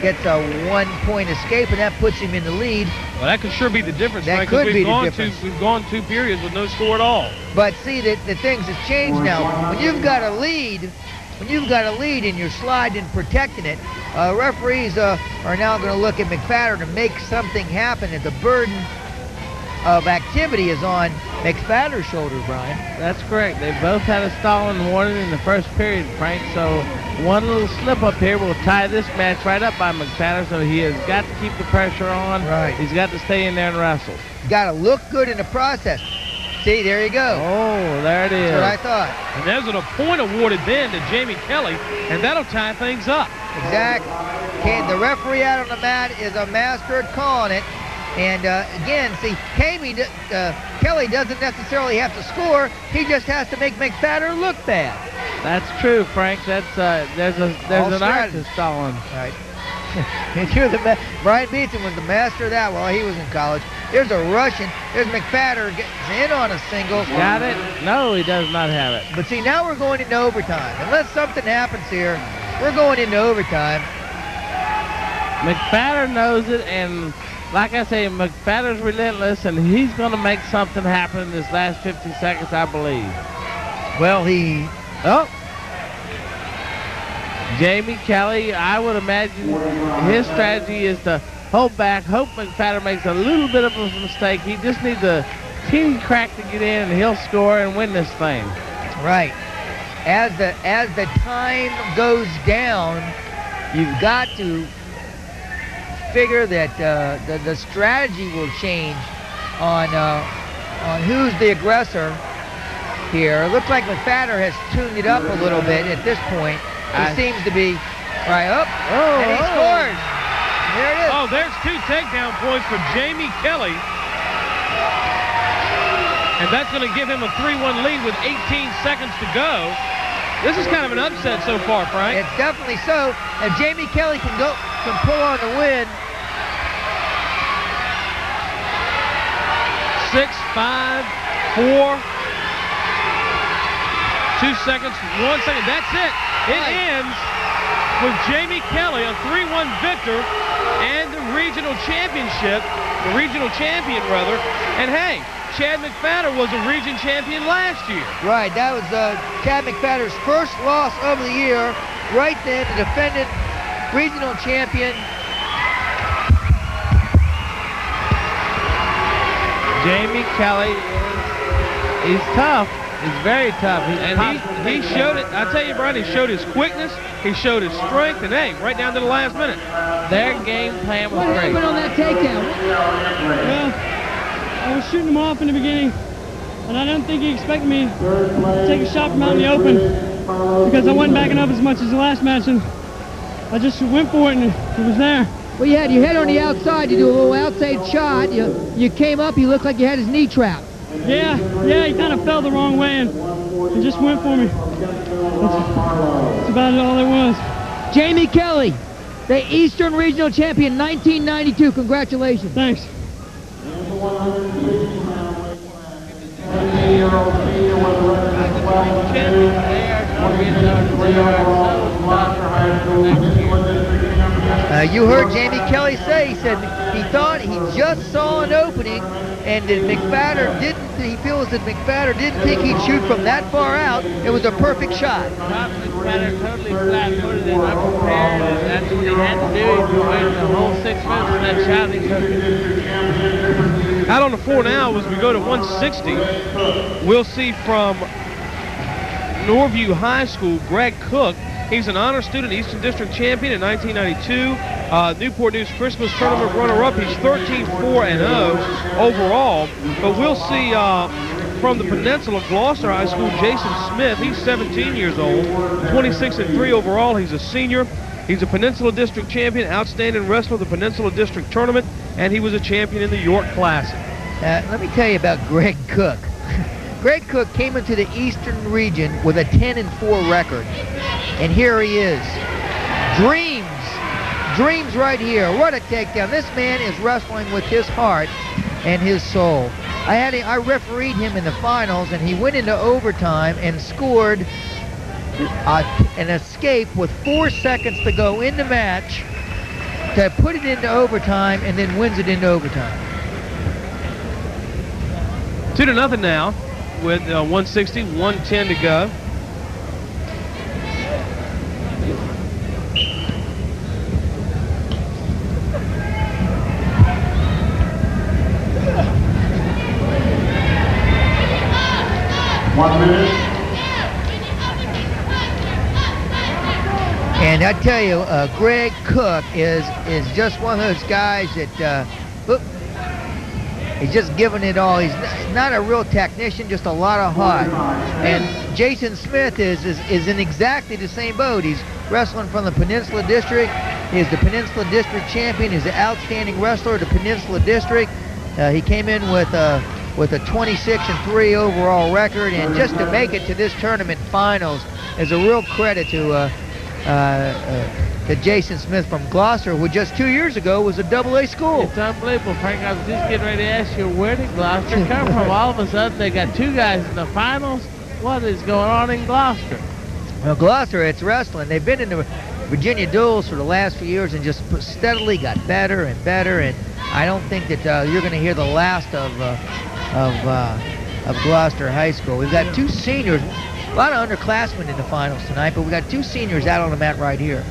gets a 1-point escape, and that puts him in the lead. Well, that could sure be the difference, That Frank, could be we've the gone difference. We've gone 2 periods with no score at all. But see, the things have changed now. When you've got a lead, and you're sliding and protecting it, referees are now going to look at McFadden to make something happen, and the burden of activity is on McFadden's shoulders, Brian. That's correct. They both had a stalling warning in the first period, Frank, so one little slip up here will tie this match right up by McFadden, so he has got to keep the pressure on. Right. He's got to stay in there and wrestle. Got to look good in the process. See, there you go. Oh, there it is. That's what I thought. And there's a point awarded then to Jamie Kelly, and that'll tie things up. Exactly. Okay, the referee out on the mat is a master at calling it. And again, see, Kelly doesn't necessarily have to score. He just has to make McFadden look bad. That's true, Frank. That's there's an art to stalling. Right. Brian Beatson was the master of that while he was in college. There's a Russian. There's McFadden getting in on a single. Got it? No, he does not have it. But see, now we're going into overtime. Unless something happens here, we're going into overtime. McFadden knows it, and like I say, McFadden's relentless, and he's going to make something happen in this last 50 seconds, I believe. Well, Jamie Kelly, I would imagine his strategy is to hold back, hope McFadden makes a little bit of a mistake. He just needs a teeny crack to get in, and he'll score and win this thing. Right. As the time goes down, you've got to figure that the strategy will change on who's the aggressor here. It looks like McFadden has tuned it up a little bit at this point. He seems to be right up, and he scores. There it is. Oh, there's 2 takedown points for Jamie Kelly. And that's going to give him a 3-1 lead with 18 seconds to go. This is kind of an upset so far, Frank. It's definitely so. And Jamie Kelly can pull on the win. 6, 5, 4, 2 seconds, 1 second. That's it. It ends with Jamie Kelly, a 3-1 victor, and the regional championship, the regional champion, rather. And hey, Chad McFadden was a region champion last year. Right, that was Chad McFadden's first loss of the year. Right then, the defendant regional champion. Jamie Kelly is tough. He's very tough. He showed it. I tell you, Brian, he showed his quickness. He showed his strength, and hey, right down to the last minute. Their game plan was What great. happened on that takedown? Well, I was shooting him off in the beginning, and I don't think he expected me to take a shot from out in the open because I wasn't backing up as much as the last match, and I just went for it, and it was there. Well, you had your head on the outside. You do a little outside shot. You came up. You looked like you had his knee trapped. Yeah, he kind of fell the wrong way and just went for me. That's about all it was. Jamie Kelly, the Eastern Regional Champion, 1992. Congratulations. Thanks. You heard Jamie Kelly say, he said he thought he just saw an opening, and that McFadden he feels that McFadden didn't think he'd shoot from that far out. It was a perfect shot. McFadden totally flat-footed and unprepared, and that's what he had to do. He waited the whole 6 minutes for that shot, and he took it. Out on the floor now as we go to 160, we'll see from Norview High School, Greg Cook. He's an honor student, Eastern District champion in 1992. Newport News Christmas Tournament runner-up. He's 13-4-0 overall. But we'll see from the Peninsula, Gloucester High School, Jason Smith. He's 17 years old, 26-3 overall. He's a senior. He's a Peninsula District champion, outstanding wrestler of the Peninsula District Tournament, and he was a champion in the York Classic. Let me tell you about Greg Cook. Greg Cook came into the Eastern region with a 10-4 record. And here he is. Dreams right here. What a takedown. This man is wrestling with his heart and his soul. I refereed him in the finals, and he went into overtime and scored an escape with 4 seconds to go in the match to put it into overtime, and then wins it into overtime. 2-0 now with 160, 110 to go. And I tell you, Greg Cook is just one of those guys that he's just giving it all. He's not a real technician, just a lot of heart. And Jason Smith is in exactly the same boat. He's wrestling from the Peninsula District. He's the Peninsula District champion. He's an outstanding wrestler of the Peninsula District. He came in with a 26-3 overall record, and just to make it to this tournament finals is a real credit to Jason Smith from Gloucester, who just 2 years ago was a AA school. It's unbelievable, Frank. I was just getting ready to ask you, where did Gloucester come from? All of a sudden, they got 2 guys in the finals. What is going on in Gloucester? Well, Gloucester, it's wrestling. They've been in the Virginia duels for the last few years and just steadily got better and better. And I don't think that you're going to hear the last of Gloucester High School. We've got 2 seniors. A lot of underclassmen in the finals tonight, but we got 2 seniors out on the mat right here.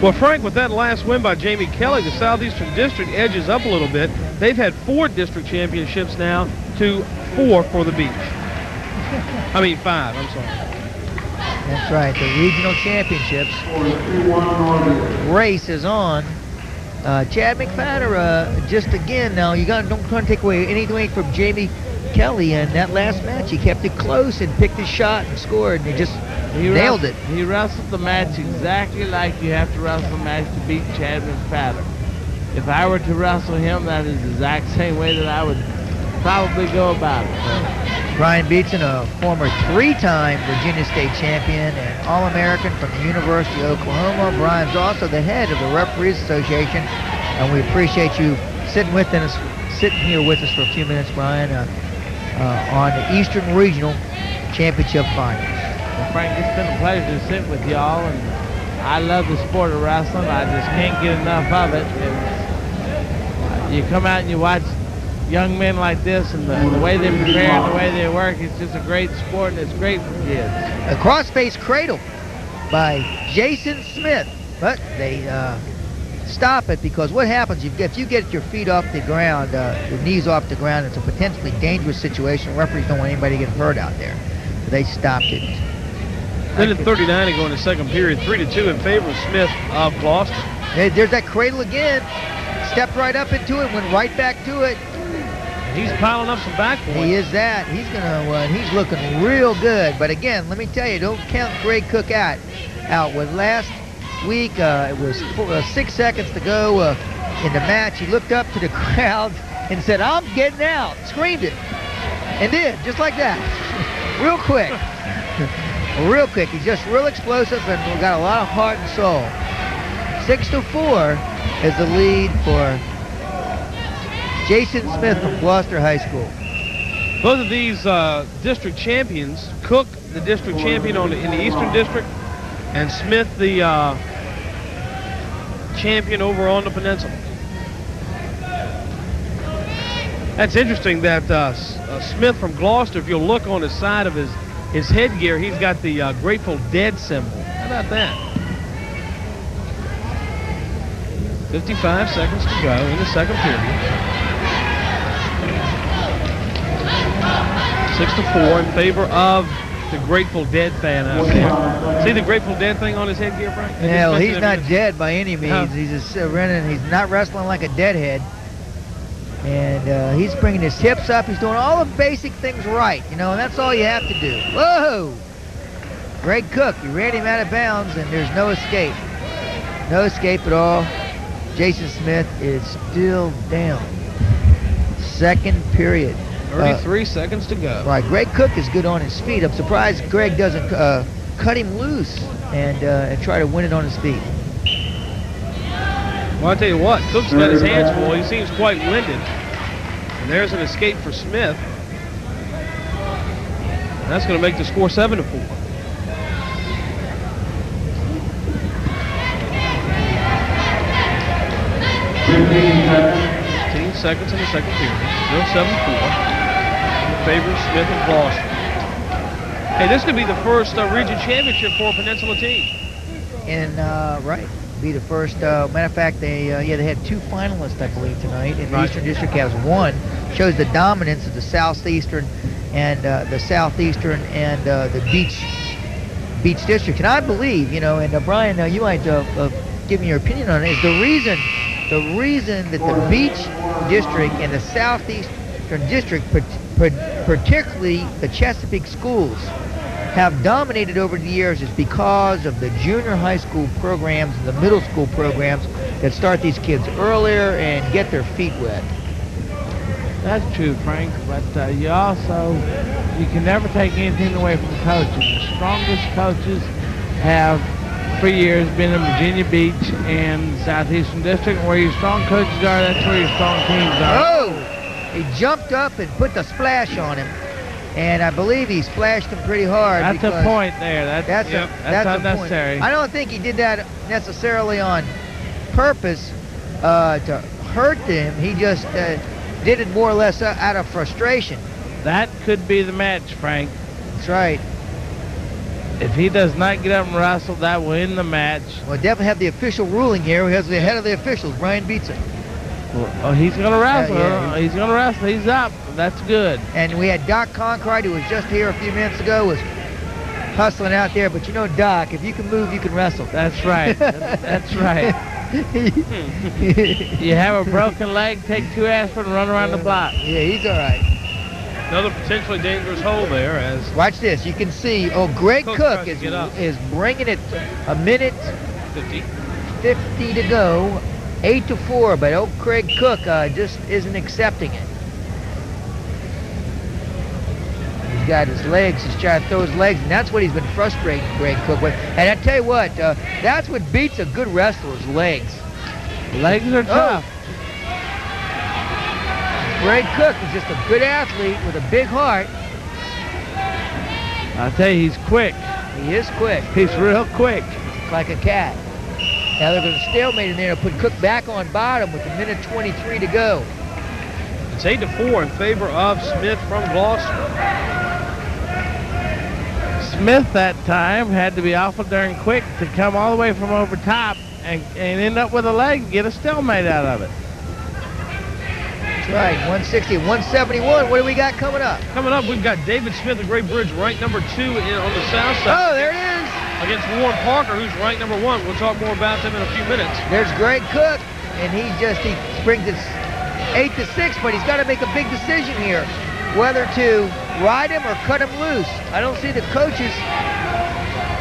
Well, Frank, with that last win by Jamie Kelly, the Southeastern District edges up a little bit. They've had 4 district championships now to 4 for the Beach. I mean 5, I'm sorry. That's right, the regional championships race is on. Chad McFadder, just again now, don't try to take away anything from Jamie Kelly in that last match. He kept it close and picked his shot and scored, and he nailed it. He wrestled the match exactly like you have to wrestle a match to beat Chad McFadder. If I were to wrestle him, that is the exact same way that I would probably go about it. So. Brian Beatson, a former 3-time Virginia State champion and All-American from the University of Oklahoma. Brian's also the head of the Referees Association, and we appreciate you sitting here with us for a few minutes, Brian, on the Eastern Regional Championship Finals. Well, Frank, it's been a pleasure to sit with y'all, and I love the sport of wrestling. I just can't get enough of it. You come out and you watch young men like this, and the way they prepare and the way they work, it's just a great sport, and it's great for kids. A cross-face cradle by Jason Smith, but they stop it, because what happens if you get your feet off the ground, your knees off the ground, it's a potentially dangerous situation. Referees don't want anybody to get hurt out there. So they stopped it. Then at 39 to go in the second period, 3-2 in favor of Smith of Gloucester. Hey, there's that cradle again. Stepped right up into it, went right back to it. He's piling up some back points. He is that. He's he's looking real good. But again, let me tell you, don't count Greg Cook out. With last week, it was 6 seconds to go in the match. He looked up to the crowd and said, "I'm getting out." Screamed it. And did, just like that. Real quick. Real quick. He's just real explosive and got a lot of heart and soul. 6-4 is the lead for Jason Smith from Gloucester High School. Both of these district champions, Cook, the district champion in the Eastern District, and Smith, the champion over on the Peninsula. That's interesting that Smith from Gloucester, if you'll look on the side of his headgear, he's got the Grateful Dead symbol. How about that? 55 seconds to go in the second period. 6-4 in favor of the Grateful Dead fan out there. See the Grateful Dead thing on his headgear, Frank? Yeah, well, he's not dead by any means. He's just he's not wrestling like a deadhead. And he's bringing his hips up. He's doing all the basic things right, and that's all you have to do. Whoa! Greg Cook, you ran him out of bounds, and there's no escape. No escape at all. Jason Smith is still down. Second period. 33 seconds to go. Right, Greg Cook is good on his feet. I'm surprised Greg doesn't cut him loose and try to win it on his feet. Well, I'll tell you what, Cook's got his hands full. He seems quite winded. And there's an escape for Smith. And that's going to make the score 7-4. 15 seconds in the second period. Still 7-4. Favor Smith and Gloucester. Hey, this could be the first region championship for a Peninsula team. And right, be the first. Matter of fact, they had 2 finalists, I believe, tonight. And the Eastern District has 1. Shows the dominance of the Southeastern and the Beach District. And I believe, and Brian, you might give me your opinion on it. Is the reason that the Beach District and the Southeastern District, particularly the Chesapeake schools, have dominated over the years is because of the junior high school programs and the middle school programs that start these kids earlier and get their feet wet. That's true, Frank, but you can never take anything away from coaches. The strongest coaches have for years been in Virginia Beach and the Southeastern District. Where your strong coaches are, that's where your strong teams are. Oh! He jumped up and put the splash on him. And I believe he splashed him pretty hard. That's a point there. That's unnecessary. I don't think he did that necessarily on purpose to hurt them. He just did it more or less out of frustration. That could be the match, Frank. That's right. If he does not get up and wrestle, that will end the match. We'll definitely have the official ruling here. We have the head of the officials, Brian Beatson. Oh, he's going to wrestle. Yeah. He's going to wrestle. He's up. That's good. And we had Doc Concride, who was just here a few minutes ago, was hustling out there. But you know, Doc, if you can move, you can wrestle. That's right. That's right. You have a broken leg, take 2 aspirin and run around the block. Yeah, he's all right. Another potentially dangerous hole there. As watch this. You can see, Greg Cook is bringing it a minute 50 to go. 8-4, but Craig Cook just isn't accepting it. He's got his legs. He's trying to throw his legs, and that's what he's been frustrating Greg Cook with. And I tell you what, that's what beats a good wrestler's legs. Legs are tough. Greg Cook is just a good athlete with a big heart. I'll tell you, he's quick. He is quick. He's real quick. Like a cat. Now they're going to stalemate in there and put Cook back on bottom with a minute 23 to go. It's 8-4 in favor of Smith from Gloucester. Smith that time had to be awful darn quick to come all the way from over top and end up with a leg and get a stalemate out of it. That's right, 160, 171. What do we got coming up? Coming up, we've got David Smith of Great Bridge, ranked number 2 on the south side. Oh, there it is. Against Warren Parker, who's ranked number 1. We'll talk more about them in a few minutes. There's Greg Cook, and he brings it 8-6, but he's got to make a big decision here, whether to ride him or cut him loose. I don't see the coaches.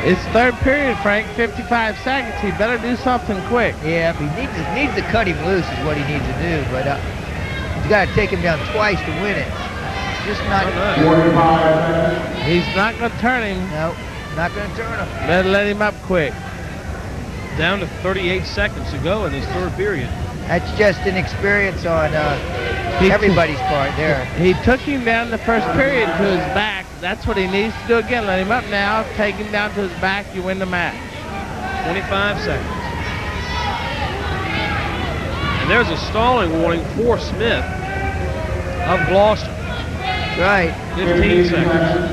It's third period, Frank, 55 seconds. He better do something quick. Yeah, he needs to cut him loose is what he needs to do, but he's got to take him down twice to win it. Just not. He's not going to turn him. No. Not going to turn him. Better let him up quick. Down to 38 seconds to go in this third period. That's just inexperience on everybody's part there. He took him down the first period to his back. That's what he needs to do again. Let him up now. Take him down to his back. You win the match. 25 seconds. And there's a stalling warning for Smith of Gloucester. Right. 15 seconds.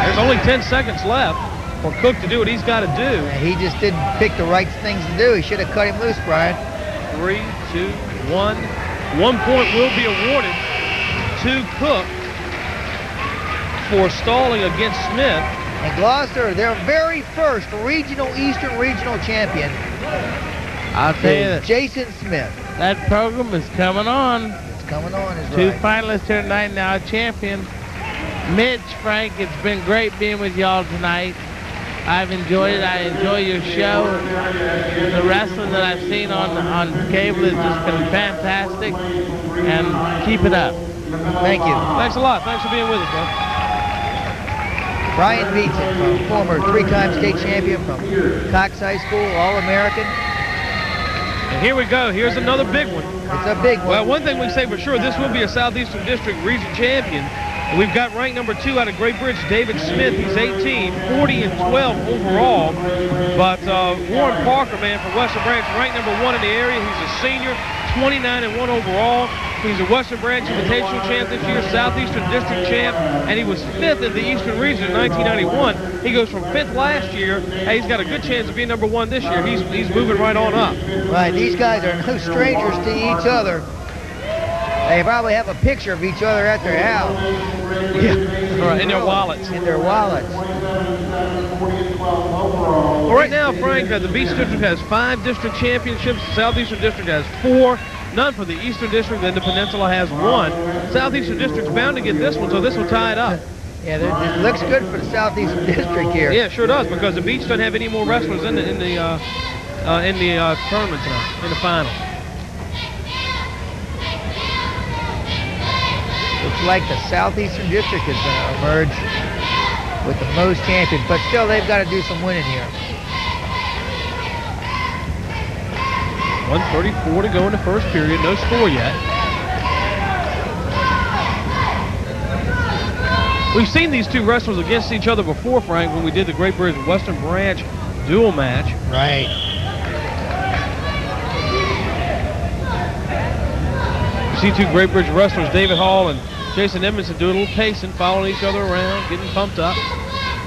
There's only 10 seconds left for Cook to do what he's got to do. He just didn't pick the right things to do. He should have cut him loose, Brian. 3, 2, 1. 1 point will be awarded to Cook for stalling against Smith. And Gloucester, their very first Eastern Regional champion. I'll tell you that Jason Smith. That program is coming on. It's coming on, is 2 right. finalists here tonight, now a champion. Mitch, Frank, it's been great being with y'all tonight. I've enjoyed it. I enjoy your show. The wrestling that I've seen on cable has just been fantastic. And keep it up. Thank you. Thanks a lot. Thanks for being with us, bro. Brian Beatson, former 3-time state champion from Cox High School, All-American. And here we go. Here's another big one. It's a big one. Well, one thing we can say for sure, this will be a Southeastern District Region champion. We've got ranked number 2 out of Great Bridge, David Smith. He's 18, 40-12 overall. But Warren Parker, man, from Western Branch, ranked number 1 in the area. He's a senior, 29-1 overall. He's a Western Branch Invitational champ this year, Southeastern District champ, and he was 5th in the Eastern Region in 1991. He goes from 5th last year. Hey, he's got a good chance of being number 1 this year. He's moving right on up. Right, these guys are no strangers to each other. They probably have a picture of each other at their house. Yeah, right, in their wallets. In their wallets. Well, right now, Frank, the Beach District has 5 district championships. The Southeastern District has 4. None for the Eastern District, then the Peninsula has 1. Southeastern District's bound to get this one, so this will tie it up. Yeah, it looks good for the Southeastern District here. Yeah, it sure does, because the Beach doesn't have any more wrestlers in the tournament tonight, in the final. Looks like the Southeastern District is going to emerge with the most champions, but still they've got to do some winning here. 1:34 to go in the first period. No score yet. We've seen these two wrestlers against each other before, Frank, when we did the Great Bridge Western Branch dual match. Right. You see two Great Bridge wrestlers, David Hall and Jason Edmondson doing a little pacing, following each other around, getting pumped up.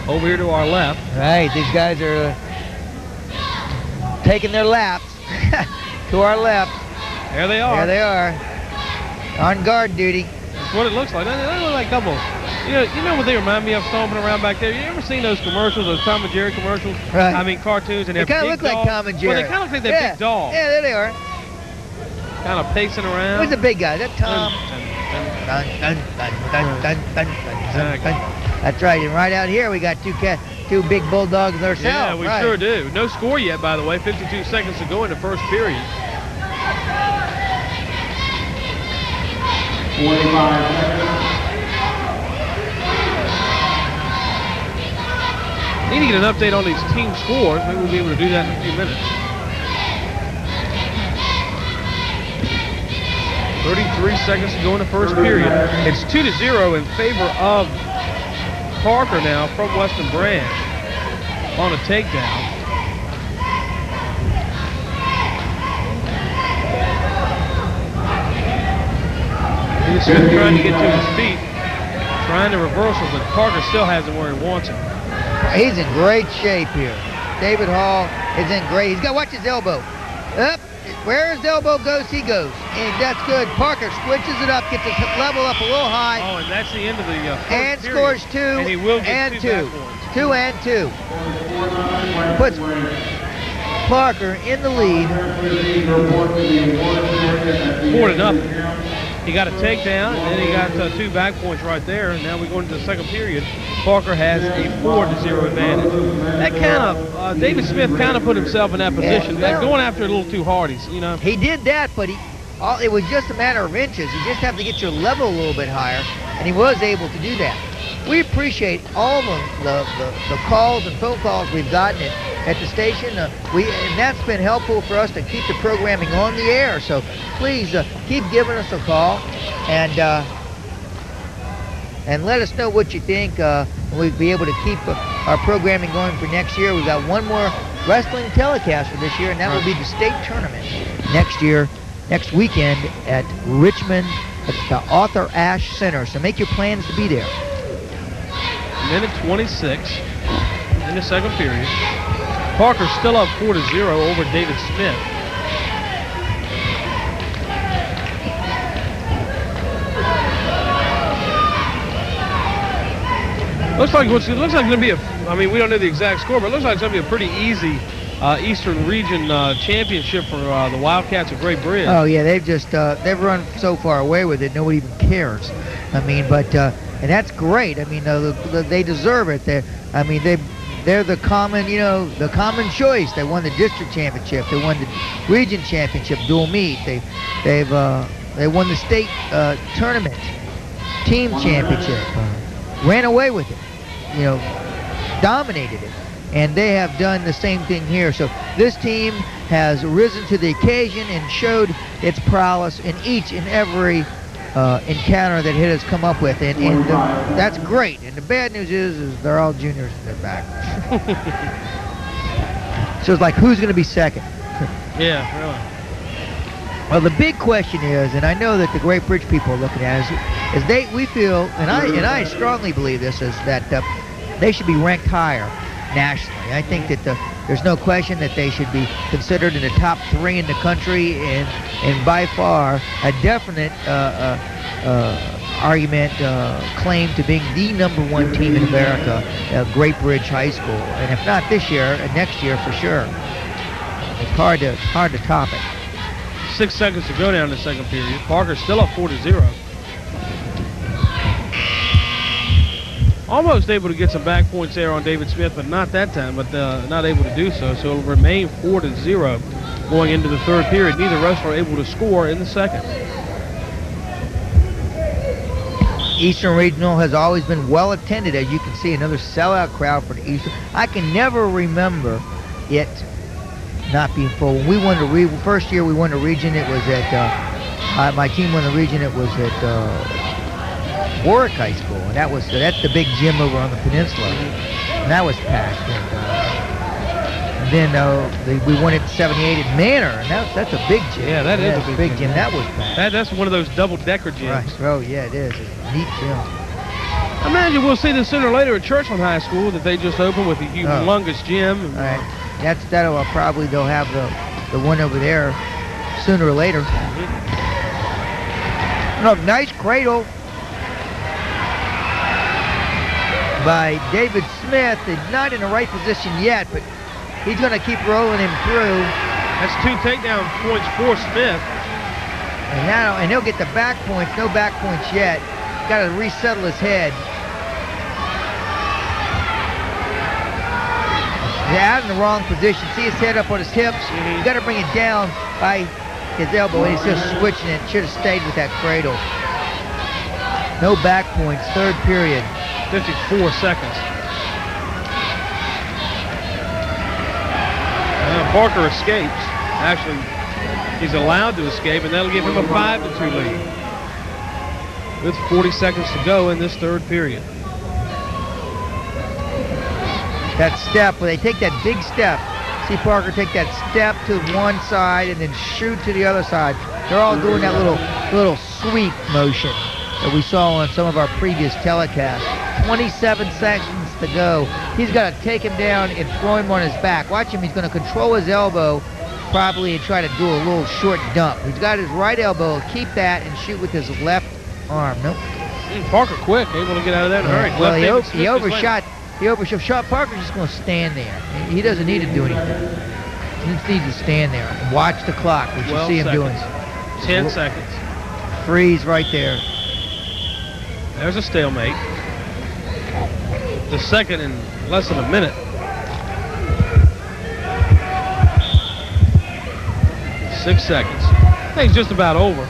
Over here to our left. Right, these guys are taking their laps to our left. There they are. There they are. On guard duty. That's what it looks like. They look like a couple. You know what they remind me of stomping around back there? You ever seen those commercials, those Tom and Jerry commercials? Right. I mean, cartoons, and They they're kind of big look like dogs. Tom and Jerry. Well, they kind of look like they're big dogs. Yeah, there they are. Kind of pacing around. Who's the big guy? Is that Tom? Exactly. That's right. And right out here, we got two big bulldogs ourselves. Yeah, we right. sure do. No score yet, by the way. 52 seconds to go in the first period. 45 seconds. Need to get an update on these team scores. Maybe we'll be able to do that in a few minutes. 33 seconds to go in the first period. It's 2-0 in favor of Parker now from Western Branch on a takedown. He's trying to get to his feet, trying to reversal, but Parker still has him where he wants him. He's in great shape here. David Hall is in great. He's got to watch his elbow. Up. Where his elbow goes, he goes. And that's good. Parker switches it up, gets his level up a little high. Oh, and that's the end of the first and period. Scores 2 and he will get and 2 2. back points. 2 and 2. Puts Parker in the lead. 4-0. He got a takedown, and then he got 2 back points right there. And now we go into the second period. Parker has a 4-0 advantage. That kind of David Smith kind of put himself in that position. Yeah, well, going after it a little too hard. He did that, but it was just a matter of inches. You just have to get your level a little bit higher, and he was able to do that. We appreciate all the calls and phone calls we've gotten at the station. And that's been helpful for us to keep the programming on the air. So please keep giving us a call and let us know what you think. We'll be able to keep our programming going for next year. We've got one more wrestling telecast for this year, and that will be the state tournament next weekend at Richmond at the Arthur Ashe Center. So make your plans to be there. Minute 26 in the second period. Parker still up 4-0 over David Smith. Looks like it's going to be we don't know the exact score, but it looks like it's going to be a pretty easy Eastern Region championship for the Wildcats of Great Bridge. Oh yeah, they've run so far away with it, nobody even cares. And that's great. They deserve it. They're the common choice. They won the district championship. They won the region championship dual meet. They won the state tournament team championship. Ran away with it. Dominated it. And they have done the same thing here. So this team has risen to the occasion and showed its prowess in each and every encounter that it has come up with, and that's great. And the bad news is they're all juniors and they're back. So it's like, who's going to be second? Yeah, really. Well, the big question is, and I know that the Great Bridge people are looking at it, is we feel, and I strongly believe this, is that they should be ranked higher nationally. I think that there's no question that they should be considered in the top 3 in the country, and by far a definite claim to being the #1 team in America, Great Bridge High School. And if not this year, next year for sure. It's hard to top it. 6 seconds to go down in the second period. Parker's still up 4-0. Almost able to get some back points there on David Smith, but not that time, but not able to do so. So it'll remain 4-0 going into the third period. Neither wrestler able to score in the second. Eastern Regional has always been well attended, as you can see. Another sellout crowd for the Eastern. I can never remember it not being full. When we won the first year we won the region, it was at my team won the region. It was at Warwick High School, and that's the big gym over on the peninsula, and that was packed. And then we won it 78 at Manor, and that's a big gym. Yeah, that is a big gym. That was bad. That's one of those double-decker gyms. Right. Oh, yeah, it is. It's a neat gym. I imagine we'll see this sooner or later at Churchland High School that they just opened with a humongous gym. All right. That'll probably they'll have the one over there sooner or later. Look, nice cradle by David Smith. He's not in the right position yet, but he's going to keep rolling him through. That's 2 takedown points for Smith. And he'll get the back points. No back points yet. Got to resettle his head. He's out in the wrong position. See his head up on his hips. You got to bring it down by his elbow, and he's just switching it. Should have stayed with that cradle. No back points. Third period. 54 seconds. Parker escapes. Actually, he's allowed to escape, and that'll give him a 5-2 lead. With 40 seconds to go in this third period. That step, where they take that big step. See Parker take that step to one side and then shoot to the other side. They're all doing that little sweep motion that we saw on some of our previous telecasts. 27 seconds to go. He's got to take him down and throw him on his back. Watch him. He's going to control his elbow properly and try to do a little short dump. He's got his right elbow. Keep that and shoot with his left arm. Nope. Parker quick, able to get out of that in a hurry. Well, he overshot. He overshot. Parker's just going to stand there. He doesn't need to do anything. He just needs to stand there and watch the clock, which you see him doing. 10 seconds. Freeze right there. There's a stalemate. The second in less than a minute. 6 seconds. I think it's just about over.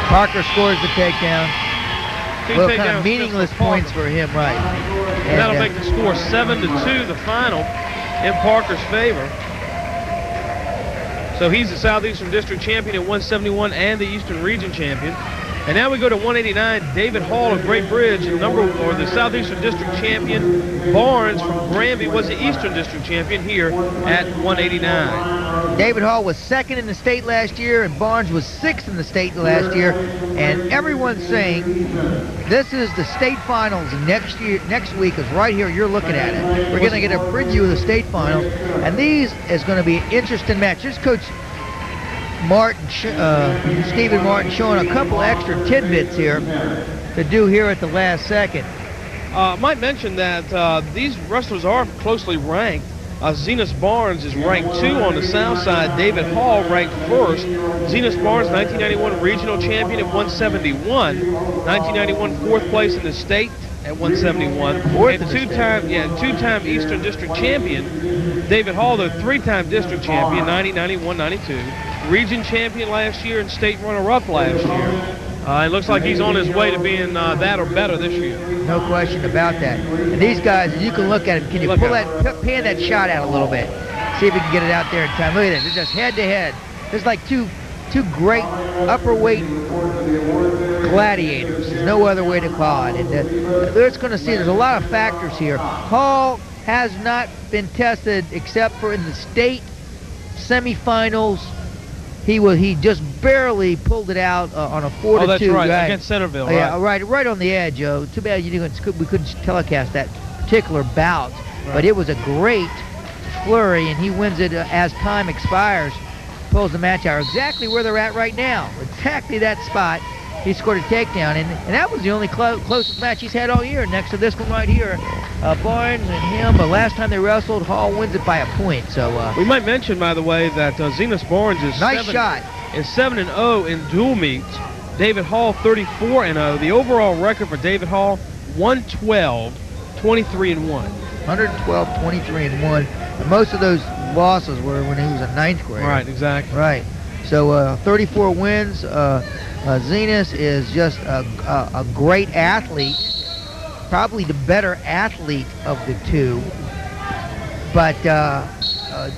Parker scores the takedown. Well, kind of meaningless points for him, right? And that'll make the score 7-2, the final, in Parker's favor. So he's the Southeastern District champion at 171 and the Eastern Region champion. And now we go to 189. David Hall of Great Bridge, the Southeastern District champion. Barnes from Granby was the Eastern District champion here at 189. David Hall was second in the state last year, and Barnes was sixth in the state last year. And everyone's saying this is the state finals next week is right here. You're looking at it. We're going to get a preview of the state finals, and these is going to be an interesting match. Here's Coach Stephen Martin showing a couple extra tidbits here to do here at the last second. Might mention that these wrestlers are closely ranked. Zenas Barnes is ranked 2 on the south side. David Hall ranked 1st. Zenas Barnes, 1991 regional champion at 171. 1991 4th place in the state at 171. And two-time Eastern District champion. David Hall, the 3-time district champion, 90, 91, 92. Region champion last year and state runner-up last year. It looks like he's on his way to being that or better this year. No question about that. And these guys, you can look at them. Can you pan that shot out a little bit? See if we can get it out there in time. Look at this. It's just head-to-head. There's like two great upper-weight gladiators. There's no other way to call it. And there's a lot of factors here. Hall has not been tested except for in the state semifinals. He just barely pulled it out on a 4-2. Oh, that's right, against Centerville. Yeah, right on the edge. Too bad we couldn't telecast that particular bout, but it was a great flurry, and he wins it as time expires. Pulls the match out exactly where they're at right now, exactly that spot. He scored a takedown, and that was the only closest match he's had all year. Next to this one right here, Barnes and him. But last time they wrestled, Hall wins it by a point. So we might mention, by the way, that Zenas Barnes is 7-0 in dual meets. David Hall 34-0. The overall record for David Hall 112, 23-1. 112, 23-1. And most of those losses were when he was a 9th grader. Right, exactly. Right. So 34 wins. Zenas is just a great athlete, probably the better athlete of the two. But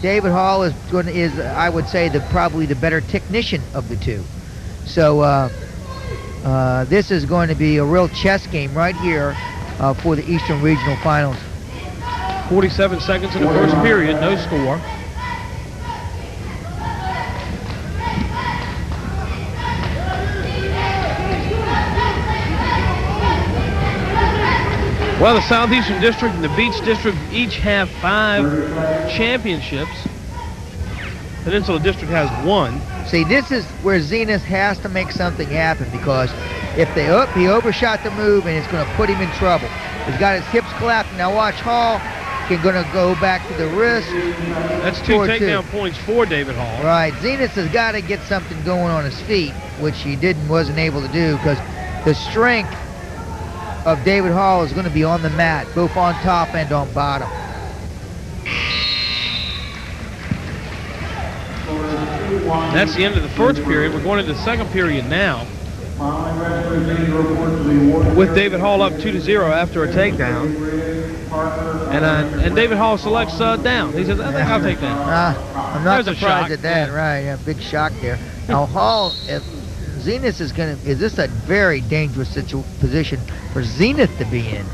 David Hall is I would say probably the better technician of the two. So this is going to be a real chess game right here for the Eastern Regional Finals. 47 seconds in the first period, no score. Well, the Southeastern District and the Beach District each have 5 championships. The Peninsula District has 1. See, this is where Zenith has to make something happen, because if he overshot the move, and it's going to put him in trouble. He's got his hips collapsed. Now watch Hall. He's going to go back to the wrist. That's 2 takedown points for David Hall. Right. Zenith has got to get something going on his feet, which he wasn't able to do, because the strength of David Hall is going to be on the mat, both on top and on bottom. That's the end of the first period. We're going into the second period now, with David Hall up 2-0 after a takedown. And David Hall selects down. He says, I think I'll take down. I'm not There's a surprised shock. at that. Right, yeah, big shock there. Now Hall, if Zenith is this a very dangerous position for Zenith to be in?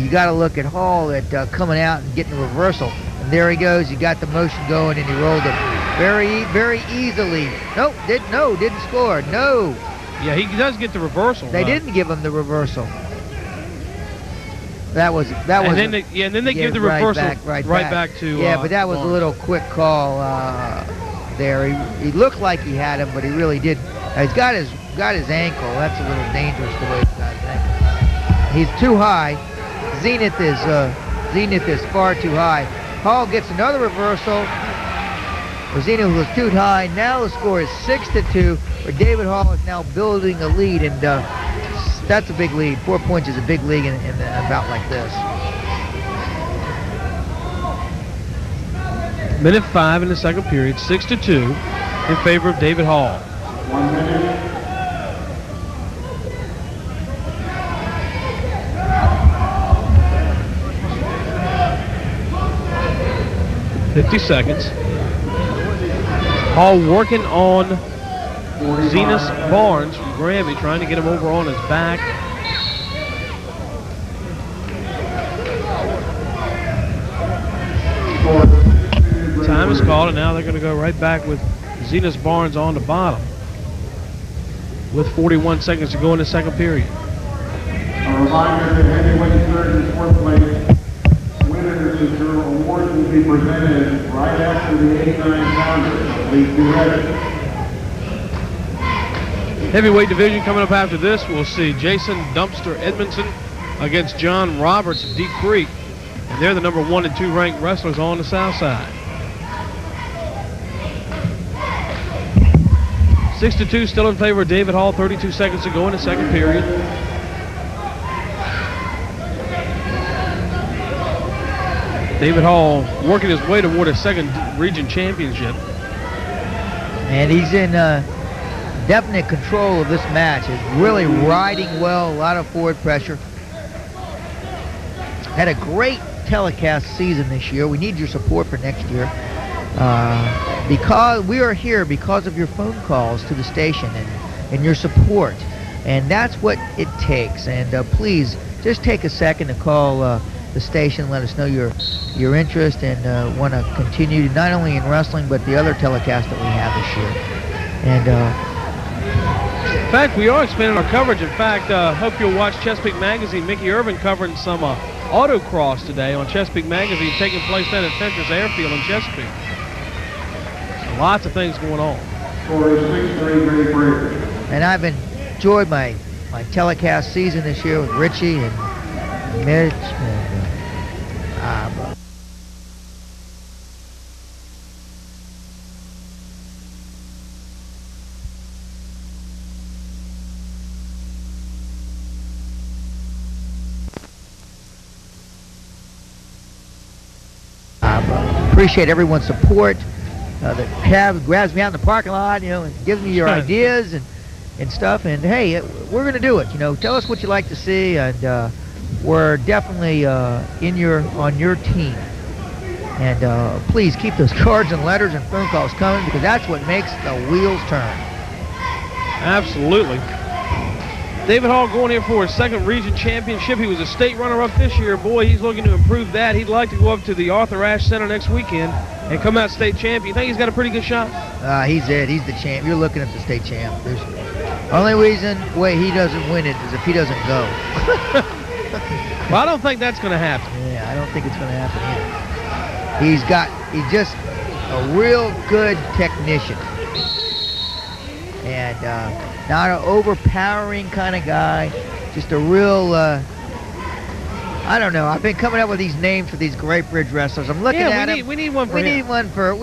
You got to look at Hall at coming out and getting a reversal. And there he goes. He got the motion going, and he rolled it very, very easily. Nope, didn't score. No. Yeah, he does get the reversal. They didn't give him the reversal. That was. And then they give the reversal right back to. Yeah, but that was a little quick call there. He looked like he had him, but he really did. He's got his ankle. That's a little dangerous the way he's got his ankle. He's too high. Zenith is far too high. Hall gets another reversal. Zenith was too high. Now the score is 6-2. Where David Hall is now building a lead, and that's a big lead. 4 points is a big lead in a bout like this. Minute 5 in the second period, 6-2 in favor of David Hall. 1 minute. $50 seconds. Hall working on Zenas Barnes from Granby, trying to get him over on his back. Time is called, and now they're going to go right back with Zenas Barnes on the bottom with 41 seconds to go in the second period. A reminder that heavyweight third and fourth place winners of your awards will be presented right after the 89 pounders. Please be ready. Heavyweight division coming up after this, we'll see Jason Dumpster Edmondson against John Roberts of Deep Creek. And they're the number 1 and 2 ranked wrestlers on the south side. 6-2 still in favor of David Hall, 32 seconds to go in the second period. David Hall working his way toward a second region championship. And he's in definite control of this match. He's really riding well, a lot of forward pressure. Had a great telecast season this year. We need your support for next year. Because we are here because of your phone calls to the station and your support. And that's what it takes. And please, just take a second to call the station, let us know your interest and want to continue not only in wrestling but the other telecasts that we have this year. And in fact, we are expanding our coverage. In fact, hope you'll watch Chesapeake Magazine. Mickey Irvin covering some autocross today on Chesapeake Magazine, taking place down at Fentress Airfield in Chesapeake. So lots of things going on. And I've enjoyed my telecast season this year with Richie and Mitch and appreciate everyone's support that grabs me out in the parking lot, and gives me your ideas and stuff. And hey, we're going to do it. Tell us what you like to see, and we're definitely on your team. And please keep those cards and letters and phone calls coming, because that's what makes the wheels turn. Absolutely. David Hall going here for his second region championship. He was a state runner-up this year. Boy, he's looking to improve that. He'd like to go up to the Arthur Ashe Center next weekend and come out state champion. You think he's got a pretty good shot? He's it. He's the champ. You're looking at the state champ. There's only reason way he doesn't win it is if he doesn't go. Well, I don't think that's going to happen. Yeah, I don't think it's going to happen either. He's just a real good technician. And not an overpowering kind of guy. Just a real, I don't know. I've been coming up with these names for these Great Bridge wrestlers. I'm looking at them. We need one for we him.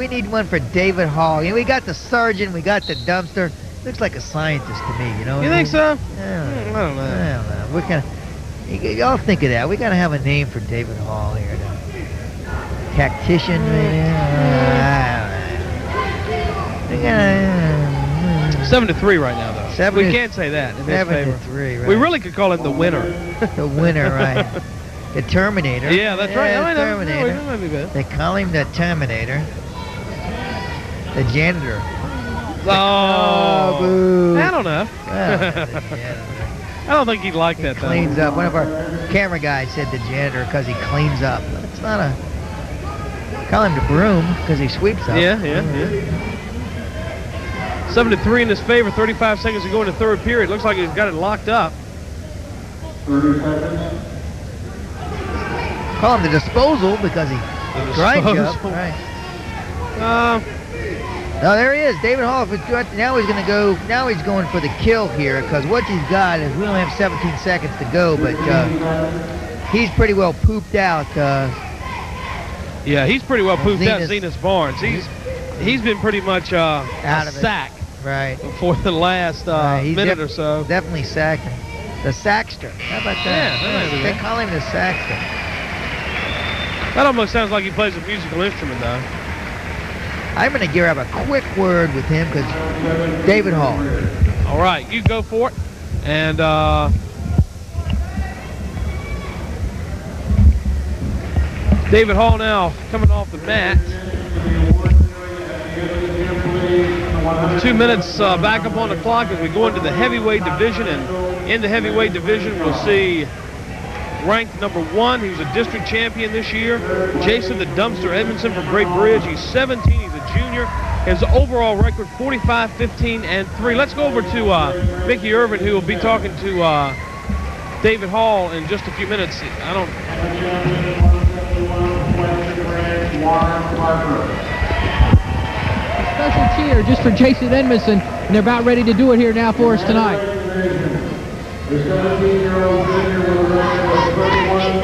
need one for David Hall. You know, we got the surgeon, we got the dumpster. Looks like a scientist to me, you know. You think so? Yeah, I don't know. I don't know. We're gonna. Y'all think of that. We gotta have a name for David Hall here. Tactician, maybe. 7-3 right now, though. We can't say that in his favor. 7-3, right. We really could call him the winner. The winner, right. The Terminator. Yeah, that's right. The I know. Terminator. That might be bad. They call him the Terminator. The janitor. Oh, boo. I don't know. I don't think he'd like that, though. Cleans up. One of our camera guys said the janitor because he cleans up. But it's not a... Call him the broom because he sweeps up. Yeah. 7-3 in his favor. 35 seconds to go in the third period. Looks like he's got it locked up. 30 seconds. Call him the disposal because he grinds you up. Right. No, there he is, David Hall. Now he's going to go. Now he's going for the kill here because what he's got is we only have 17 seconds to go, but he's pretty well pooped out. Yeah, he's pretty well pooped out. Zenas Barnes. He's been pretty much out of sack. Right. For the last minute or so. Definitely sacking. The Saxter. How about that? Yeah, they call him the Saxter. That almost sounds like he plays a musical instrument, though. I'm going to grab a quick word with him because David Hall. All right, you go for it. And David Hall now coming off the mat. 2 minutes back up on the clock as we go into the heavyweight division. And in the heavyweight division, we'll see ranked number 1. He was a district champion this year. Jason the Dumpster Edmondson from Great Bridge. He's 17. He's a junior. His overall record 45, 15, and 3. Let's go over to Mickey Irvin, who will be talking to David Hall in just a few minutes. Special cheer just for Jason Edmondson, and they're about ready to do it here now for us tonight. The 17-year-old junior with a record of 31.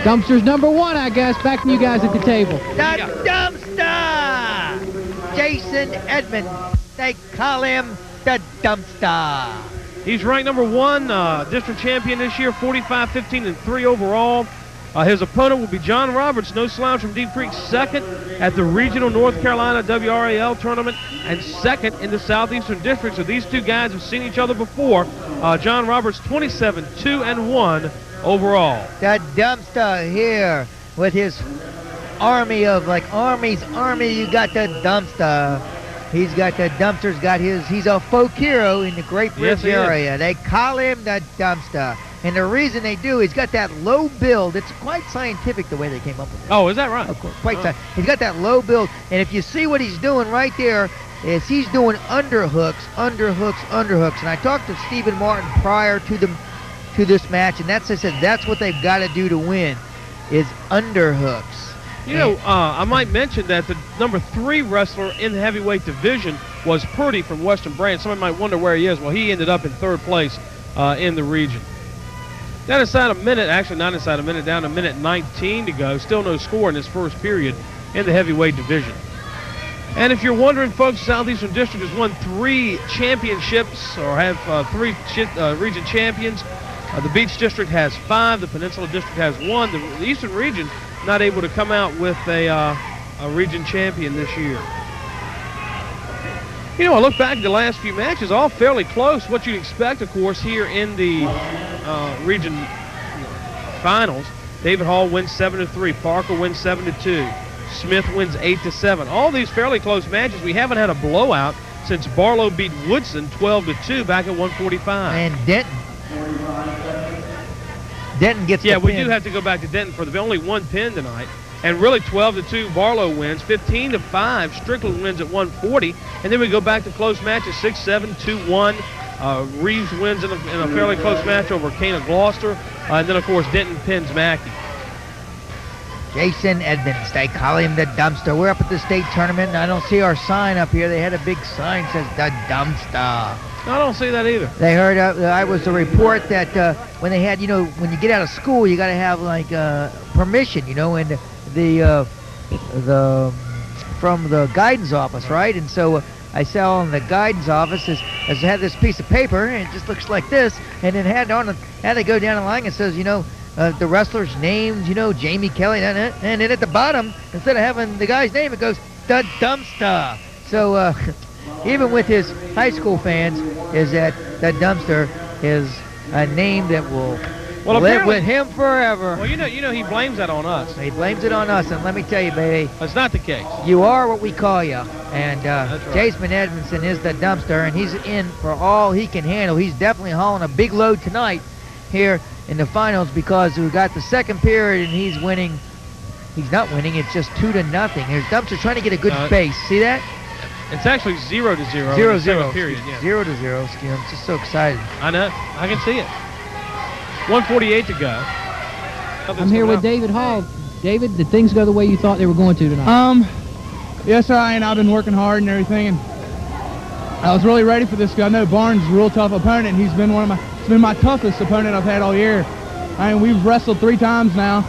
Dumpster's number 1, I guess. Back to you guys at the table. The Dumpster! Jason Edmond. They call him the Dumpster. He's ranked number 1, district champion this year, 45, 15, and 3 overall. His opponent will be John Roberts, no slouch from Deep Creek, second at the regional North Carolina WRAL tournament and second in the Southeastern District. So these two guys have seen each other before. John Roberts, 27, 2, and 1 overall. The Dumpster here with his army of, like Army's army, you got the Dumpster. He's got the Dumpster's got his, he's a folk hero in the Great Bridge area. They call him the Dumpster. And the reason they do, he's got that low build. It's quite scientific the way they came up with it. Oh, is that right? Of course, quite scientific. He's got that low build. And if you see what he's doing right there, is he's doing underhooks. And I talked to Stephen Martin prior to this match, and I said that's what they've got to do to win, is underhooks. You know, I might mention that the number 3 wrestler in the heavyweight division was Purdy from Western Branch. Somebody might wonder where he is. Well, he ended up in 3rd place in the region. Down inside a minute, actually not inside a minute, down to minute 19 to go. Still no score in this first period in the heavyweight division. And if you're wondering, folks, Southeastern District has won 3 championships or have 3 region champions. The Beach District has 5. The Peninsula District has 1. The Eastern Region not able to come out with a region champion this year. You know, I look back at the last few matches, all fairly close. What you'd expect, of course, here in the region finals. David Hall wins 7-3. Parker wins 7-2. Smith wins 8-7. All these fairly close matches. We haven't had a blowout since Barlow beat Woodson 12-2 back at 145. And Denton gets the we pin. do have to go back to Denton for the only one pin tonight. And really 12-2 Barlow wins. 15-5 Strickland wins at 140. And then we go back to close matches 6-7, 2-1. Reeves wins in a fairly close match over Kane of Gloucester. And then, of course, Denton pins Mackey. Jason Edmonds, they call him the dumpster. We're up at the state tournament, and I don't see our sign up here. They had a big sign that says the dumpster. I don't see that either. They heard, I was a report that when they had, when you get out of school, you got to have, like, permission, and from the guidance office, right? And so I saw in the guidance office it had this piece of paper, and it just looks like this, and it had to go down the line. It says, the wrestler's names, Jamie Kelly, and then at the bottom, instead of having the guy's name, it goes, the dumpster. So even with his high school fans, is that the dumpster is a name that will live with him forever. Well, he blames that on us. He blames it on us, and let me tell you, baby. That's not the case. You are what we call you. And That's right. Jason Edmondson is the dumpster, and he's in for all he can handle. He's definitely hauling a big load tonight here in the finals because we got the second period and he's winning. He's not winning. It's just 2-0. Here's Dumpster trying to get a good space. See that? It's actually 0-0. 0-0. Period. Yeah. 0-0. I'm just so excited. I know. I can see it. 1:48 to go. I'm here with David Hall. David, did things go the way you thought they were going to tonight? Yes, sir. And I've been working hard and everything, and I was really ready for this guy. I know Barnes is a real tough opponent. He's been my toughest opponent I've had all year. We've wrestled 3 times now,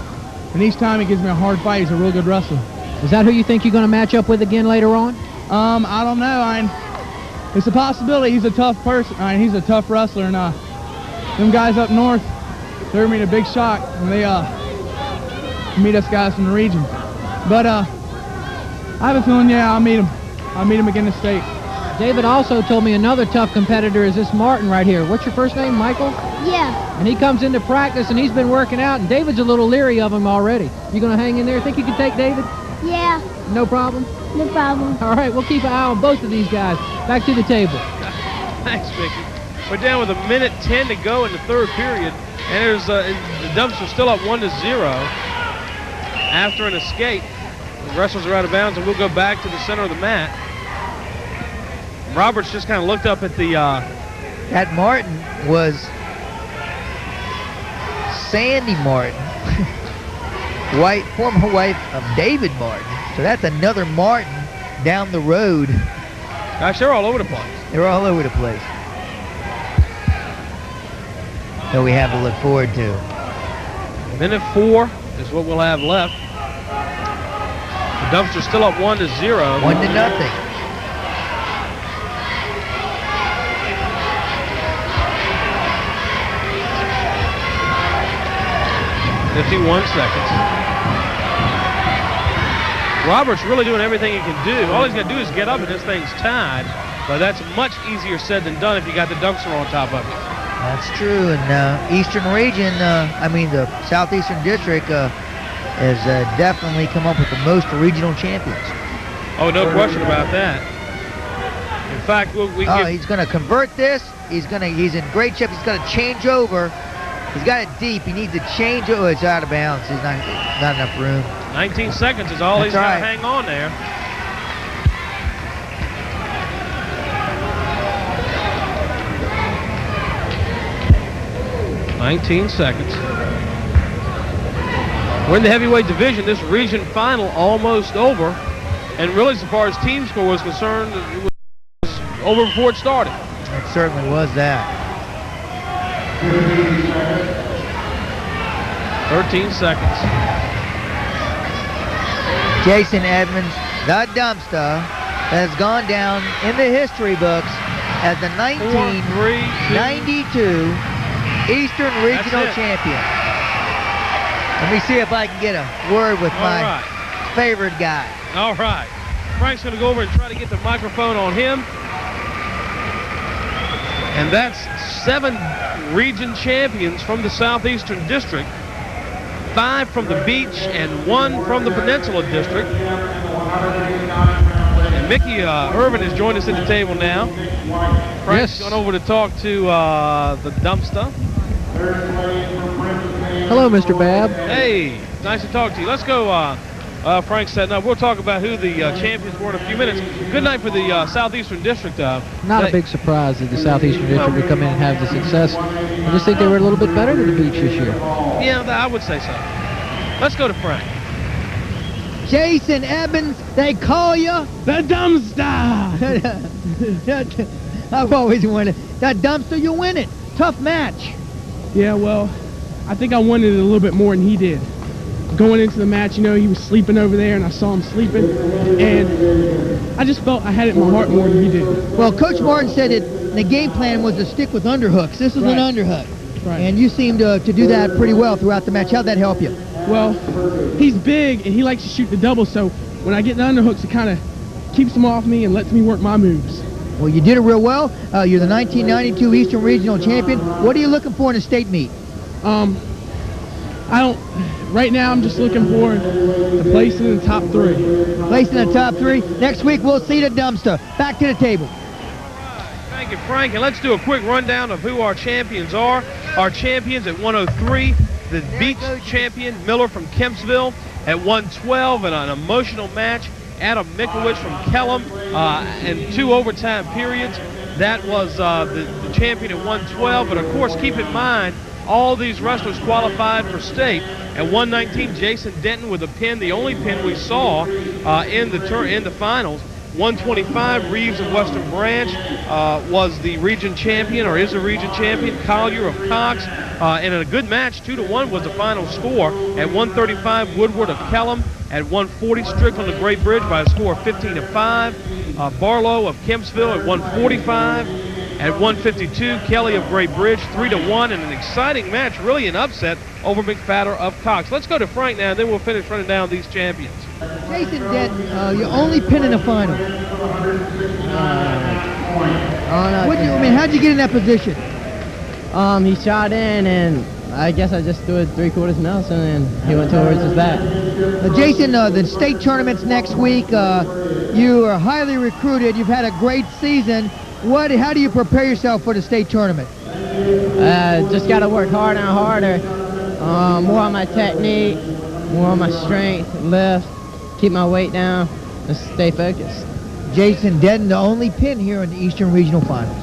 and each time he gives me a hard fight. He's a real good wrestler. Is that who you think you're going to match up with again later on? I don't know. It's a possibility. He's a tough person. He's a tough wrestler, and them guys up north threw me in a big shock when they meet us guys from the region. But I have a feeling, I'll meet him. I'll meet him again this state. David also told me another tough competitor is this Martin right here. What's your first name, Michael? Yeah. And he comes into practice, and he's been working out, and David's a little leery of him already. You going to hang in there? Think you can take David? Yeah. No problem? No problem. All right, we'll keep an eye on both of these guys. Back to the table. Thanks, Mickey. We're down with 1:10 to go in the third period, and there's the Dumpster still up 1-0 after an escape. The wrestlers are out of bounds, and we'll go back to the center of the mat. Roberts just kind of looked up at the... That Martin was Sandy Martin, former wife of David Martin. So that's another Martin down the road. Gosh, they're all over the place. They're all over the place. So we have to look forward to. 1:04 is what we'll have left. The Dumpster's still up 1-0. 1-0. 51 seconds. Roberts really doing everything he can do. All he's got to do is get up and this thing's tied. But that's much easier said than done if you got the Dumpster on top of it. That's true. And Eastern Region, the Southeastern District has definitely come up with the most regional champions. Oh, no question about that. In fact, he's going to convert this. He's in great shape. He's got to change over. He's got it deep. He needs to change. Oh, it's out of bounds. He's not enough room. 19 seconds is all he's got to hang on there. $19 seconds. We're in the heavyweight division. This region final almost over. And really, as far as team score was concerned, it was over before it started. It certainly was that. 13 seconds. Jason Edmonds, the Dumpster, has gone down in the history books as the 1992 Eastern Regional Champion. Let me see if I can get a word with my favorite guy. All right. Frank's going to go over and try to get the microphone on him. And that's 7 region champions from the Southeastern District. 5 from the beach and 1 from the Peninsula District. And Mickey Irvin has joined us at the table now. Frank's gone over to talk to the dumpster. Hello, Mr. Babb. Hey, nice to talk to you. Let's go, Frank setting up. We'll talk about who the champions were in a few minutes. Good night for the Southeastern District. Not a big surprise that the Southeastern District would come in and have the success. I just think they were a little bit better than the Beach this year. Yeah, I would say so. Let's go to Frank. Jason Evans, they call you the dumpster. I've always wanted that dumpster. You win it. Tough match. Yeah, well, I think I wanted it a little bit more than he did. Going into the match, you know, he was sleeping over there, and I saw him sleeping, and I just felt I had it in my heart more than he did. Well, Coach Martin said that the game plan was to stick with underhooks. This is an underhook. Right. And you seemed to do that pretty well throughout the match. How'd that help you? Well, he's big, and he likes to shoot the double, so when I get the underhooks, it kind of keeps him off me and lets me work my moves. Well, you did it real well. You're the 1992 Eastern Regional Champion. What are you looking for in a state meet? Right now, I'm just looking for to place in the top 3. Place in the top 3. Next week, we'll see the dumpster. Back to the table. Thank you, Frank. And let's do a quick rundown of who our champions are. Our champions at 103, the beach champion, Miller from Kempsville. At 112, in an emotional match, Adam Mikowicz from Kellam in 2 overtime periods. That was the champion at 112. But, of course, keep in mind, all these wrestlers qualified for state. At 119, Jason Denton with a pin, the only pin we saw in the finals. 125, Reeves of Western Branch was the region champion, or is the region champion. Collier of Cox, and in a good match, 2-1 was the final score. At 135, Woodward of Kellam. At 140, Strickland of Great Bridge by a score of 15-5. Barlow of Kempsville at 145. At 152, Kelly of Great Bridge, 3-1, and an exciting match, really an upset over McFadder of Cox. Let's go to Frank now, and then we'll finish running down these champions. Jason Denton, your only pin in the final. How'd you get in that position? He shot in, and I guess I just threw it 3/4 Nelson, and he went towards his back. Jason, the state tournament's next week. You are highly recruited. You've had a great season. How do you prepare yourself for the state tournament? Just got to work harder and harder. More on my technique, more on my strength, lift, keep my weight down, and stay focused. Jason Denton, the only pin here in the Eastern Regional Finals.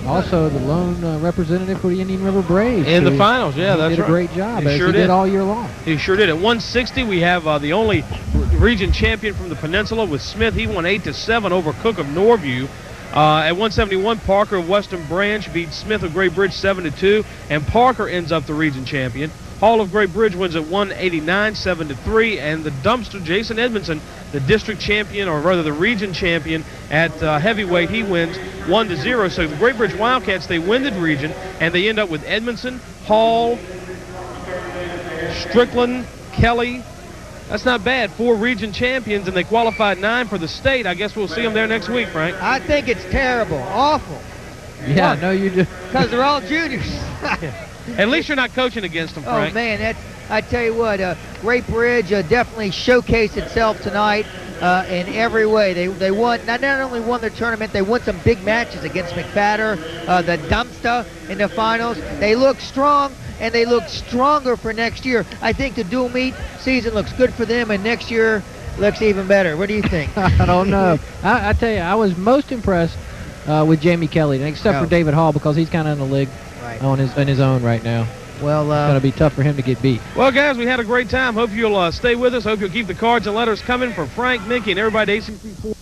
Also, the lone representative for the Indian River Braves. In the finals, yeah, that's right. He did a great job, He as sure he did all year long. He sure did. At 160, we have the only region champion from the Peninsula with Smith. He won 8-7 over Cook of Norview. At 171, Parker of Western Branch beat Smith of Great Bridge 7-2, and Parker ends up the region champion. Hall of Great Bridge wins at 189, 7-3, and the dumpster, Jason Edmondson, the district champion, or rather the region champion at heavyweight, he wins 1-0. So the Great Bridge Wildcats, they win the region, and they end up with Edmondson, Hall, Strickland, Kelly. That's not bad. 4 region champions, and they qualified 9 for the state. I guess we'll see them there next week, Frank. I think it's terrible, awful. Yeah, no, you do. Because they're all juniors. At least you're not coaching against them, Frank. Oh, man, I tell you what, Great Bridge definitely showcased itself tonight in every way. They won, not only won their tournament, they won some big matches against McFadder, the dumpster in the finals. They look strong, and they look stronger for next year. I think the dual meet season looks good for them, and next year looks even better. What do you think? I don't know. I tell you, I was most impressed with Jamie Kelly, except for David Hall, because he's kind of in the league on his own right now. Well, it's going to be tough for him to get beat. Well, guys, we had a great time. Hope you'll stay with us. Hope you'll keep the cards and letters coming for Frank, Mickey, and everybody at AC3.